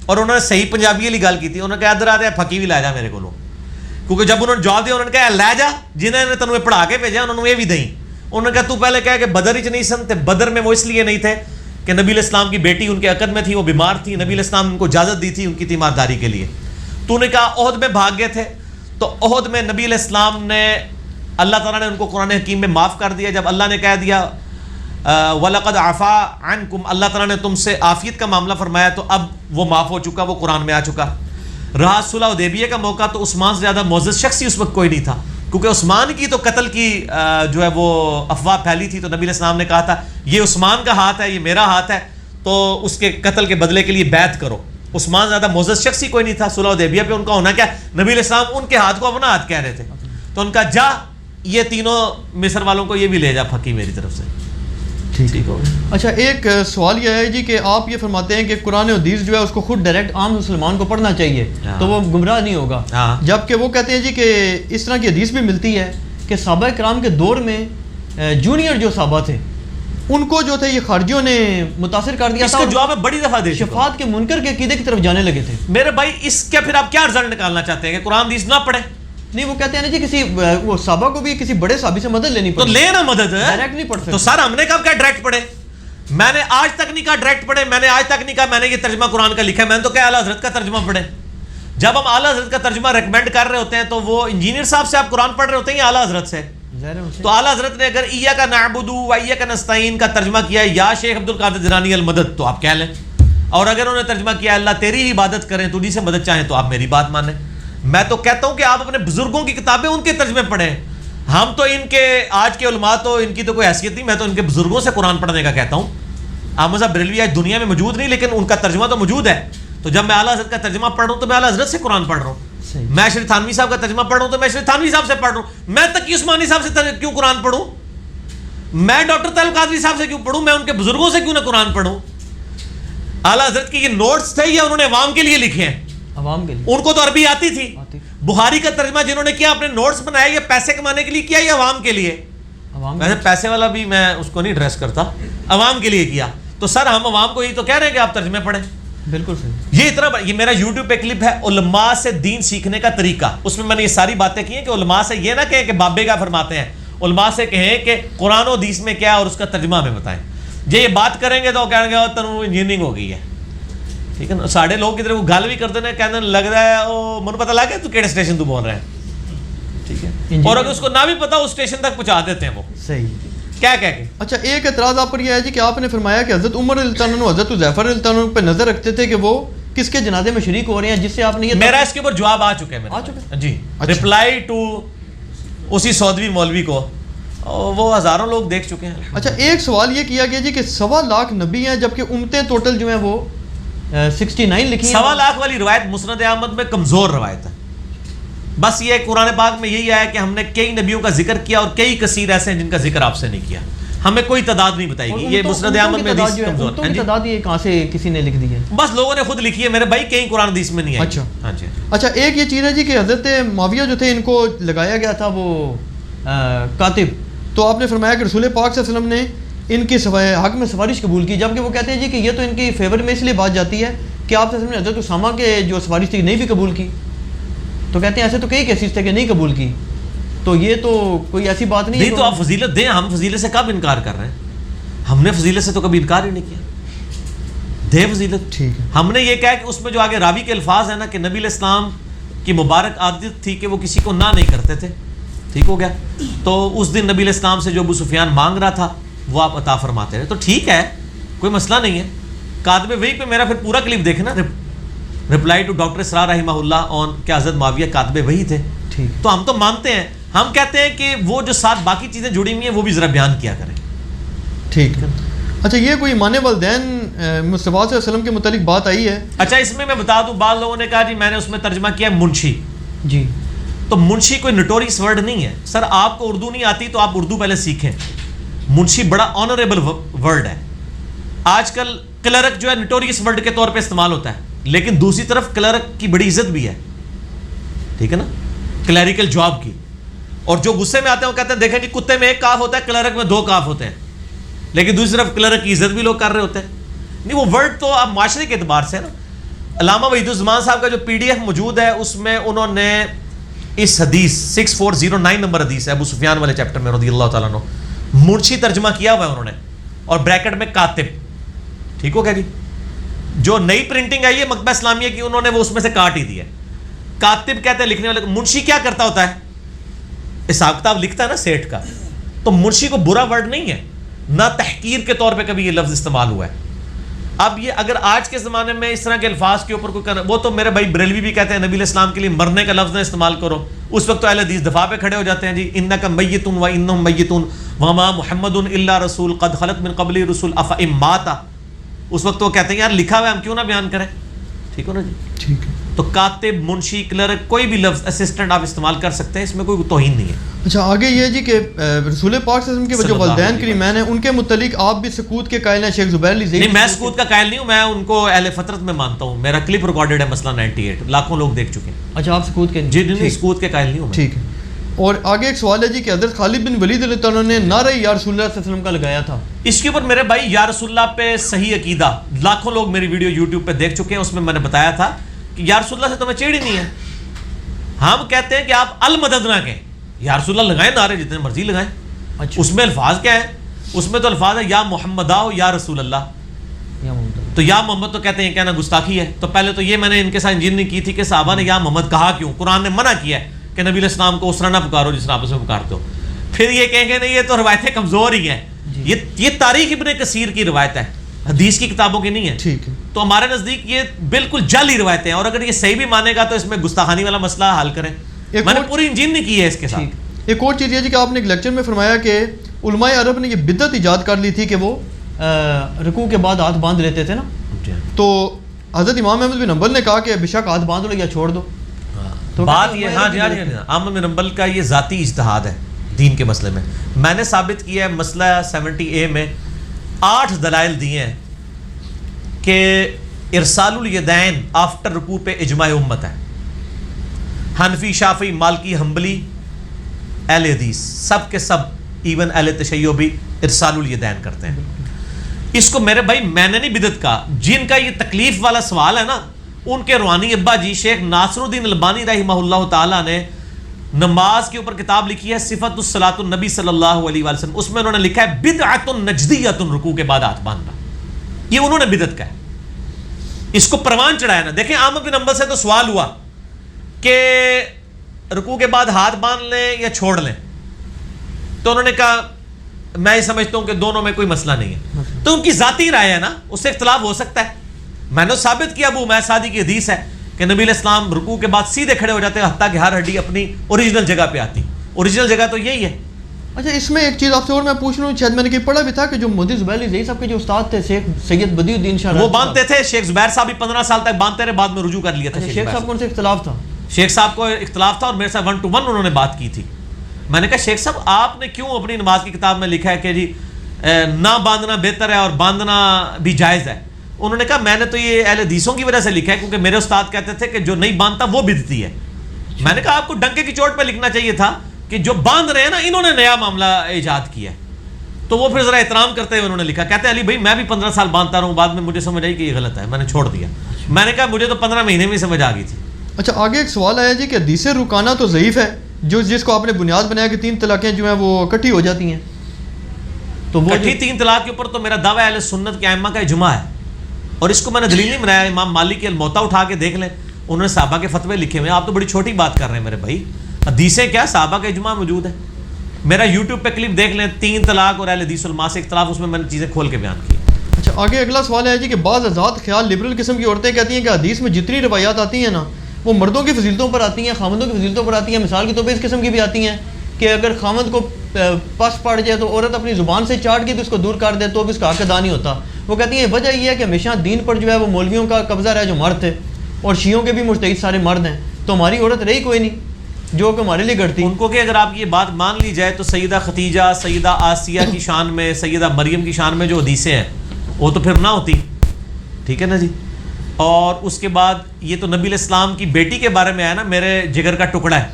اور انہوں نے صحیح پنجابی والی گل کی تھی. انہوں نے کہا ادھر آ رہا پھکی بھی لے جا میرے کو, کیونکہ جب انہوں نے جواب دیا انہوں نے کہا لے جا جنہیں نے تنویں پڑھا کے بھیجا انہوں نے یہ بھی دیں. انہوں نے کہا تو پہلے کہا کہ بدر ہی نہیں سن تھے. بدر میں وہ اس لیے نہیں تھے کہ نبی علیہ السلام کی بیٹی ان کے عقد میں تھی, وہ بیمار تھی, نبی علیہ السلام نے ان کو اجازت دی تھی ان کی تیمارداری کے لیے. تو نے کہا عہد میں بھاگ گئے تھے, تو عہد میں نبی علیہ السلام نے اللہ تعالیٰ نے ان کو قرآن حکیم میں معاف کر دیا. جب اللہ نے کہہ دیا وَلَقَدْ عَفَا عَنْكُمْ, اللہ تعالیٰ نے تم سے عافیت کا معاملہ فرمایا, تو اب وہ معاف ہو چکا, وہ قرآن میں آ چکا. رہا صلح حدیبیہ کا موقع, تو عثمان سے زیادہ معزز شخص ہی اس وقت کوئی نہیں تھا, کیونکہ عثمان کی تو قتل کی جو ہے وہ افواہ پھیلی تھی. تو نبی علیہ السلام نے کہا تھا یہ عثمان کا ہاتھ ہے, یہ میرا ہاتھ ہے, تو اس کے قتل کے بدلے کے لیے بیعت کرو. عثمان زیادہ معزز شخص ہی کوئی نہیں تھا. صلح حدیبیہ پہ ان کا ہونا کیا, نبی علیہ السلام ان کے ہاتھ کو اپنا ہاتھ کہہ رہے تھے, تو ان کا جا یہ تینوں مصر والوں کو یہ بھی لے جا پھکی میری طرف سے. ٹھیک ہو گیا. اچھا ایک سوال یہ ہے جی کہ آپ یہ فرماتے ہیں کہ قرآن و حدیث جو ہے اس کو خود ڈائریکٹ عام مسلمان کو پڑھنا چاہیے تو وہ گمراہ نہیں ہوگا, جبکہ وہ کہتے ہیں جی کہ اس طرح کی حدیث بھی ملتی ہے کہ صحابہ کرام کے دور میں جونیئر جو صحابہ تھے ان کو جو تھے یہ خارجیوں نے متاثر کر دیا اس تھا, کا جواب میں بڑی دفعہ دے چکا ہوں. شفاعت کے منکر کے عقیدے کی طرف جانے لگے تھے. میرے بھائی اس کے پھر آپ کیا رزلٹ نکالنا چاہتے ہیں کہ قرآن حدیث نہ پڑھیں؟ نہیں, وہ کہتے ہیں نا جی کسی وہ صحابہ کو بھی کسی بڑے صحابی سے مدد لینی تو پڑے, لے نا مدد, ڈائریکٹ نہیں پڑھ سکتے. تو سر ہم نے کب کہا ڈائریکٹ پڑھے؟ میں نے آج تک نہیں کہا ڈائریکٹ پڑھے, میں نے آج تک نہیں کہا میں نے یہ ترجمہ قرآن کا لکھا ہے, میں نے تو کہا اعلیٰ حضرت کا ترجمہ پڑھے. جب ہم اعلیٰ حضرت کا ترجمہ ریکمینڈ کر رہے ہوتے ہیں تو وہ انجینئر صاحب سے آپ قرآن پڑھ رہے ہوتے ہیں یا اعلیٰ حضرت سے؟ تو اعلیٰ حضرت نے اگر ایاک نعبد و ایاک نستعین کا ترجمہ کیا ہے یا شیخ عبد القادر جیلانی المدد تو آپ کہہ لیں, اور اگر انہوں نے ترجمہ کیا ہے اللہ تیری ہی عبادت کریں تو انہیں سے مدد چاہیں تو آپ میری بات مانیں. میں تو کہتا ہوں کہ آپ اپنے بزرگوں کی کتابیں ان کے ترجمے پڑھیں. ہم تو ان کے آج کے علماء تو ان کی تو کوئی حیثیت نہیں, میں تو ان کے بزرگوں سے قرآن پڑھنے کا کہتا ہوں. احمد صاحب بریلوی آج دنیا میں موجود نہیں لیکن ان کا ترجمہ تو موجود ہے, تو جب میں اعلیٰ حضرت کا ترجمہ پڑھ رہا ہوں تو میں اعلیٰ حضرت سے قرآن پڑھ رہا ہوں. میں شریف تھانوی صاحب کا ترجمہ پڑھ رہا ہوں تو میں شریف تھانوی صاحب سے پڑھ رہا ہوں. میں تقی عثمانی صاحب سے کیوں قرآن پڑھوں؟ میں ڈاکٹر طلب قادری صاحب سے کیوں پڑھوں؟ میں ان کے بزرگوں سے کیوں نہ قرآن پڑھوں؟ اعلیٰ حضرت کی یہ نوٹس تھے یا انہوں نے عوام کے لیے لکھے ہیں؟ عوام کے لیے. ان کو تو عربی آتی تھی. بخاری کا ترجمہ جنہوں نے کیا اپنے نوٹس بنائے یہ پیسے کمانے کے لیے کیا یا عوام کے لیے؟ ویسے پیسے والا بھی میں اس کو نہیں ڈریس کرتا, عوام کے لیے کیا. تو سر ہم عوام کو یہی تو کہہ رہے ہیں کہ آپ ترجمے پڑھیں. بالکل صحیح. یہ اتنا یہ میرا یوٹیوب پہ کلپ ہے علماء سے دین سیکھنے کا طریقہ, اس میں نے یہ ساری باتیں کی ہیں کہ علماء سے یہ نہ کہیں کہ بابے کا فرماتے ہیں, علماء سے کہیں کہ قرآن و حدیث میں کیا ہے اور اس کا ترجمہ ہمیں بتائیں. یہ بات کریں گے تو کہیں گے تنو انجینئرنگ ہو گئی ہے, ٹھیک ہے نا. ساڑھے لوگ کدھر وہ گل بھی کرتے ہیں کہنے لگ رہا ہے وہ مجھے پتہ لگ گیا تو کیڑے اسٹیشن تو بول رہے ہیں, ٹھیک ہے, اور اگر اس کو نہ بھی پتا اس اسٹیشن تک پہنچا دیتے ہیں وہ صحیح کیا کہہ کے. اچھا ایک اعتراض آپ پر یہ ہے جی کہ آپ نے فرمایا کہ حضرت عمر رضی اللہ عنہ حضرت حذیفہ رضی اللہ عنہ پہ نظر رکھتے تھے کہ وہ کس کے جنازے میں شریک ہو رہے ہیں, جس سے آپ نے یہ میرا اس کے اوپر جواب آ چکے ہیں, آ چکے جی, رپلائی ٹو اسی سودوی مولوی کو, وہ ہزاروں لوگ دیکھ چکے ہیں. اچھا ایک سوال یہ کیا گیا جی کہ 1.25 لاکھ نبی ہیں جبکہ امتیں ٹوٹل جو ہیں وہ 69 لکھی ہیں. 1.25 لاکھ والی روایت مسند احمد میں کمزور روایت ہے. بس یہ قرآن پاک میں یہی آیا کہ ہم نے کئی نبیوں کا ذکر کیا اور کئی کثیر ایسے ہیں جن کا ذکر آپ سے نہیں کیا, ہمیں کوئی تعداد نہیں بتائی گی. یہ مسند احمد میں حدیث کمزور ہے. تعداد یہ کہاں سے کسی نے لکھ دی ہے؟ بس لوگوں نے خود لکھی ہے میرے بھائی, کئی قرآن حدیث میں نہیں ہے. اچھا ہاں جی. اچھا ایک یہ چیز ہے جی کہ حضرت معاویہ جو تھے ان کو لگایا گیا تھا وہ کاتب, تو آپ نے فرمایا کہ رسول پاک صلی اللہ علیہ وسلم نے ان کے حق میں سفارش قبول کی, جبکہ وہ کہتے ہیں جی کہ یہ تو ان کی فیور میں اس لیے بات جاتی ہے کہ آپ صلی اللہ علیہ وسلم نے حضرت اسامہ کے جو سفارش تھی نہیں بھی قبول کی, تو کہتے ہیں ایسے تو کئی کیسز تھے کہ نہیں قبول کی, تو یہ تو کوئی ایسی بات نہیں ہے. نہیں تو آپ فضیلت دیں, ہم فضیلت سے کب انکار کر رہے ہیں؟ ہم نے فضیلت سے تو کبھی انکار ہی نہیں کیا, دے فضیلت. ٹھیک ہے. ہم نے یہ کہا کہ اس میں جو آگے راوی کے الفاظ ہیں نا کہ نبی علیہ السلام کی مبارک عادت تھی کہ وہ کسی کو نہ نہیں کرتے تھے, ٹھیک ہو گیا. تو اس دن نبی علیہ السلام سے جو ابو سفیان مانگ رہا تھا وہ آپ عطا فرماتے رہے, تو ٹھیک ہے کوئی مسئلہ نہیں ہے. کاتب وہی پہ میرا پھر پورا کلپ دیکھنا, رپلائی ٹو ڈاکٹر اسرار رحمہ اللہ آن کہ حضرت معاویہ کاتب وہی تھے. تو ہم تو مانتے ہیں, ہم کہتے ہیں کہ وہ جو ساتھ باقی چیزیں جڑی ہوئی ہیں وہ بھی ذرا بیان کیا کریں. ٹھیک ہے. اچھا یہ کوئی ایمان والدین مصطفیٰ صلی اللہ علیہ وسلم کے متعلق بات آئی ہے؟ اچھا اس میں بتا دوں, بعض لوگوں نے کہا جی میں نے اس میں ترجمہ کیا منشی. جی تو منشی کوئی نٹوریس ورڈ نہیں ہے. سر آپ کو اردو نہیں آتی تو آپ اردو پہلے سیکھیں. منشی بڑا آنریبل ورڈ ہے. آج کل کلرک جو ہے نٹوریس ورڈ کے طور پہ استعمال ہوتا ہے, لیکن دوسری طرف کلرک کی بڑی عزت بھی ہے, ٹھیک ہے نا, کلیریکل جاب کی. اور جو غصے میں آتے ہیں وہ کہتے ہیں دیکھیں جی کتے میں ایک کاف ہوتا ہے, کلرک میں 2 کاف ہوتے ہیں, لیکن دوسری طرف کلرک کی عزت بھی لوگ کر رہے ہوتے ہیں. نہیں وہ ورڈ تو آپ معاشرے کے اعتبار سے نا. علامہ وحید الزمان صاحب کا جو PDF موجود ہے اس میں انہوں نے اس حدیث 6409 نمبر حدیث ہے ابو سفیان والے چیپٹر میں رضی اللہ تعالیٰ عنہ, منشی ترجمہ کیا ہوا ہے انہوں نے اور بریکٹ میں کاتب, ٹھیک ہو گیا جی. جو نئی پرنٹنگ آئی ہے مکتبہ اسلامیہ کی انہوں نے وہ اس میں سے کاٹ ہی دیا. کاتب کہتے ہیں لکھنے والے, منشی کیا کرتا ہوتا ہے؟ حساب کتاب لکھتا ہے نا سیٹھ کا. تو منشی کو برا ورڈ نہیں ہے, نہ تحقیر کے طور پہ کبھی یہ لفظ استعمال ہوا ہے. اب یہ اگر آج کے زمانے میں اس طرح کے الفاظ کے اوپر کوئی کرنا, وہ تو میرے بھائی بریلوی بھی کہتے ہیں نبی علیہ السلام کے لیے مرنے کا لفظ نہ استعمال کرو. اس وقت تو اہل حدیث دفاع پہ کھڑے ہو جاتے ہیں جی انک میت و انہم میتون وما محمد الا رسول قد خلت من قبلی رسول افئن مات. اس وقت وہ کہتے ہیں یار لکھا ہوا ہے ہم کیوں نہ بیان کریں, ٹھیک ہو نا جی. ٹھیک ہے. تو کاتب، منشی، کلرک، کوئی بھی لفظ اسسٹنٹ آپ استعمال کر سکتے ہیں، اس میں کوئی توہین نہیں ہے. اچھا آگے یہ جی کہ رسول پاک صلی اللہ علیہ وسلم کے جو والدین کریمین ہیں ان کے متعلق آپ بھی سکوت کے قائل ہیں. شیخ زبیر علی زئی. نہیں میں سکوت کا قائل نہیں ہوں، میں ان کو اہل فطرت میں مانتا ہوں. میرا کلپ ریکارڈڈ ہے مسئلہ 98، لاکھوں لوگ دیکھ چکے ہیں. اچھا آپ سکوت کے جی نہیں سکوت کے قائل نہیں ہوں. ٹھیک ہے. اور آگے ایک سوال ہے جی کہ حضرت خالد بن ولید اللہ تعالیٰ نے نعرہ یا رسول اللہ صلی اللہ علیہ وسلم کا لگایا تھا. اس کے اوپر میرے بھائی یا رسول اللہ پہ صحیح عقیدہ لاکھوں لوگ میری ویڈیو یوٹیوب پہ دیکھ چکے ہیں. اس میں میں نے بتایا تھا کہ یا رسول اللہ سے تمہیں چیڑ ہی نہیں ہے. ہم کہتے ہیں کہ آپ المدد نہ کہیں، یا رسول اللہ لگائیں نعرے جتنے مرضی لگائیں. اچھا اس میں الفاظ کیا ہے؟ اس میں تو الفاظ ہے یا محمد آؤ یا رسول اللہ. تو یا محمد تو کہتے ہیں کہنا گستاخی ہے. تو پہلے تو یہ میں نے ان کے ساتھ انجینئرنگ کی تھی کہ صحابہ نے یا محمد کہا کیوں؟ قرآن نے منع کیا ہے کہ نبی علیہ السلام کو اس طرح نہ پکارو جس طرح آپس میں پکارتے ہو. پھر یہ کہیں گے نہیں یہ تو روایتیں کمزور ہی ہیں. یہ تاریخ ابن کثیر کی روایت ہے، حدیث کی کتابوں کی نہیں ہے. ٹھیک ہے. تو ہمارے نزدیک یہ بالکل جعلی روایتیں ہیں، اور اگر یہ صحیح بھی مانے گا تو اس میں گستاخانی والا مسئلہ حل کریں. میں نے پوری انجینئرنگ کی ہے اس کے ساتھ. ایک اور چیز یہ جی کہ آپ نے ایک لیکچر میں فرمایا کہ علماء عرب نے یہ بدعت ایجاد کر لی تھی کہ وہ رکوع کے بعد ہاتھ باندھ لیتے تھے نا. تو حضرت امام احمد بن حنبل نے کہا کہ بے شک ہاتھ باندھ لو یا چھوڑ دو. بات یہ ہاں جی احمد بن حنبل کا یہ ذاتی اجتہاد ہے دین کے مسئلے میں. میں نے ثابت کیا ہے مسئلہ 70A میں 8 دلائل دیے ہیں کہ ارسال الیدین آفٹر رکوع پہ اجماع امت ہے. حنفی، شافعی، مالکی، حنبلی، اہل حدیث سب کے سب، ایون اہل تشیع بھی ارسال الیدین کرتے ہیں. اس کو میرے بھائی میں نے نہیں بدعت کہا. جن کا یہ تکلیف والا سوال ہے نا ان کے روحانی ابا جی شیخ ناصر الدین البانی رحمہ اللہ تعالیٰ نے نماز کے اوپر کتاب لکھی ہے صفت الصلاۃ النبی صلی اللہ علیہ وسلم. اس میں انہوں نے لکھا ہے بدعۃ نجدیۃ رکوع کے بعد ہاتھ باندھنا. یہ انہوں نے بدعت کہا ہے، اس کو پروان چڑھایا نا. دیکھیں احمد بن حنبل سے تو سوال ہوا کہ رکوع کے بعد ہاتھ باندھ لیں یا چھوڑ لیں، تو انہوں نے کہا میں یہ سمجھتا ہوں کہ دونوں میں کوئی مسئلہ نہیں ہے. تو ان کی ذاتی رائے ہے نا، اس سے اختلاف ہو سکتا ہے. میں نے ثابت کیا ابو امیر سعدی کی حدیث ہے کہ نبی علیہ السلام رکوع کے بعد سیدھے کھڑے ہو جاتے ہیں حتیٰ کہ ہر ہڈی اپنی اوریجنل جگہ پہ آتی. اوریجنل جگہ تو یہی ہے. اچھا اس میں ایک چیز آپ سے اور میں پوچھ رہا ہوں، شاید میں نے کہیں پڑھا بھی تھا کہ جو مودی زبیر علی زئی صاحب کے جو استاد تھے شیخ سید بدی الدین شاہ وہ باندھتے تھے. شیخ زبیر صاحب بھی 15 سال تک باندھتے رہے، بعد میں رجوع کر لیا تھا. شیخ صاحب کو ان سے اختلاف تھا. شیخ صاحب کو اختلاف تھا اور میرے ساتھ 1 to 1 انہوں نے بات کی تھی. میں نے کہا شیخ صاحب آپ نے کیوں اپنی نماز کی کتاب میں لکھا ہے کہ جی نہ باندھنا بہتر ہے اور باندھنا بھی جائز ہے. انہوں نے کہا میں نے تو یہ اہل حدیثوں کی وجہ سے لکھا ہے کیونکہ میرے استاد کہتے تھے کہ جو نہیں باندھتا وہ بدعتی ہے. میں نے کہا آپ کو ڈنکے کی چوٹ پہ لکھنا چاہیے تھا کہ جو باندھ رہے ہیں نا انہوں نے نیا معاملہ ایجاد کیا ہے. تو وہ پھر ذرا احترام کرتے ہوئے انہوں نے لکھا. کہتے ہیں علی بھائی میں بھی 15 سال باندھتا رہا ہوں، بعد میں مجھے سمجھ آئی کہ یہ غلط ہے، میں نے چھوڑ دیا. میں نے کہا مجھے تو 15 مہینے میں سمجھ آ گئی تھی. اچھا آگے ایک سوال آیا جی کہ حدیث رکانہ تو ضعیف ہے، جس کو آپ نے بنیاد بنایا کہ 3 طلاقیں جو ہیں وہ اکٹھی ہو جاتی ہیں. تو وہ کٹھی 3 طلاق کے اوپر تو میرا دعویٰ اہل سنت کے ائمہ کا اجماع ہے، اور اس کو میں نے دلیل نہیں بنایا. امام مالک کی الموطا اٹھا کے دیکھ لیں، انہوں نے صحابہ کے فتوے لکھے ہوئے ہیں. آپ تو بڑی چھوٹی بات کر رہے ہیں میرے بھائی. حدیثیں کیا، صحابہ کا اجماع موجود ہے. میرا یوٹیوب پہ کلپ دیکھ لیں 3 طلاق اور اہل حدیث علماء سے اختلاف، اس میں نے چیزیں کھول کے بیان کی. اچھا آگے اگلا سوال ہے جی کہ بعض آزاد خیال لبرل قسم کی عورتیں کہتی ہیں کہ حدیث میں جتنی روایات آتی ہیں نا وہ مردوں کی فضیلتوں پر آتی ہیں، خامندوں کی فضیلتوں پر آتی ہیں. مثال کے طور پہ اس قسم کی بھی آتی ہیں کہ اگر خامند کو پس پڑ جائے تو عورت اپنی زبان سے چاٹ کے بھی اس کو دور کر دے تو بھی اس کا حق ادا نہیں ہوتا. وہ کہتی ہیں وجہ یہ ہے کہ ہمیشہ دین پر جو ہے وہ مولویوں کا قبضہ رہا جو مرد تھے، اور شیعوں کے بھی مجتہد سارے مرد ہیں، تو ہماری عورت رہی کوئی نہیں جو کہ ہمارے لیے گھڑتی. ان کو کہ اگر آپ یہ بات مان لی جائے تو سیدہ خدیجہ، سیدہ آسیہ کی شان میں، سیدہ مریم کی شان میں جو حدیثیں ہیں وہ تو پھر نہ ہوتی. ٹھیک ہے نا جی. اور اس کے بعد یہ تو نبی علیہ السلام کی بیٹی کے بارے میں آیا نا، میرے جگر کا ٹکڑا ہے،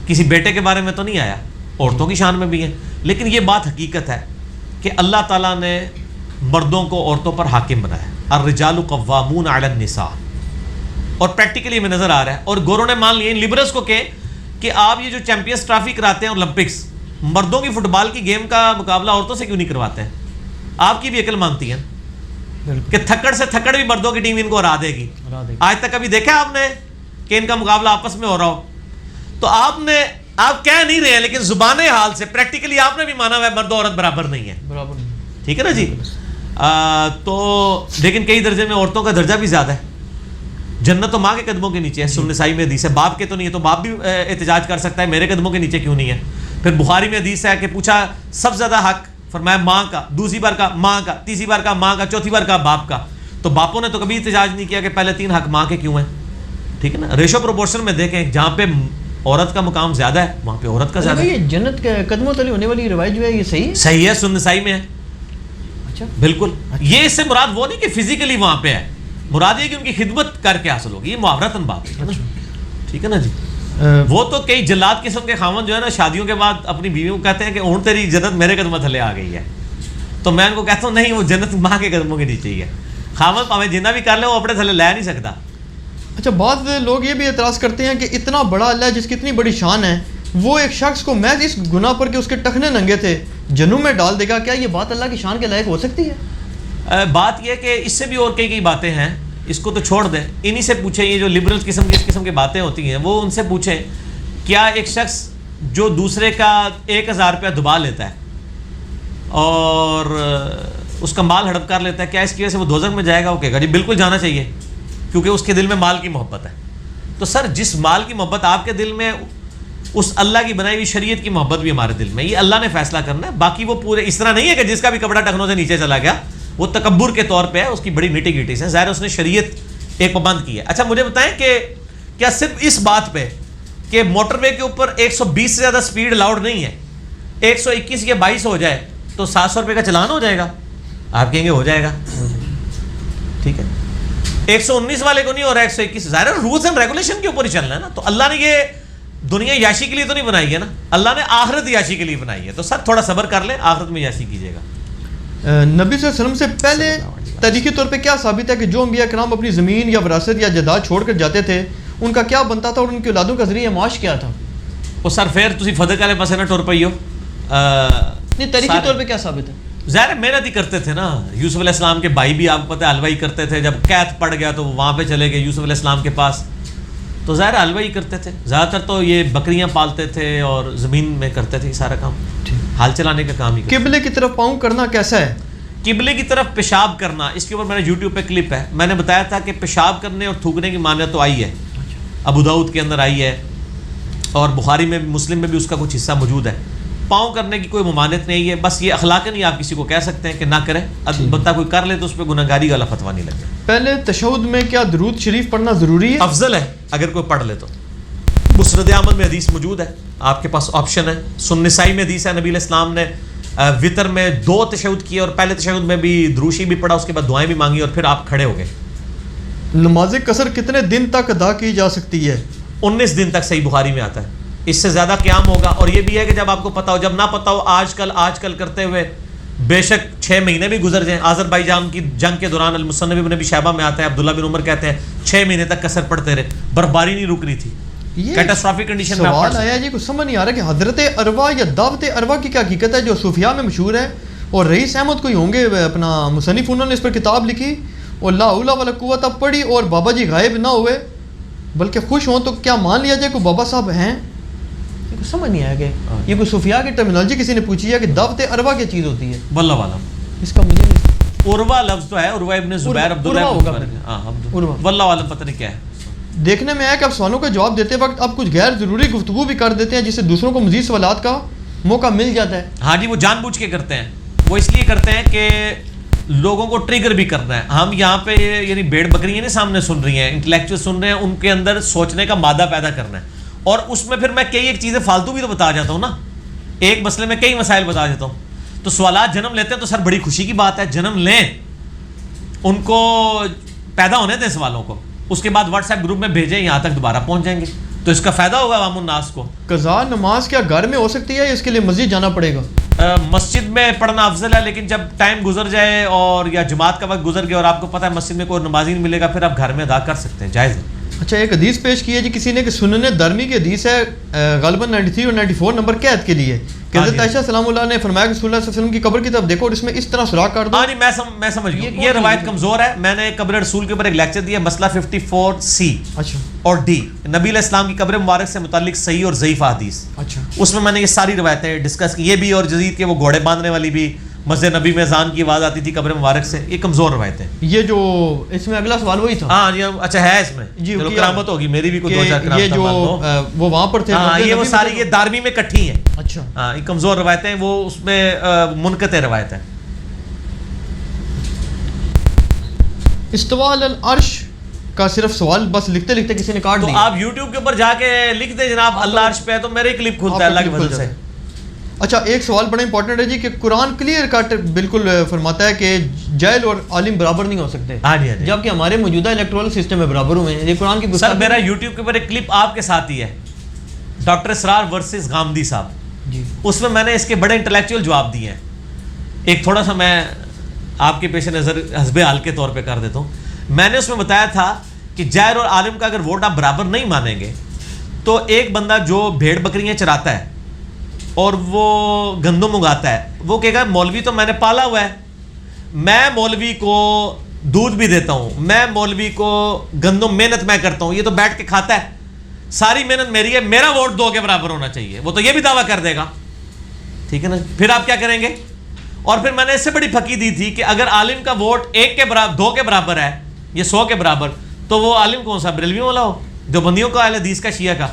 کسی بیٹے کے بارے میں تو نہیں آیا. عورتوں کی شان میں بھی ہے. لیکن یہ بات حقیقت ہے کہ اللہ تعالیٰ نے مردوں کو عورتوں پر حاکم بنایا. الرجال قوامون علی النساء، اور پریکٹیکلی میں نظر آ رہا ہے. اور گوروں نے مان لیا ان لیبرلز کو کہ آپ یہ جو چیمپئنز ٹرافی کراتے ہیں اولمپکس، مردوں کی فٹ بال کی گیم کا مقابلہ عورتوں سے کیوں نہیں کرواتے ہیں؟ آپ کی بھی عقل مانتی ہے کہ تھکڑ سے تھکڑ بھی مردوں کی ٹیم ان کو ہرا دے گی. آج تک کبھی دیکھا آپ نے کہ ان کا مقابلہ آپس میں ہو رہا ہو؟ تو آپ کہہ نہیں رہے ہیں لیکن زبان حال سے پریکٹیکلی آپ نے بھی مانا ہوا ہے مرد و عورت برابر نہیں ہے. ٹھیک ہے نا جی. تو لیکن کئی درجے میں عورتوں کا درجہ بھی زیادہ ہے. جنت تو ماں کے قدموں کے نیچے ہے، سنن نسائی میں حدیث ہے. باپ کے تو نہیں ہے، تو باپ بھی احتجاج کر سکتا ہے میرے قدموں کے نیچے کیوں نہیں ہے. پھر بخاری میں حدیث ہے کہ پوچھا سب سے زیادہ حق، فرمایا ماں کا، دوسری بار کا ماں کا، تیسری بار کا ماں کا، چوتھی بار کا باپ کا. تو باپوں نے تو کبھی احتجاج نہیں کیا کہ پہلے 3 حق ماں کے کیوں ہیں, ٹھیک ہے نا. ریشو پروپورشن میں دیکھیں جہاں پہ عورت کا مقام زیادہ ہے وہاں پہ عورت کا زیادہ ہے. یہ جنت کے قدموں تلے ہونے والی روایت جو ہے یہ صحیح ہے؟ صحیح ہے, سنن نسائی میں ہے. اچھا بالکل. یہ اس سے مراد وہ نہیں کہ فزیکلی وہاں پہ ہے, مراد یہ کہ ان کی خدمت کر کے حاصل ہوگی, یہ محاورتاً بات ہے نا, ٹھیک ہے نا جی. وہ تو کئی جلاد قسم کے خاوند جو ہے نا شادیوں کے بعد اپنی بیویوں کو کہتے ہیں کہ اون تیری جنت میرے قدموں تھلے آ گئی ہے. تو میں ان کو کہتا ہوں نہیں, وہ جنت ماں کے قدموں کے نیچے ہی ہے. خاوند پاویں جنہ بھی کر لے وہ اپنے تھلے لے نہیں سکتا. اچھا بعض لوگ یہ بھی اعتراض کرتے ہیں کہ اتنا بڑا اللہ ہے جس کی اتنی بڑی شان ہے, وہ ایک شخص کو محض اس گناہ پر کہ اس کے ٹخنے ننگے تھے جہنم میں ڈال دے گا, کیا یہ بات اللہ کی شان کے لائق ہو سکتی ہے؟ بات یہ کہ اس سے بھی اور کئی باتیں ہیں, اس کو تو چھوڑ دیں, انہی سے پوچھیں. یہ جو لبرل قسم کی اس قسم کی باتیں ہوتی ہیں وہ ان سے پوچھیں, کیا ایک شخص جو دوسرے کا 1000 روپیہ دبا لیتا ہے اور اس کا مال ہڑپ کر لیتا ہے, کیا اس کی وجہ سے وہ دوزخ میں جائے گا؟ وہ کہے گا جی بالکل جانا چاہیے, کیونکہ اس کے دل میں مال کی محبت ہے. تو سر جس مال کی محبت آپ کے دل میں, اس اللہ کی بنائی ہوئی شریعت کی محبت بھی ہمارے دل میں, یہ اللہ نے فیصلہ کرنا ہے. باقی وہ پورے اس طرح نہیں ہے کہ جس کا بھی کپڑا ٹخنوں سے نیچے چلا گیا وہ تکبر کے طور پہ ہے, اس کی بڑی نیٹی گیٹیز ہیں. ظاہر اس نے شریعت ایک پابند کی ہے. اچھا مجھے بتائیں کہ کیا صرف اس بات پہ کہ موٹر وے کے اوپر 120 سے زیادہ سپیڈ الاؤڈ نہیں ہے, 121 یا 22 ہو جائے تو 700 روپے کا چلان ہو جائے گا؟ آپ کہیں گے ہو جائے گا, ٹھیک ہے. 119 والے کو نہیں ہو رہا, 121. ظاہر رولز اینڈ ریگولیشن کے اوپر ہی چلنا ہے نا. تو اللہ نے یہ دنیا یاشی کے لیے تو نہیں بنائی ہے نا, اللہ نے آخرت یاشی کے لیے بنائی ہے. تو سر تھوڑا صبر کر لیں, آخرت میں یاشی کیجیے گا. نبی صلی اللہ علیہ وسلم سے پہلے تاریخی طور پہ کیا ثابت ہے کہ جو انبیاء کرام اپنی زمین یا وراثت یا جائیداد چھوڑ کر جاتے تھے ان کا کیا بنتا تھا اور ان کی اولادوں کا ذریعہ معاش کیا تھا؟ وہ سر پھر تسی فدق والے پاسے نہ ٹور پئی ہو. نہیں تاریخی طور پہ کیا ثابت ہے؟ ظاہر محنت ہی کرتے تھے نا. یوسف علیہ السلام کے بھائی بھی آپ کو پتہ ہے حلوائی کرتے تھے, جب قید پڑ گیا تو وہ وہاں پہ چلے گئے یوسف علیہ السلام کے پاس, تو ظاہر حلوائی کرتے تھے. زیادہ تر تو یہ بکریاں پالتے تھے اور زمین میں کرتے تھے سارا کام, حال چلانے کا کام ہی. قبلے کی طرف پاؤں کرنا کیسا ہے؟ قبلے کی طرف پیشاب کرنا, اس کے اوپر میں نے یوٹیوب پہ کلپ ہے, میں نے بتایا تھا کہ پیشاب کرنے اور تھوکنے کی مانیت تو آئی ہے, ابو داؤد کے اندر آئی ہے اور بخاری میں مسلم میں بھی اس کا کچھ حصہ موجود ہے. پاؤں کرنے کی کوئی ممانعت نہیں ہے, بس یہ اخلاقاً ہی آپ کسی کو کہہ سکتے ہیں کہ نہ کرے, البتہ کوئی کر لے تو اس پہ گناہ گاری والا فتویٰ نہیں لگے. پہلے تشہد میں کیا درود شریف پڑھنا ضروری ہے؟ افضل ہے اگر کوئی پڑھ لے تو. مسند احمد میں حدیث موجود ہے, آپ کے پاس آپشن ہے. سنن نسائی میں حدیث ہے, نبی علیہ السلام نے وطر میں 2 تشہد کیے اور پہلے تشہد میں بھی دروشی بھی پڑھا, اس کے بعد دعائیں بھی مانگی اور پھر آپ کھڑے ہو گئے. نماز قصر کتنے دن تک ادا کی جا سکتی ہے؟ 19 دن تک صحیح بخاری میں آتا ہے. اس سے زیادہ قیام ہوگا, اور یہ بھی ہے کہ جب آپ کو پتا ہو, جب نہ پتا ہو آج کل کرتے ہوئے بے شک 6 مہینے بھی گزر جائیں. آذربائیجان کی جنگ کے دوران المصنف ابن ابی شیبہ میں آتا ہے, عبداللہ بن عمر کہتے ہیں 6 مہینے تک قصر پڑھتے رہے, برفباری نہیں رک رہی تھی. کیٹاسٹرافک کنڈیشن میں سوال آیا جی, کچھ سمجھ نہیں آ رہا کہ حضرت اروا یا دعوت اروا کی کیا حقیقت ہے جو صوفیاء میں مشہور ہے, اور رئیس احمد کوئی ہوں گے اپنا مصنف, انہوں نے اس پر کتاب لکھی اور لا حول ولا قوت اب پڑھی, اور بابا جی غائب نہ ہوئے بلکہ خوش ہوں, تو کیا مان لیا جائے کہ بابا صاحب ہیں؟ کچھ سمجھ نہیں آیا کہ یہ کوئی صوفیاء کی ٹرمینالوجی کسی نے پوچھی ہے کہ دعوت اروا کیا چیز ہوتی ہے. واللہ عالم, اس کا مجھے نہیں, عروہ لفظ تو ہے, عروہ ابن زبیر عبداللہ ہوگا, واللہ عالم پتہ نہیں کیا ہے. دیکھنے میں آیا کہ آپ سوالوں کا جواب دیتے وقت آپ کچھ غیر ضروری گفتگو بھی کر دیتے ہیں جس سے دوسروں کو مزید سوالات کا موقع مل جاتا ہے. ہاں جی, وہ جان بوجھ کے کرتے ہیں, وہ اس لیے کرتے ہیں کہ لوگوں کو ٹریگر بھی کرنا ہے. ہم یہاں پہ یعنی بھیڑ بکریاں نہیں سامنے سن رہی ہیں, انٹلیکچوئل سن رہے ہیں, ان کے اندر سوچنے کا مادہ پیدا کرنا ہے. اور اس میں پھر میں کئی ایک چیزیں فالتو بھی تو بتا جاتا ہوں نا, ایک مسئلے میں کئی مسائل بتا دیتا ہوں. تو سوالات جنم لیتے ہیں تو سر بڑی خوشی کی بات ہے, جنم لیں, ان کو پیدا ہونے دیں سوالوں کو, اس کے بعد واٹس ایپ گروپ میں بھیجیں, یہاں تک دوبارہ پہنچ جائیں گے, تو اس کا فائدہ ہوگا عوام الناس کو. قضاء نماز کیا گھر میں ہو سکتی ہے یا اس کے لیے مسجد جانا پڑے گا؟ مسجد میں پڑھنا افضل ہے, لیکن جب ٹائم گزر جائے اور یا جماعت کا وقت گزر گیا اور آپ کو پتہ ہے مسجد میں کوئی نمازی نہیں ملے گا, پھر آپ گھر میں ادا کر سکتے ہیں, جائز ہے. اچھا, ایک حدیث پیش کی ہے جی کسی نے کہ سنن دارمی کی حدیث ہے غالباً 93 اور 94 نمبر قید کے لیے, کہ حضرت عائشہ سلام اللہ نے فرمایا کہ رسول اللہ صلی اللہ علیہ وسلم کی قبر کی طرف دیکھو اور اس میں اس طرح سوراخ کر دو. ہاں جی, میں سمجھ گیا, یہ روایت کمزور ہے. میں نے قبر رسول کے اوپر ایک لیکچر دیا, مسئلہ 54C اچھا اور D, نبی علیہ السلام کی قبر مبارک سے متعلق صحیح اور ضعیف حدیث. اچھا, اس میں نے یہ ساری روایتیں ڈسکس کی, یہ بھی اور جدید کے وہ گھوڑے باندھنے والی بھی, مسجد نبی میں اذان کی آواز آتی تھی قبر مبارک سے, یہ کمزور روایتیں. یہ جو اس میں اگلا سوال وہی تھا. ہاں جی, اچھا ہے اس میں, جی چلو کرامت ہوگی, میری بھی کوئی 2-4 کرامت. یہ جو وہ وہاں پر تھے, ہاں یہ وہ ساری یہ دارمی میں کٹھی ہیں. اچھا, ہاں یہ کمزور روایتیں, وہ اس میں منقطع روایت ہیں. استوا علی العرش کا صرف سوال بس لکھتے لکھتے کسی نے کاٹ تو دیا. آپ یوٹیوب کے اوپر جا کے لکھ دیں جناب اللہ عرش پہ, تو میرے کلپ کھلتا ہے اللہ کے فضل سے. اچھا ایک سوال بڑا امپورٹنٹ ہے جی کہ قرآن کلیئر کٹ بالکل فرماتا ہے کہ جاہل اور عالم برابر نہیں ہو سکتے. ہاں جی, ہاں جی. جبکہ ہمارے موجودہ الیکٹورل سسٹم میں برابر ہوئے ہیں. یہ قرآن کی سر میرا یوٹیوب کے اوپر ایک کلپ آپ کے ساتھ ہی ہے, ڈاکٹر اسرار ورسز غامدی صاحب, جی اس میں نے اس کے بڑے انٹلیکچوئل جواب دیے ہیں. ایک تھوڑا سا میں آپ کے پیش نظر حسب حال کے طور پہ کر دیتا ہوں. میں نے اس میں بتایا تھا کہ جاہل اور عالم کا اگر ووٹ آپ برابر نہیں مانیں گے تو ایک بندہ جو بھیڑ بکریاں چراتا ہے اور وہ گندم اگاتا ہے, وہ کہے گا مولوی تو میں نے پالا ہوا ہے, میں مولوی کو دودھ بھی دیتا ہوں, میں مولوی کو گندم محنت میں کرتا ہوں, یہ تو بیٹھ کے کھاتا ہے, ساری محنت میری ہے, میرا ووٹ 2 کے برابر ہونا چاہیے. وہ تو یہ بھی دعویٰ کر دے گا, ٹھیک ہے نا. پھر آپ کیا کریں گے؟ اور پھر میں نے اس سے بڑی پھکی دی تھی کہ اگر عالم کا ووٹ 1 کے برابر 2 کے برابر ہے, یہ 100 کے برابر, تو وہ عالم کون سا, بریلویوں والا ہو, دیوبندیوں کا, اہل حدیث کا, شیعہ کا.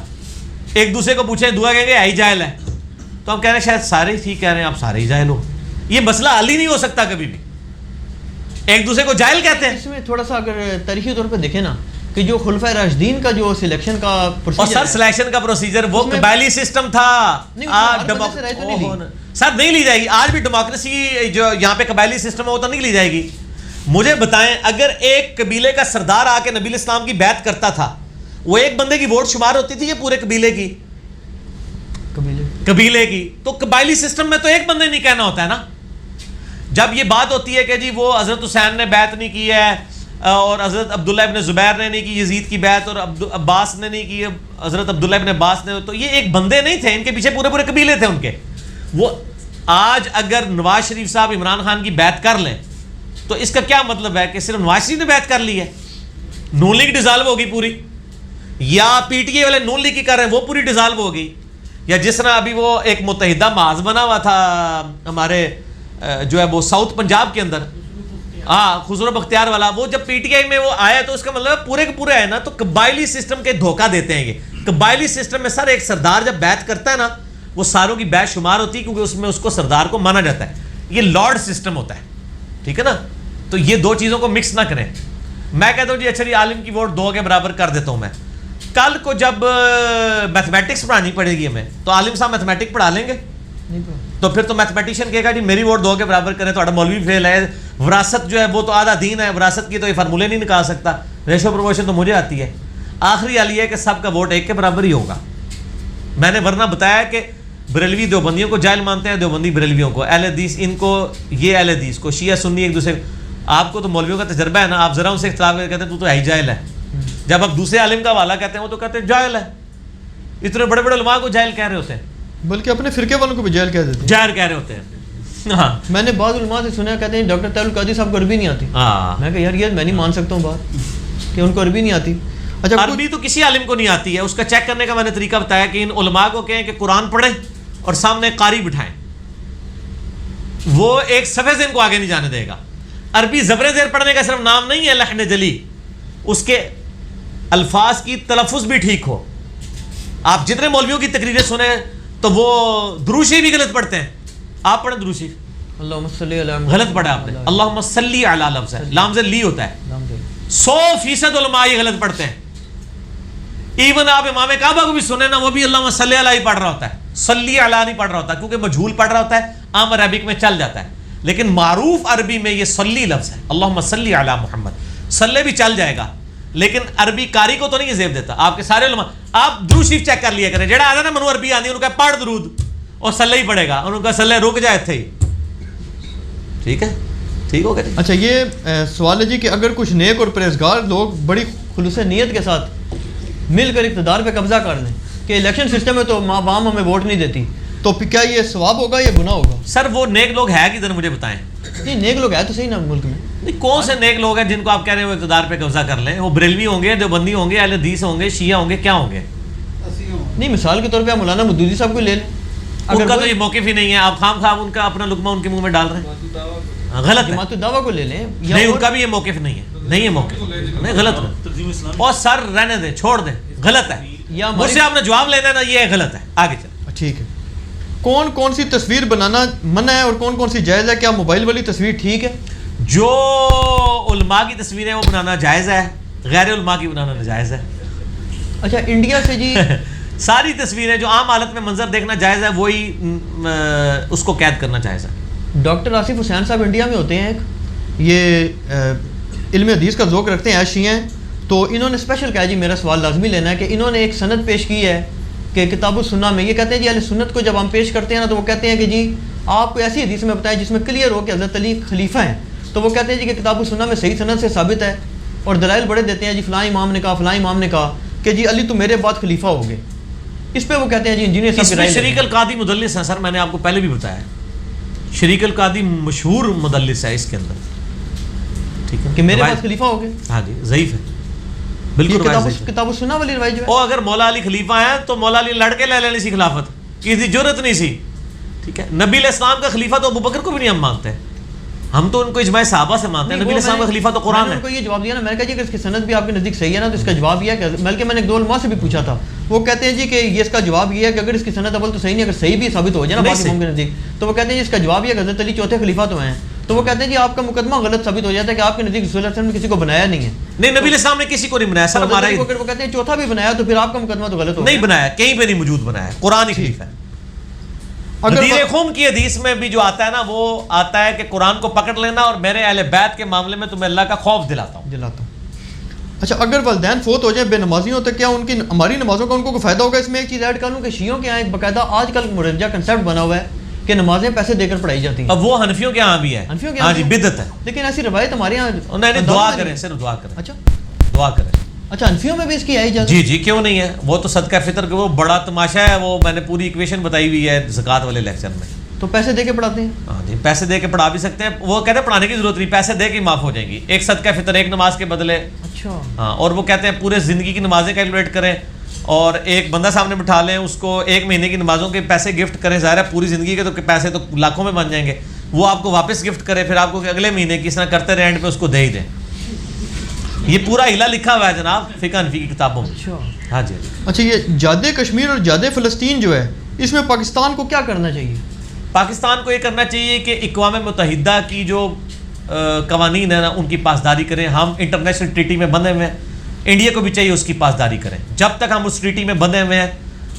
ایک دوسرے کو پوچھیں دعا کہیں گے آئی جاہل ہے, تو ہم کہہ رہے ہیں شاید سارے ہی ٹھیک کہہ رہے ہیں, آپ سارے ہی جاہل ہو. یہ مسئلہ حل ہی نہیں ہو سکتا کبھی بھی. ایک دوسرے کو جاہل کہتے ہیں. اس میں تھوڑا سا اگر تاریخی طور پہ دیکھیں نا کہ جو خلفۂ راشدین کا جو سلیکشن کا اور پروسیجر سر سلیکشن کا پروسیجر وہ قبائلی سسٹم تھا. سر نہیں لی جائے گی آج بھی ڈیموکریسی جو یہاں پہ قبائلی سسٹم ہے وہ تو نہیں لی جائے گی. مجھے بتائیں اگر ایک قبیلے کا سردار آ کے نبی اسلام کی بیعت کرتا تھا, وہ ایک بندے کی ووٹ شمار ہوتی تھی یہ پورے قبیلے کی قبیلے کی, تو قبائلی سسٹم میں تو ایک بندے نہیں کہنا ہوتا ہے نا. جب یہ بات ہوتی ہے کہ جی وہ حضرت حسین نے بیعت نہیں کی ہے اور حضرت عبداللہ ابن زبیر نے نہیں کی یزید کی بیعت, اور عباس نے نہیں کی, حضرت عبداللہ ابن عباس نے, تو یہ ایک بندے نہیں تھے, ان کے پیچھے پورے قبیلے تھے ان کے. وہ آج اگر نواز شریف صاحب عمران خان کی بیعت کر لیں تو اس کا کیا مطلب ہے کہ صرف نواز شریف نے بیعت کر لی ہے, نون لیگ ڈیزالو ہوگی پوری, یا پی ٹی اے والے نون لیگ کی کر رہے ہیں وہ پوری ڈیزالو ہوگی, یا جس طرح ابھی وہ ایک متحدہ محاذ بنا ہوا تھا ہمارے جو ہے وہ ساؤتھ پنجاب کے اندر, ہاں خسرو بختیار والا, وہ جب پی ٹی آئی میں وہ آیا تو اس کا مطلب پورے کے پورے ہے نا. تو قبائلی سسٹم کے دھوکہ دیتے ہیں یہ. قبائلی سسٹم میں سر ایک سردار جب بیعت کرتا ہے نا وہ ساروں کی بیعت شمار ہوتی ہے کیونکہ اس میں اس کو سردار کو مانا جاتا ہے. یہ لارڈ سسٹم ہوتا ہے, ٹھیک ہے نا. تو یہ دو چیزوں کو مکس نہ کریں. میں کہتا ہوں جی اچھا جی عالم کی ووٹ 2 کے برابر کر دیتا ہوں میں. کل کو جب میتھمیٹکس پڑھانی پڑے گی ہمیں تو عالم صاحب میتھمیٹک پڑھا لیں گے, تو پھر تو میتھمیٹیشین کہے گا جی میری ووٹ 2 کے برابر کریں تو مولوی فیل ہے. وراثت جو ہے وہ تو آدھا دین ہے, وراثت کی تو یہ فارمولے نہیں نکال سکتا, ریشو پروپورشن تو مجھے آتی ہے. آخری حال یہ ہے کہ سب کا ووٹ 1 کے برابر ہی ہوگا. میں نے ورنہ بتایا کہ بریلوی دیوبندیوں کو جاہل مانتے ہیں, دیوبندی بریلویوں کو, اہل حدیث ان کو, یہ اہل حدیث کو, شیعہ سنی ایک دوسرے. آپ کو تو مولویوں کا تجربہ ہے نا, آپ ذرا ان سے اختلاف کہتے ہیں تو ہے ہی جاہل ہے. جب آپ دوسرے عالم کا حوالہ کہتے ہیں وہ تو کہتے ہیں جاہل ہے. اتنے بڑے بڑے علماء کو جاہل کہہ رہے ہوتے ہیں, بلکہ اپنے فرقے والوں کو بھی جاہل کہہ دیتے ہیں, جاہل کہہ رہے ہوتے ہیں. ہاں میں نے بعض علماء سے سنا کہتے ہیں ڈاکٹر طاہر القادری صاحب کو عربی نہیں آتی. میں کہ یار یہ میں نہیں مان سکتا ہوں بات کہ ان کو عربی نہیں آتی. اچھا عربی تو کسی عالم کو نہیں آتی ہے, اس کا چیک کرنے کا میں نے طریقہ بتایا کہ ان علماء کو کہیں کہ قرآن پڑھیں اور سامنے قاری بٹھائیں, وہ ایک صفحے سے ان کو آگے نہیں جانے دے گا. عربی زبر زیر پڑھنے کا صرف نام نہیں ہے لحن جلی, اس کے الفاظ کی تلفظ بھی ٹھیک ہو. آپ جتنے مولویوں کی تقریریں سنیں تو وہ دروشی بھی غلط پڑھتے ہیں. آپ پڑھیں دروشی, اللہم صلی علی غلط پڑھا آپ نے, اللہم صلی علی لفظ ہے, لام سے لی ہوتا ہے. 100% علماء یہ غلط پڑھتے ہیں. ایون آپ امام کعبہ کو بھی سنیں نا, وہ بھی اللہم صلی علی پڑھ رہا ہوتا ہے, صلی علی نہیں پڑھ رہا ہوتا, کیونکہ مجھول پڑھ رہا ہوتا ہے, عام عربک میں چل جاتا ہے. لیکن معروف عربی میں یہ صلی لفظ ہے, اللہم صلی علی محمد. صلی بھی چل جائے گا لیکن عربی قاری کو تو نہیں زیب دیتا. آپ کے سارے علماء, آپ درود شریف چیک کر لیا کریں, جڑا آتا نا منو عربی آتی ان کا پڑھ درود اور صلی ہی پڑھے گا, اور ان کا صلی رک جائے تھے ہی. ٹھیک ہے, ٹھیک ہو گیا. اچھا یہ سوال ہے جی کہ اگر کچھ نیک اور پرہیزگار لوگ بڑی خلوص نیت کے ساتھ مل کر اقتدار پہ قبضہ کر لیں کہ الیکشن سسٹم ہے تو عوام ہمیں ووٹ نہیں دیتی, تو کیا یہ ثواب ہوگا یا گناہ ہوگا؟ سر وہ نیک لوگ ہیں کدھر مجھے بتائیں. نہیں نیک لوگ ہیں تو صحیح نا ملک میں. نہیں کون سے نیک لوگ ہیں جن کو آپ کہہ رہے ہیں وہ اقتدار پہ قبضہ کر لیں؟ وہ بریلوی ہوں گے, دیوبندی ہوں گے, اہل حدیث ہوں گے, شیعہ ہوں گے, کیا ہوں گے؟ نہیں مثال کے طور پہ آپ مولانا مودودی صاحب کو لے لیں, ان کا تو یہ موقف ہی نہیں ہے. آپ خام خواہ ان کا اپنا لقمہ ان کے منہ میں ڈال رہے ہیں, غلط ہے. جماعت الدعوہ کو لے لیں, نہیں ان کا بھی یہ موقف نہیں ہے, نہیں ہے موقف, نہیں غلط ہے. اور سر رہنے دیں, چھوڑ دیں, غلط ہے. مجھ سے آپ نے جواب لینا ہے نا, یہ غلط ہے. آگے چلیں. ٹھیک ہے. کون کون سی تصویر بنانا منع ہے اور کون کون سی جائز ہے؟ کیا موبائل والی تصویر ٹھیک ہے؟ جو علماء کی تصویریں وہ بنانا جائز ہے, غیر علماء کی بنانا ناجائز ہے. اچھا انڈیا سے جی ساری تصویریں جو عام حالت میں منظر دیکھنا جائز ہے وہی اس کو قید کرنا جائز ہے. ڈاکٹر آصف حسین صاحب انڈیا میں ہوتے ہیں ایک, یہ علم حدیث کا ذوق رکھتے ہیں, ایشی ہیں, تو انہوں نے اسپیشل کہا جی میرا سوال لازمی لینا ہے کہ انہوں نے ایک سند پیش کی ہے کہ کتاب السنہ میں یہ کہتے ہیں جی اہل سنت کو جب ہم پیش کرتے ہیں نا تو وہ کہتے ہیں کہ جی آپ کو ایسی حدیث میں بتائیں جس میں کلیئر ہو کہ حضرت علی خلیفہ ہیں, تو وہ کہتے ہیں جی کہ کتاب السنہ میں صحیح سند سے ثابت ہے, اور دلائل بڑے دیتے ہیں جی فلاں امام نے کہا, فلاں امام نے کہا کہ جی علی تو میرے بعد خلیفہ ہو گئے. اس پہ وہ کہتے ہیں جی انجینئر صاحب اس میں شریک القادی مدلس ہیں سر, میں نے آپ کو پہلے بھی بتایا, شریک القادی مشہور مدلس ہے اس کے اندر, ٹھیک ہے, کہ میرے بعد خلیفہ ہو گئے. ہاں جی ضعیف ہے بالکل. کتاب السنہ والی روایت جو ہے وہ اگر مولا علی خلیفہ ہیں تو مولا علی لڑ کے لے لینی سی خلافت, کسی جرت نہیں سی, ٹھیک ہے. نبی علیہ السلام کا خلیفہ تو ابوبکر کو بھی نہیں ہم مانتے, ہم تو ان کو اجماع صحابہ سے مانتے ہیں. نبی علیہ السلام کا خلیفہ تو قرآن ہے. میں نے ان کو یہ جواب دیا نا, میں نے کہا جی کہ اس کی سند بھی آپ کے نزدیک صحیح ہے نا, تو اس کا جواب یہ ہے کہ بلکہ میں نے ایک دو علماء سے بھی پوچھا تھا, وہ کہتے ہیں جی کہ یہ اس کا جواب یہ ہے کہ اگر اس کی سند اول تو صحیح نہیں, اگر صحیح بھی ثابت ہو جائے نا باقی قوم کے نزدیک, تو وہ کہتے ہیں جی اس کا جواب یہ ہے کہ حضرت علی چوتھے خلیفہ تو ہیں, تو وہ کہتے ہیں جی آپ کا مقدمہ غلط ثابت ہو جاتا ہے کہ آپ کے نزدیک رسول اللہ صلی اللہ علیہ وسلم نے کسی کو بنایا نہیں ہے. نہیں, نبی علیہ السلام نے کسی کو نہیں بنایا سر, ہمارا وہ کہتے ہیں چوتھا بھی بنایا تو پھر آپ کا مقدمہ تو غلط ہو نہیں بنایا, کہیں پہ نہیں موجود بنایا, قرآن ہی خلیفہ ہے. غدیر خم کی حدیث میں بھی جو آتا ہے نا وہ آتا ہے کہ قرآن کو پکڑ لینا اور میرے اہل بیت کے معاملے میں تمہیں اللہ کا خوف دلاتا ہوں. اچھا اگر والدین فوت ہو جائیں بے نمازیوں تو کیا ان کی ہماری نمازوں کا ان کو کوئی فائدہ ہوگا؟ اس میں ایک چیز ایڈ کر لوں کہ شیعوں کے یہاں ایک باقاعدہ آج کل مردہ کنسیپٹ بنا ہوا ہے کہ نمازیں پیسے دے کر پڑھائی جاتی ہیں. اب وہ حنفیوں کے یہاں بھی ہے, ہاں جی بدعت ہے, لیکن ایسی روایت ہمارے یہاں نہیں, دعا کریں صرف دعا کریں. اچھا دعا کریں. اچھا حنفیوں میں بھی اس کی آئی اجازت؟ جی جی کیوں نہیں ہے, وہ تو صدقہ فطر کے وہ بڑا تماشا ہے, وہ میں نے پوری ایکویشن بتائی ہوئی ہے زکوٰۃ والے لیکچر میں. تو پیسے دے کے پڑھاتے ہیں؟ ہاں جی پیسے دے کے پڑھا بھی سکتے ہیں, وہ کہتے ہیں پڑھانے کی ضرورت نہیں, پیسے دے کے معاف ہو جائیں گی, ایک صدقہ فطر ایک نماز کے بدلے. اچھا ہاں, اور وہ کہتے ہیں پورے زندگی کی نمازیں کیلکولیٹ کریں اور ایک بندہ سامنے بٹھا لیں, اس کو ایک مہینے کی نمازوں کے پیسے گفٹ کریں, ظاہر ہے پوری زندگی کے تو پیسے تو لاکھوں میں بن جائیں گے, وہ آپ کو واپس گفٹ کرے, پھر آپ کو کہ اگلے مہینے کس طرح کرتے رہے اینڈ پہ اس کو دے ہی دیں. یہ پورا ہیلا لکھا ہوا ہے جناب فقہ حنفی کی کتابوں میں. ہاں جی. اچھا یہ جادے کشمیر اور جادے فلسطین جو ہے اس میں پاکستان کو کیا کرنا چاہیے؟ پاکستان کو یہ کرنا چاہیے کہ اقوام متحدہ کی جو قوانین ہیں نا ان کی پاسداری کریں. ہم انٹرنیشنل ٹریٹی میں بندھے ہوئے ہیں, انڈیا کو بھی چاہیے اس کی پاسداری کریں. جب تک ہم اس ٹریٹی میں بندھے ہوئے ہیں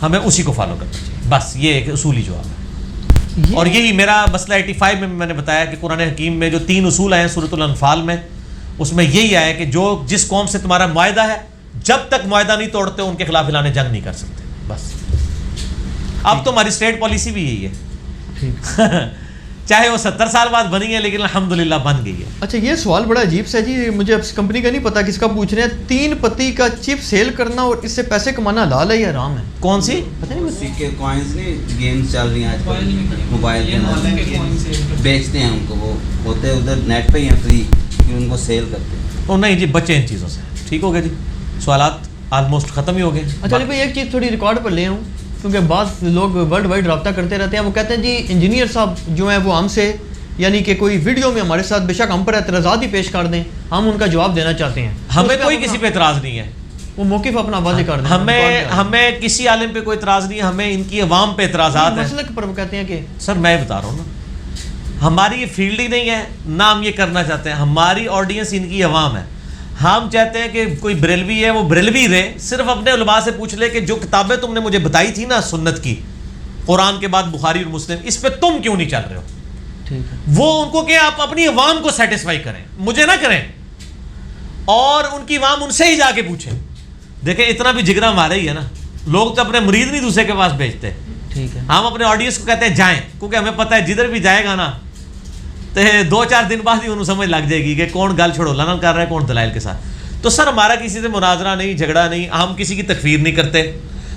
ہمیں اسی کو فالو کرنا چاہیے, بس یہ ایک اصولی جواب ہے. اور یہی میرا مسئلہ 85 میں نے بتایا کہ قرآن حکیم میں جو 3 اصول آئے ہیں سورۃ الانفال میں, اس میں یہی آیا کہ جو جس قوم سے تمہارا معاہدہ ہے جب تک معاہدہ نہیں توڑتے ان کے خلاف اعلان جنگ نہیں کر سکتے. بس اب تو ہماری اسٹیٹ پالیسی بھی یہی ہے, چاہے وہ 70 سال بعد بنی ہے لیکن الحمدللہ بن گئی ہے. اچھا یہ سوال بڑا عجیب سا جی, مجھے اب کمپنی کا نہیں پتا کس کا پوچھ رہے ہیں, 3 پتی کا چپ سیل کرنا اور اس سے پیسے کمانا حلال ہے یا حرام ہے؟ کون سی؟ پتہ نہیں مجھے. کے کوائنز نہیں گیمز چل رہی ہیں آج کل موبائل کے اندر بیچتے ہیں ان کو, وہ ہوتے ہیں ادھر نیٹ پہ ہی ہیں فری, پھر ان کو سیل کرتے ہیں. نہیں جی بچے ان چیزوں سے. ٹھیک ہو گیا جی, سوالات آلموسٹ ختم ہی ہو گئے. اچھا بھائی ایک چیز تھوڑی ریکارڈ پر لے آؤں کیونکہ بعض لوگ ورلڈ وائڈ رابطہ کرتے رہتے ہیں, وہ کہتے ہیں جی انجینئر صاحب جو ہیں وہ ہم سے یعنی کہ کوئی ویڈیو میں ہمارے ساتھ بے شک ہم پر اعتراضات ہی پیش کر دیں, ہم ان کا جواب دینا چاہتے ہیں. ہمیں کوئی کسی پہ اعتراض نہیں ہے, وہ موقف اپنا واضح کر دیں. ہمیں کسی عالم پہ کوئی اعتراض نہیں ہے, ہمیں ان کی عوام پہ اعتراضات ہیں. مسلک پر وہ کہتے ہیں کہ سر میں بتا رہا ہوں نا, ہماری یہ فیلڈ ہی نہیں ہے, نہ ہم یہ کرنا چاہتے ہیں. ہماری آڈینس ان کی عوام ہے. ہم چاہتے ہیں کہ کوئی بریلوی ہے وہ بریلوی رہے, صرف اپنے علماء سے پوچھ لے کہ جو کتابیں تم نے مجھے بتائی تھی نا سنت کی, قرآن کے بعد بخاری اور مسلم, اس پہ تم کیوں نہیں چل رہے ہو. ٹھیک ہے, وہ ان کو کہ آپ اپنی عوام کو سیٹسفائی کریں, مجھے نہ کریں, اور ان کی عوام ان سے ہی جا کے پوچھیں. دیکھیں اتنا بھی جگرا ہمارا ہی ہے نا, لوگ تو اپنے مرید نہیں دوسرے کے پاس بھیجتے. ٹھیک ہے, ہم اپنے آڈینس کو کہتے ہیں جائیں, کیونکہ ہمیں پتہ ہے جدھر بھی جائے گا نا تو 2-4 دن بعد ہی انہوں سمجھ لگ جائے گی کہ کون گل چھڑولا نہ کر رہا ہے, کون دلائل کے ساتھ. تو سر ہمارا کسی سے مناظرہ نہیں, جھگڑا نہیں, ہم کسی کی تکفیر نہیں کرتے.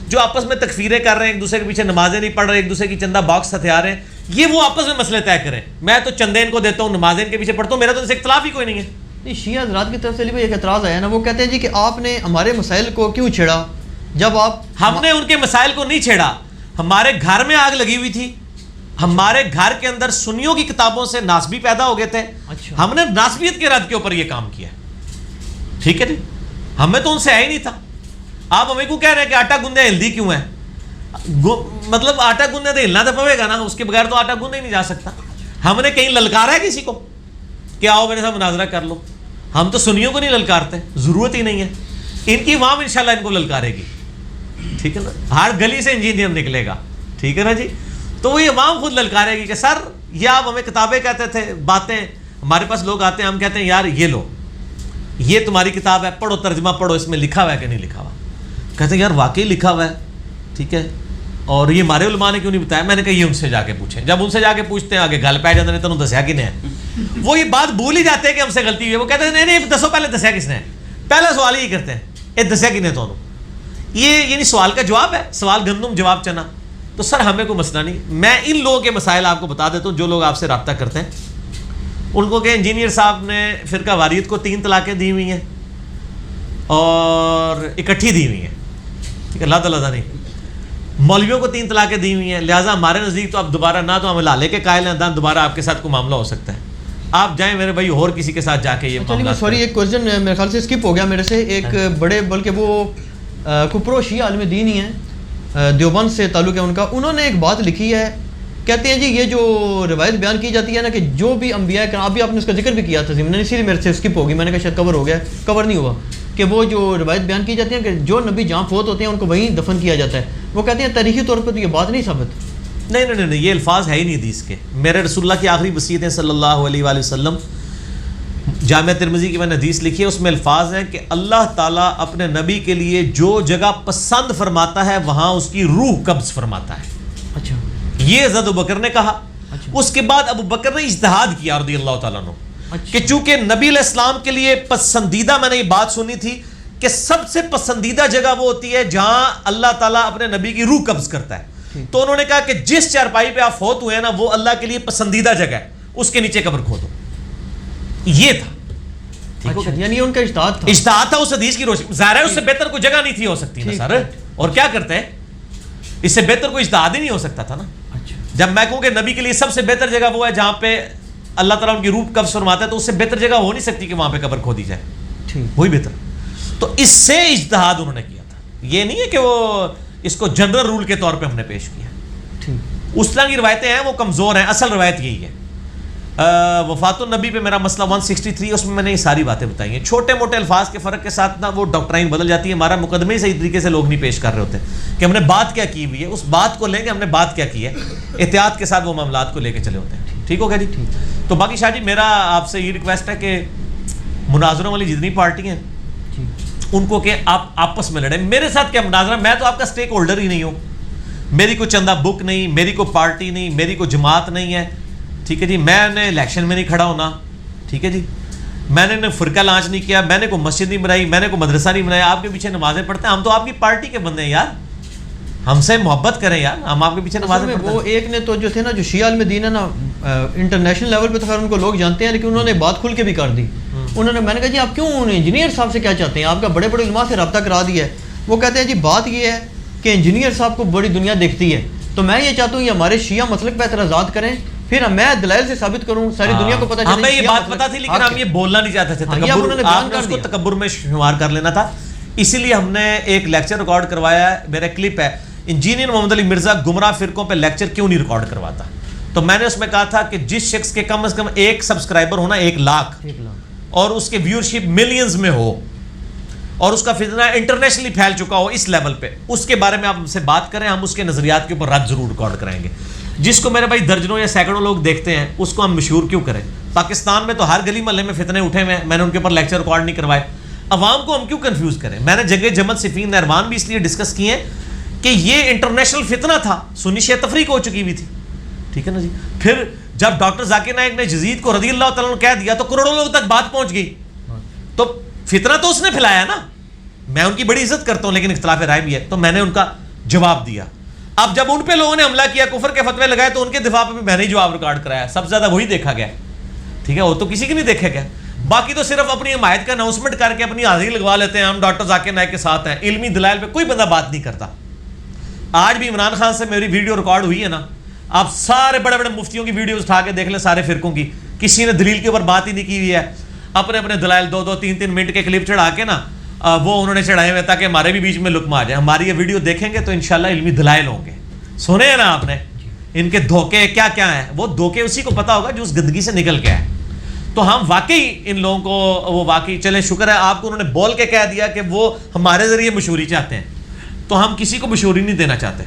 جو آپس میں تکفیریں کر رہے ہیں, ایک دوسرے کے پیچھے نمازیں نہیں پڑھ رہے, ایک دوسرے کی چندہ باکس ہتھیار ہیں, یہ وہ آپس میں مسئلے طے کریں. میں تو چندے ان کو دیتا ہوں, نمازیں ان کے پیچھے پڑھتا ہوں, میرا تو ان سے اختلاف ہی کوئی نہیں ہے. نہیں شیعہ حضرات کی طرف سے ایک اعتراض آیا نا, وہ کہتے ہیں جی کہ آپ نے ہمارے مسائل کو کیوں چھیڑا جب آپ. ہم نے ان کے مسائل کو نہیں چھیڑا, ہمارے گھر میں آگ لگی ہوئی تھی, ہمارے گھر کے اندر سنیوں کی کتابوں سے ناسبی پیدا ہو گئے تھے. اچھا, ہم نے ناسبیت کے رد کے اوپر یہ کام کیا. ٹھیک ہے جی, ہمیں تو ان سے ہے ہی نہیں تھا. آپ ہمیں کو کہہ رہے ہیں کہ آٹا گوندے ہلدی کیوں ہے, مطلب آٹا گوندے تو ہلنا تو پڑے گا نا, اس کے بغیر تو آٹا گوندے ہی نہیں جا سکتا. ہم نے کہیں للکارا ہے کسی کو, کہ آؤ میرے ساتھ مناظرہ کر لو. ہم تو سنیوں کو نہیں للکارتے, ضرورت ہی نہیں ہے. ان کی عوام انشاءاللہ ان کو للکارے گی, ٹھیک ہے نا. ہر گلی سے انجینئر نکلے گا, ٹھیک ہے نا جی. تو وہ یہ عوام خود للکارے گی کہ سر یہ آپ ہمیں کتابیں کہتے تھے, باتیں, ہمارے پاس لوگ آتے ہیں, ہم کہتے ہیں یار یہ لو, یہ تمہاری کتاب ہے, پڑھو, ترجمہ پڑھو, اس میں لکھا ہوا ہے کہ نہیں لکھا ہوا. کہتے ہیں یار واقعی لکھا ہوا ہے, ٹھیک ہے, اور یہ ہمارے علماء نے کیوں نہیں بتایا. میں نے کہا یہ ان سے جا کے پوچھیں. جب ان سے جا کے پوچھتے ہیں آگے گل پہ جاتے ہیں, تمہیں دسیا کس نے ہے. وہ یہ بات بھول ہی جاتے ہیں کہ ہم سے غلطی ہوئی ہے. وہ کہتے ہیں نہیں نہیں دسو پہلے دسیا کس نے ہے. پہلا سوال ہی کرتے ہیں یہ دسیا کس نے تو. یہ یعنی سوال کا جواب ہے, سوال گندم جواب چنا. تو سر ہمیں کوئی مسئلہ نہیں. میں ان لوگوں کے مسائل آپ کو بتا دیتا ہوں جو لوگ آپ سے رابطہ کرتے ہیں. ان کو کہ انجینئر صاحب نے فرقہ واریت کو 3 طلاقیں دی ہوئی ہیں اور اکٹھی دی ہوئی ہیں, ٹھیک ہے, اللہ تعالیٰ نہیں. مولویوں کو 3 طلاقیں دی ہوئی ہیں, لہٰذا ہمارے نزدیک تو اب دوبارہ نہ تو ہم لالے کے قائل ہیں, نہ دوبارہ آپ کے ساتھ کوئی معاملہ ہو سکتا ہے. آپ جائیں میرے بھائی اور کسی کے ساتھ جا کے یہ معاملہ. سوری ایک کوشچن میرے خیال سے اسکپ ہو گیا میرے سے. ایک بڑے بلکہ وہ کپرو شیعہ عالم دین ہی ہیں, دیوبند سے تعلق ہے ان کا. انہوں نے ایک بات لکھی ہے, کہتے ہیں جی یہ جو روایت بیان کی جاتی ہے نا کہ جو بھی انبیاء کرام, ابھی آپ نے اس کا ذکر بھی کیا تھا ضمن, اسی لیے میرے سے اسکپ ہوگی, میں نے کہا شاید کور ہو گیا, کور نہیں ہوا, کہ وہ جو روایت بیان کی جاتی ہے کہ جو نبی جہاں فوت ہوتے ہیں ان کو وہیں دفن کیا جاتا ہے. وہ کہتے ہیں تاریخی طور پر تو یہ بات نہیں ثابت. نہیں, یہ الفاظ ہے ہی نہیں حدیث کے. میرے رسول اللہ کی آخری وصیت ہے صلی اللہ علیہ وآلہ وسلم, جامعہ ترمذی کی میں نے حدیث لکھی ہے, اس میں الفاظ ہیں کہ اللہ تعالیٰ اپنے نبی کے لیے جو جگہ پسند فرماتا ہے وہاں اس کی روح قبض فرماتا ہے. اچھا, یہ حضرت ابوبکر نے کہا. اس کے بعد ابو بکر نے اجتہاد کیا رضی اللہ تعالیٰ عنہ, کہ چونکہ نبی علیہ السلام کے لیے پسندیدہ, میں نے یہ بات سنی تھی کہ سب سے پسندیدہ جگہ وہ ہوتی ہے جہاں اللہ تعالیٰ اپنے نبی کی روح قبض کرتا ہے. تو انہوں نے کہا کہ جس چارپائی پہ آپ فوت ہوئے ہیں نا وہ اللہ کے لیے پسندیدہ جگہ ہے, اس کے نیچے قبر کھودو. یہ تھا, یعنی ان کا اجتہاد تھا. اجتہاد تھا اس حدیث کی روشنی. ظاہر ہے اس سے بہتر کوئی جگہ نہیں تھی ہو سکتی نا سر, اور کیا کرتے ہیں, اس سے بہتر کوئی اجتہاد ہی نہیں ہو سکتا تھا نا. جب میں کہوں کہ نبی کے لیے سب سے بہتر جگہ وہ ہے جہاں پہ اللہ تعالیٰ ان کی روح قبض فرماتا ہے, تو اس سے بہتر جگہ ہو نہیں سکتی کہ وہاں پہ قبر کھودی جائے, وہی بہتر. تو اس سے اجتہاد انہوں نے کیا تھا. یہ نہیں ہے کہ وہ اس کو جنرل رول کے طور پہ ہم نے پیش کیا. اس طرح کی روایتیں ہیں وہ کمزور ہیں, اصل روایت یہی ہے. وفات النبی پہ میرا مسئلہ 163, اس میں میں نے یہ ساری باتیں بتائی ہیں. چھوٹے موٹے الفاظ کے فرق کے ساتھ نا وہ ڈاکٹرائن بدل جاتی ہے. ہمارا مقدمے صحیح طریقے سے لوگ نہیں پیش کر رہے ہوتے کہ ہم نے بات کیا کی ہوئی ہے, اس بات کو لیں گے ہم نے بات کیا کی ہے, احتیاط کے ساتھ وہ معاملات کو لے کے چلے ہوتے ہیں. ٹھیک ہو گیا جی. تو باقی شاہ جی میرا آپ سے یہ ریکویسٹ ہے کہ مناظروں والی جتنی پارٹی ہیں ان کو کہ آپ آپس میں لڑیں. میرے ساتھ کیا مناظرہ, میں تو آپ کا اسٹیک ہولڈر ہی نہیں ہوں, میری کوئی چندہ بک نہیں, میری کوئی پارٹی نہیں, میری کوئی جماعت نہیں ہے, ٹھیک ہے جی. میں نے الیکشن میں نہیں کھڑا ہونا, ٹھیک ہے جی. میں نے فرقہ لانچ نہیں کیا, میں نے کوئی مسجد نہیں بنائی, میں نے کوئی مدرسہ نہیں بنایا. آپ کے پیچھے نمازیں پڑھتے ہیں, ہم تو آپ کی پارٹی کے بندے ہیں یار, ہم سے محبت کریں یار, ہم آپ کے پیچھے نمازیں پڑھتے ہیں. وہ ایک نے تو جو تھے نا جو شیعہ عالم دین ہے نا انٹرنیشنل لیول پہ تو خیر ان کو لوگ جانتے ہیں, لیکن انہوں نے بات کھل کے بھی کر دی. انہوں نے, میں نے کہا جی آپ کیوں انجینئر صاحب سے کیا چاہتے ہیں, آپ کا بڑے بڑے علماء سے رابطہ کرا دیا ہے. وہ کہتے ہیں جی بات یہ ہے کہ انجینئر صاحب کو بڑی دنیا دیکھتی ہے, تو میں یہ چاہتا ہوں یہ ہمارے شیعہ مسلک پہ اعتراضات کریں, پھر میں دلائل سے ثابت کروں, ساری دنیا کو پتہ چلے. ہمیں یہ بات پتہ تھی لیکن ہم یہ بولنا نہیں چاہتے تھے. تکبر, آپ نے اس کو تکبر میں شمار کر لینا تھا, اسی لیے ہم نے ایک لیکچر ریکارڈ کروایا ہے. میرا کلپ ہے انجینئر محمد علی مرزا گمراہ فرقوں پہ لیکچر کیوں نہیں ریکارڈ کرواتا. تو میں نے اس میں کہا تھا کہ جس شخص کے کم از کم ایک سبسکرائبر ہونا 1 لاکھ اور اس کے ویورشپ ملینز میں ہو اور اس کا فتنہ انٹرنیشنلی پھیل چکا ہو اس لیول پہ, اس کے بارے میں آپ ہم سے بات کریں, ہم اس کے نظریات کے اوپر رد ضرور ریکارڈ کرائیں گے. جس کو میرے بھائی درجنوں یا سینکڑوں لوگ دیکھتے ہیں اس کو ہم مشہور کیوں کریں. پاکستان میں تو ہر گلی محلے میں فتنے اٹھے ہوئے ہیں, میں نے ان کے اوپر لیکچر ریکارڈ نہیں کروائے. عوام کو ہم کیوں کنفیوز کریں. میں نے جگہ جمت صفین نہروان بھی اس لیے ڈسکس کیے ہیں کہ یہ انٹرنیشنل فتنہ تھا, سنی شیعہ تفریق ہو چکی ہوئی تھی, ٹھیک ہے نا جی. پھر جب ڈاکٹر ذاکر نائک نے یزید کو رضی اللہ تعالیٰ عنہ کہہ دیا تو کروڑوں لوگ تک بات پہنچ گئی. تو فتنہ تو اس نے پھیلایا نا, میں ان کی بڑی عزت کرتا ہوں لیکن اختلاف رائے بھی ہے, تو میں نے ان کا جواب دیا. اب جب ان پہ لوگوں نے حملہ کیا, کفر کے فتوے لگائے, تو ان کے دفاع پہ بھی میں نے جواب ریکارڈ کرایا. سب سے زیادہ وہی دیکھا گیا, ٹھیک ہے, وہ تو کسی کی نہیں دیکھا گیا. باقی تو صرف اپنی حمایت کا اناؤنسمنٹ کر کے اپنی حاضری لگوا لیتے ہیں, ہم ڈاکٹر ذاکر نائک کے ساتھ ہیں. علمی دلائل پہ کوئی بندہ بات نہیں کرتا. آج بھی عمران خان سے میری ویڈیو ریکارڈ ہوئی ہے نا, آپ سارے بڑے بڑے مفتیوں کی ویڈیوز اٹھا کے دیکھ لیں, سارے فرقوں کی, کسی نے دلیل کے اوپر بات ہی نہیں کی ہوئی ہے. اپنے اپنے دلائل 2-2, 3-3 منٹ کے کلپ چڑھا کے نا وہ انہوں نے چڑھائے ہوئے تاکہ ہمارے بھی بیچ میں لقمہ آ جائے. ہماری یہ ویڈیو دیکھیں گے تو انشاءاللہ علمی دلائل ہوں گے. سنے ہیں نا آپ نے ان کے دھوکے کیا کیا ہیں, وہ دھوکے اسی کو پتا ہوگا جو اس گندگی سے نکل کے آئے. تو ہم واقعی ان لوگوں کو وہ واقعی چلیں شکر ہے آپ کو انہوں نے بول کے کہہ دیا کہ وہ ہمارے ذریعے مشہوری چاہتے ہیں, تو ہم کسی کو مشہوری نہیں دینا چاہتے,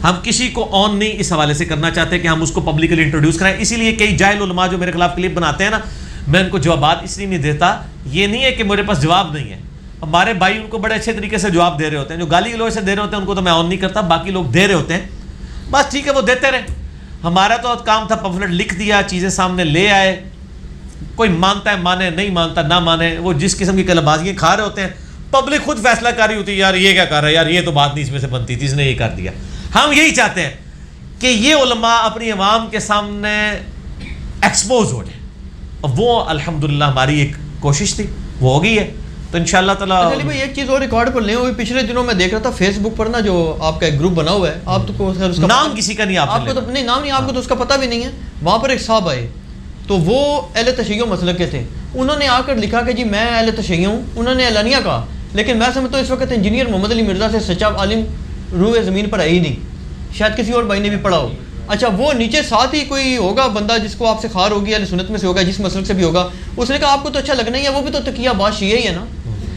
ہم کسی کو آن نہیں اس حوالے سے کرنا چاہتے کہ ہم اس کو پبلکلی انٹروڈیوس کرائیں. اسی لیے کئی جاہل علماء جو میرے خلاف کلپ بناتے ہیں نا, میں ان کو جوابات اس لیے نہیں دیتا, یہ نہیں ہے کہ میرے پاس جواب نہیں ہے, ہمارے بھائی ان کو بڑے اچھے طریقے سے جواب دے رہے ہوتے ہیں, جو گالی گلوچ سے دے رہے ہوتے ہیں ان کو تو میں آن نہیں کرتا, باقی لوگ دے رہے ہوتے ہیں, بس ٹھیک ہے وہ دیتے رہے. ہمارا تو کام تھا پمفلٹ لکھ دیا, چیزیں سامنے لے آئے, کوئی مانتا ہے مانے, نہیں مانتا نہ مانے, وہ جس قسم کی کلبازیاں کھا رہے ہوتے ہیں, پبلک خود فیصلہ کر رہی ہوتی ہے, یار یہ کیا کر رہا ہے, یار یہ تو بات نہیں اس میں سے بنتی تھی, اس نے یہ کر دیا. ہم یہی چاہتے ہیں کہ یہ علماء اپنی عوام کے سامنے ایکسپوز ہو جائیں, اور وہ الحمدللہ ہماری ایک کوشش تھی, وہ ہو گئی ہے. تو انشاءاللہ تعالیٰ چلیے بھائی ایک چیز اور ریکارڈ پر لیں, وہ پچھلے دنوں میں دیکھ رہا تھا فیس بک پر نا, جو آپ کا ایک گروپ بنا ہوا ہے, آپ تو اس کا نام کسی کا نہیں, آپ کو تو نہیں نام نہیں, آپ کو تو اس کا پتہ بھی نہیں ہے. وہاں پر ایک صاحب آئے تو وہ اہل تشیع مسلک کے تھے, انہوں نے آ کر لکھا کہ جی میں اہل تشیع ہوں, انہوں نے اعلانیہ کہا, لیکن میں سمجھتا ہوں اس وقت انجینئر محمد علی مرزا سے سچا عالم روح زمین پر ہے ہی نہیں, شاید کسی اور بھائی نے بھی پڑھا ہو. اچھا وہ نیچے ساتھ ہی کوئی ہوگا بندہ جس کو آپ سے خار ہوگی, اہل سنت میں سے ہوگا, جس مسلک سے بھی ہوگا, اس نے کہا آپ کو تو اچھا لگنا ہی ہے, وہ بھی تو تقیہ باز شیعہ ہی ہے نا.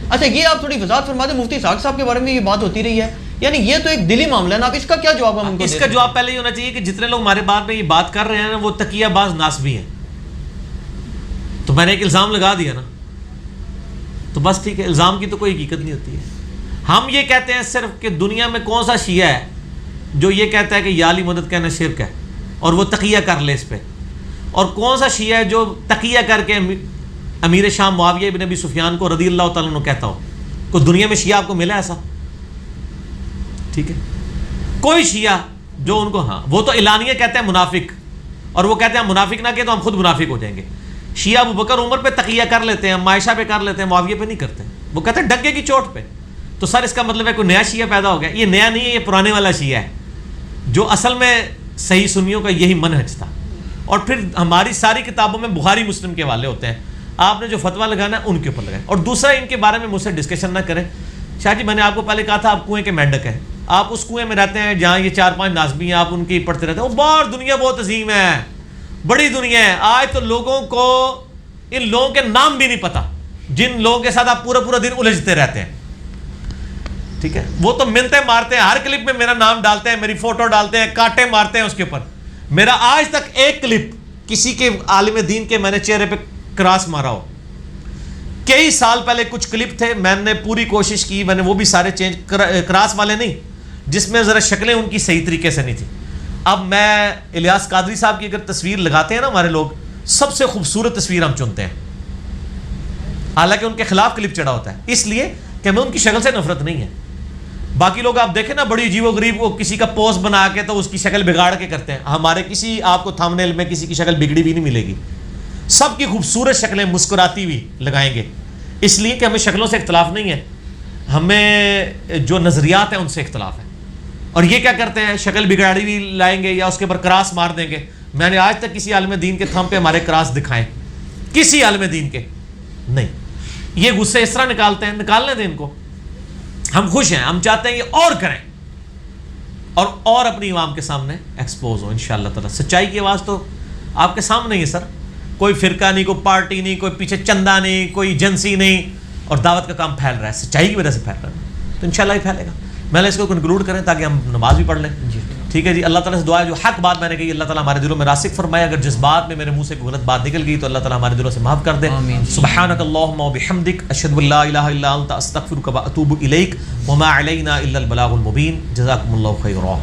اچھا یہ آپ تھوڑی وضاحت فرما دیں, مفتی اسحاق صاحب کے بارے میں یہ بات ہوتی رہی ہے, یعنی یہ تو ایک دلی معاملہ ہے نا, آپ اس کا کیا جواب ہم ان کو اس کا جواب پہلے یہ ہونا چاہیے کہ جتنے لوگ ہمارے بات میں یہ بات کر رہے ہیں نا, وہ تقیہ باز ناسبی ہیں. تو میں نے ایک الزام لگا دیا نا, تو بس ٹھیک ہے, الزام کی تو کوئی حقیقت نہیں ہوتی ہے. ہم یہ کہتے ہیں صرف کہ دنیا میں کون سا شیعہ ہے جو یہ کہتا ہے کہ یا علی مدد کہنا شرک ہے اور وہ تقیہ کر لے اس پہ, اور کون سا شیعہ ہے جو تقیہ کر کے امیر شام معاویہ بن ابی سفیان کو رضی اللہ تعالیٰ عنہ کہتا ہو. کوئی دنیا میں شیعہ آپ کو ملا ایسا؟ ٹھیک ہے, کوئی شیعہ جو ان کو, ہاں وہ تو اعلانیہ کہتے ہیں منافق, اور وہ کہتے ہیں منافق نہ کہ تو ہم خود منافق ہو جائیں گے. شیعہ ابو بکر عمر پہ تقیہ کر لیتے ہیں, عائشہ پہ کر لیتے ہیں, معاویہ پہ نہیں کرتے, وہ کہتے ہیں ڈگے کی چوٹ پہ. تو سر اس کا مطلب ہے کوئی نیا شیعہ پیدا ہو گیا؟ یہ نیا نہیں ہے, یہ پرانے والا شیعہ ہے جو اصل میں صحیح سنیوں کا یہی منہج تھا. اور پھر ہماری ساری کتابوں میں بخاری مسلم کے حوالے ہوتے ہیں, آپ نے جو فتویٰ لگانا ہے ان کے اوپر لگائیں. اور دوسرا ان کے بارے میں مجھ سے ڈسکشن نہ کریں. شاہ جی میں نے آپ کو پہلے کہا تھا آپ کنویں کے مینڈک ہیں, آپ اس کنویں میں رہتے ہیں جہاں یہ 4-5 نازبی ہیں, آپ ان کی پڑھتے رہتے ہیں. وہ باہر دنیا بہت عظیم ہے, بڑی دنیا ہے. آج تو لوگوں کو ان لوگوں کے نام بھی نہیں پتا جن لوگوں کے ساتھ آپ پورا دن الجھتے رہتے ہیں. ٹھیک ہے, وہ تو منتیں مارتے ہیں, ہر کلپ میں میرا نام ڈالتے ہیں, میری فوٹو ڈالتے ہیں, کانٹے مارتے ہیں اس کے اوپر. میرا آج تک ایک کلپ کسی کے عالم دین کے میں نے چہرے پہ کراس مارا ہو. کئی سال پہلے کچھ کلپ تھے, میں نے پوری کوشش کی, میں نے وہ بھی سارے چینج, کراس والے نہیں جس میں ذرا شکلیں ان کی صحیح طریقے سے نہیں تھی. اب میں الیاس قادری صاحب کی اگر تصویر لگاتے ہیں نا ہمارے لوگ, سب سے خوبصورت تصویر ہم چنتے ہیں, حالانکہ ان کے خلاف کلپ چڑھا ہوتا ہے, اس لیے کہ ہمیں ان کی شکل سے نفرت نہیں ہے. باقی لوگ آپ دیکھیں نا بڑی عجیب و غریب, وہ کسی کا پوسٹ بنا کے تو اس کی شکل بگاڑ کے کرتے ہیں. ہمارے کسی آپ کو تھمبنیل میں کسی کی شکل بگڑی بھی نہیں ملے گی, سب کی خوبصورت شکلیں مسکراتی ہوئی لگائیں گے, اس لیے کہ ہمیں شکلوں سے اختلاف نہیں ہے, ہمیں جو نظریات ہیں ان سے اختلاف ہے. اور یہ کیا کرتے ہیں, شکل بگاڑی ہوئی لائیں گے یا اس کے اوپر کراس مار دیں گے. میں نے آج تک کسی عالم دین کے تھم پہ ہمارے کراس دکھائیں, کسی عالم دین کے نہیں. یہ غصے اس طرح نکالتے ہیں, نکالنے دیں ان کو, ہم خوش ہیں, ہم چاہتے ہیں یہ اور کریں اور اپنی عوام کے سامنے ایکسپوز ہو انشاءاللہ تعالی. سچائی کی آواز تو آپ کے سامنے ہی ہے سر, کوئی فرقہ نہیں, کوئی پارٹی نہیں, کوئی پیچھے چندہ نہیں, کوئی ایجنسی نہیں, اور دعوت کا کام پھیل رہا ہے, سچائی کی وجہ سے پھیل رہا ہے, تو انشاءاللہ ہی پھیلے گا. میں نے اس کو کنکلوڈ کریں تاکہ ہم نماز بھی پڑھ لیں. ٹھیک ہے جی, اللہ تعالیٰ سے دعا ہے جو حق بات میں نے کہی اللہ تعالیٰ ہمارے دلوں میں راسخ فرمائے, اگر جس بات میں میرے منہ سے کوئی غلط بات نکل گئی تو اللہ تعالیٰ ہمارے دلوں سے معاف کر دے. سبحانک اللہم و بحمدک, اشہد ان لا الہ الا انت, استغفرک و اتوب الیک, وما علینا الا البلاغ المبین. جزاکم اللہ خیرا.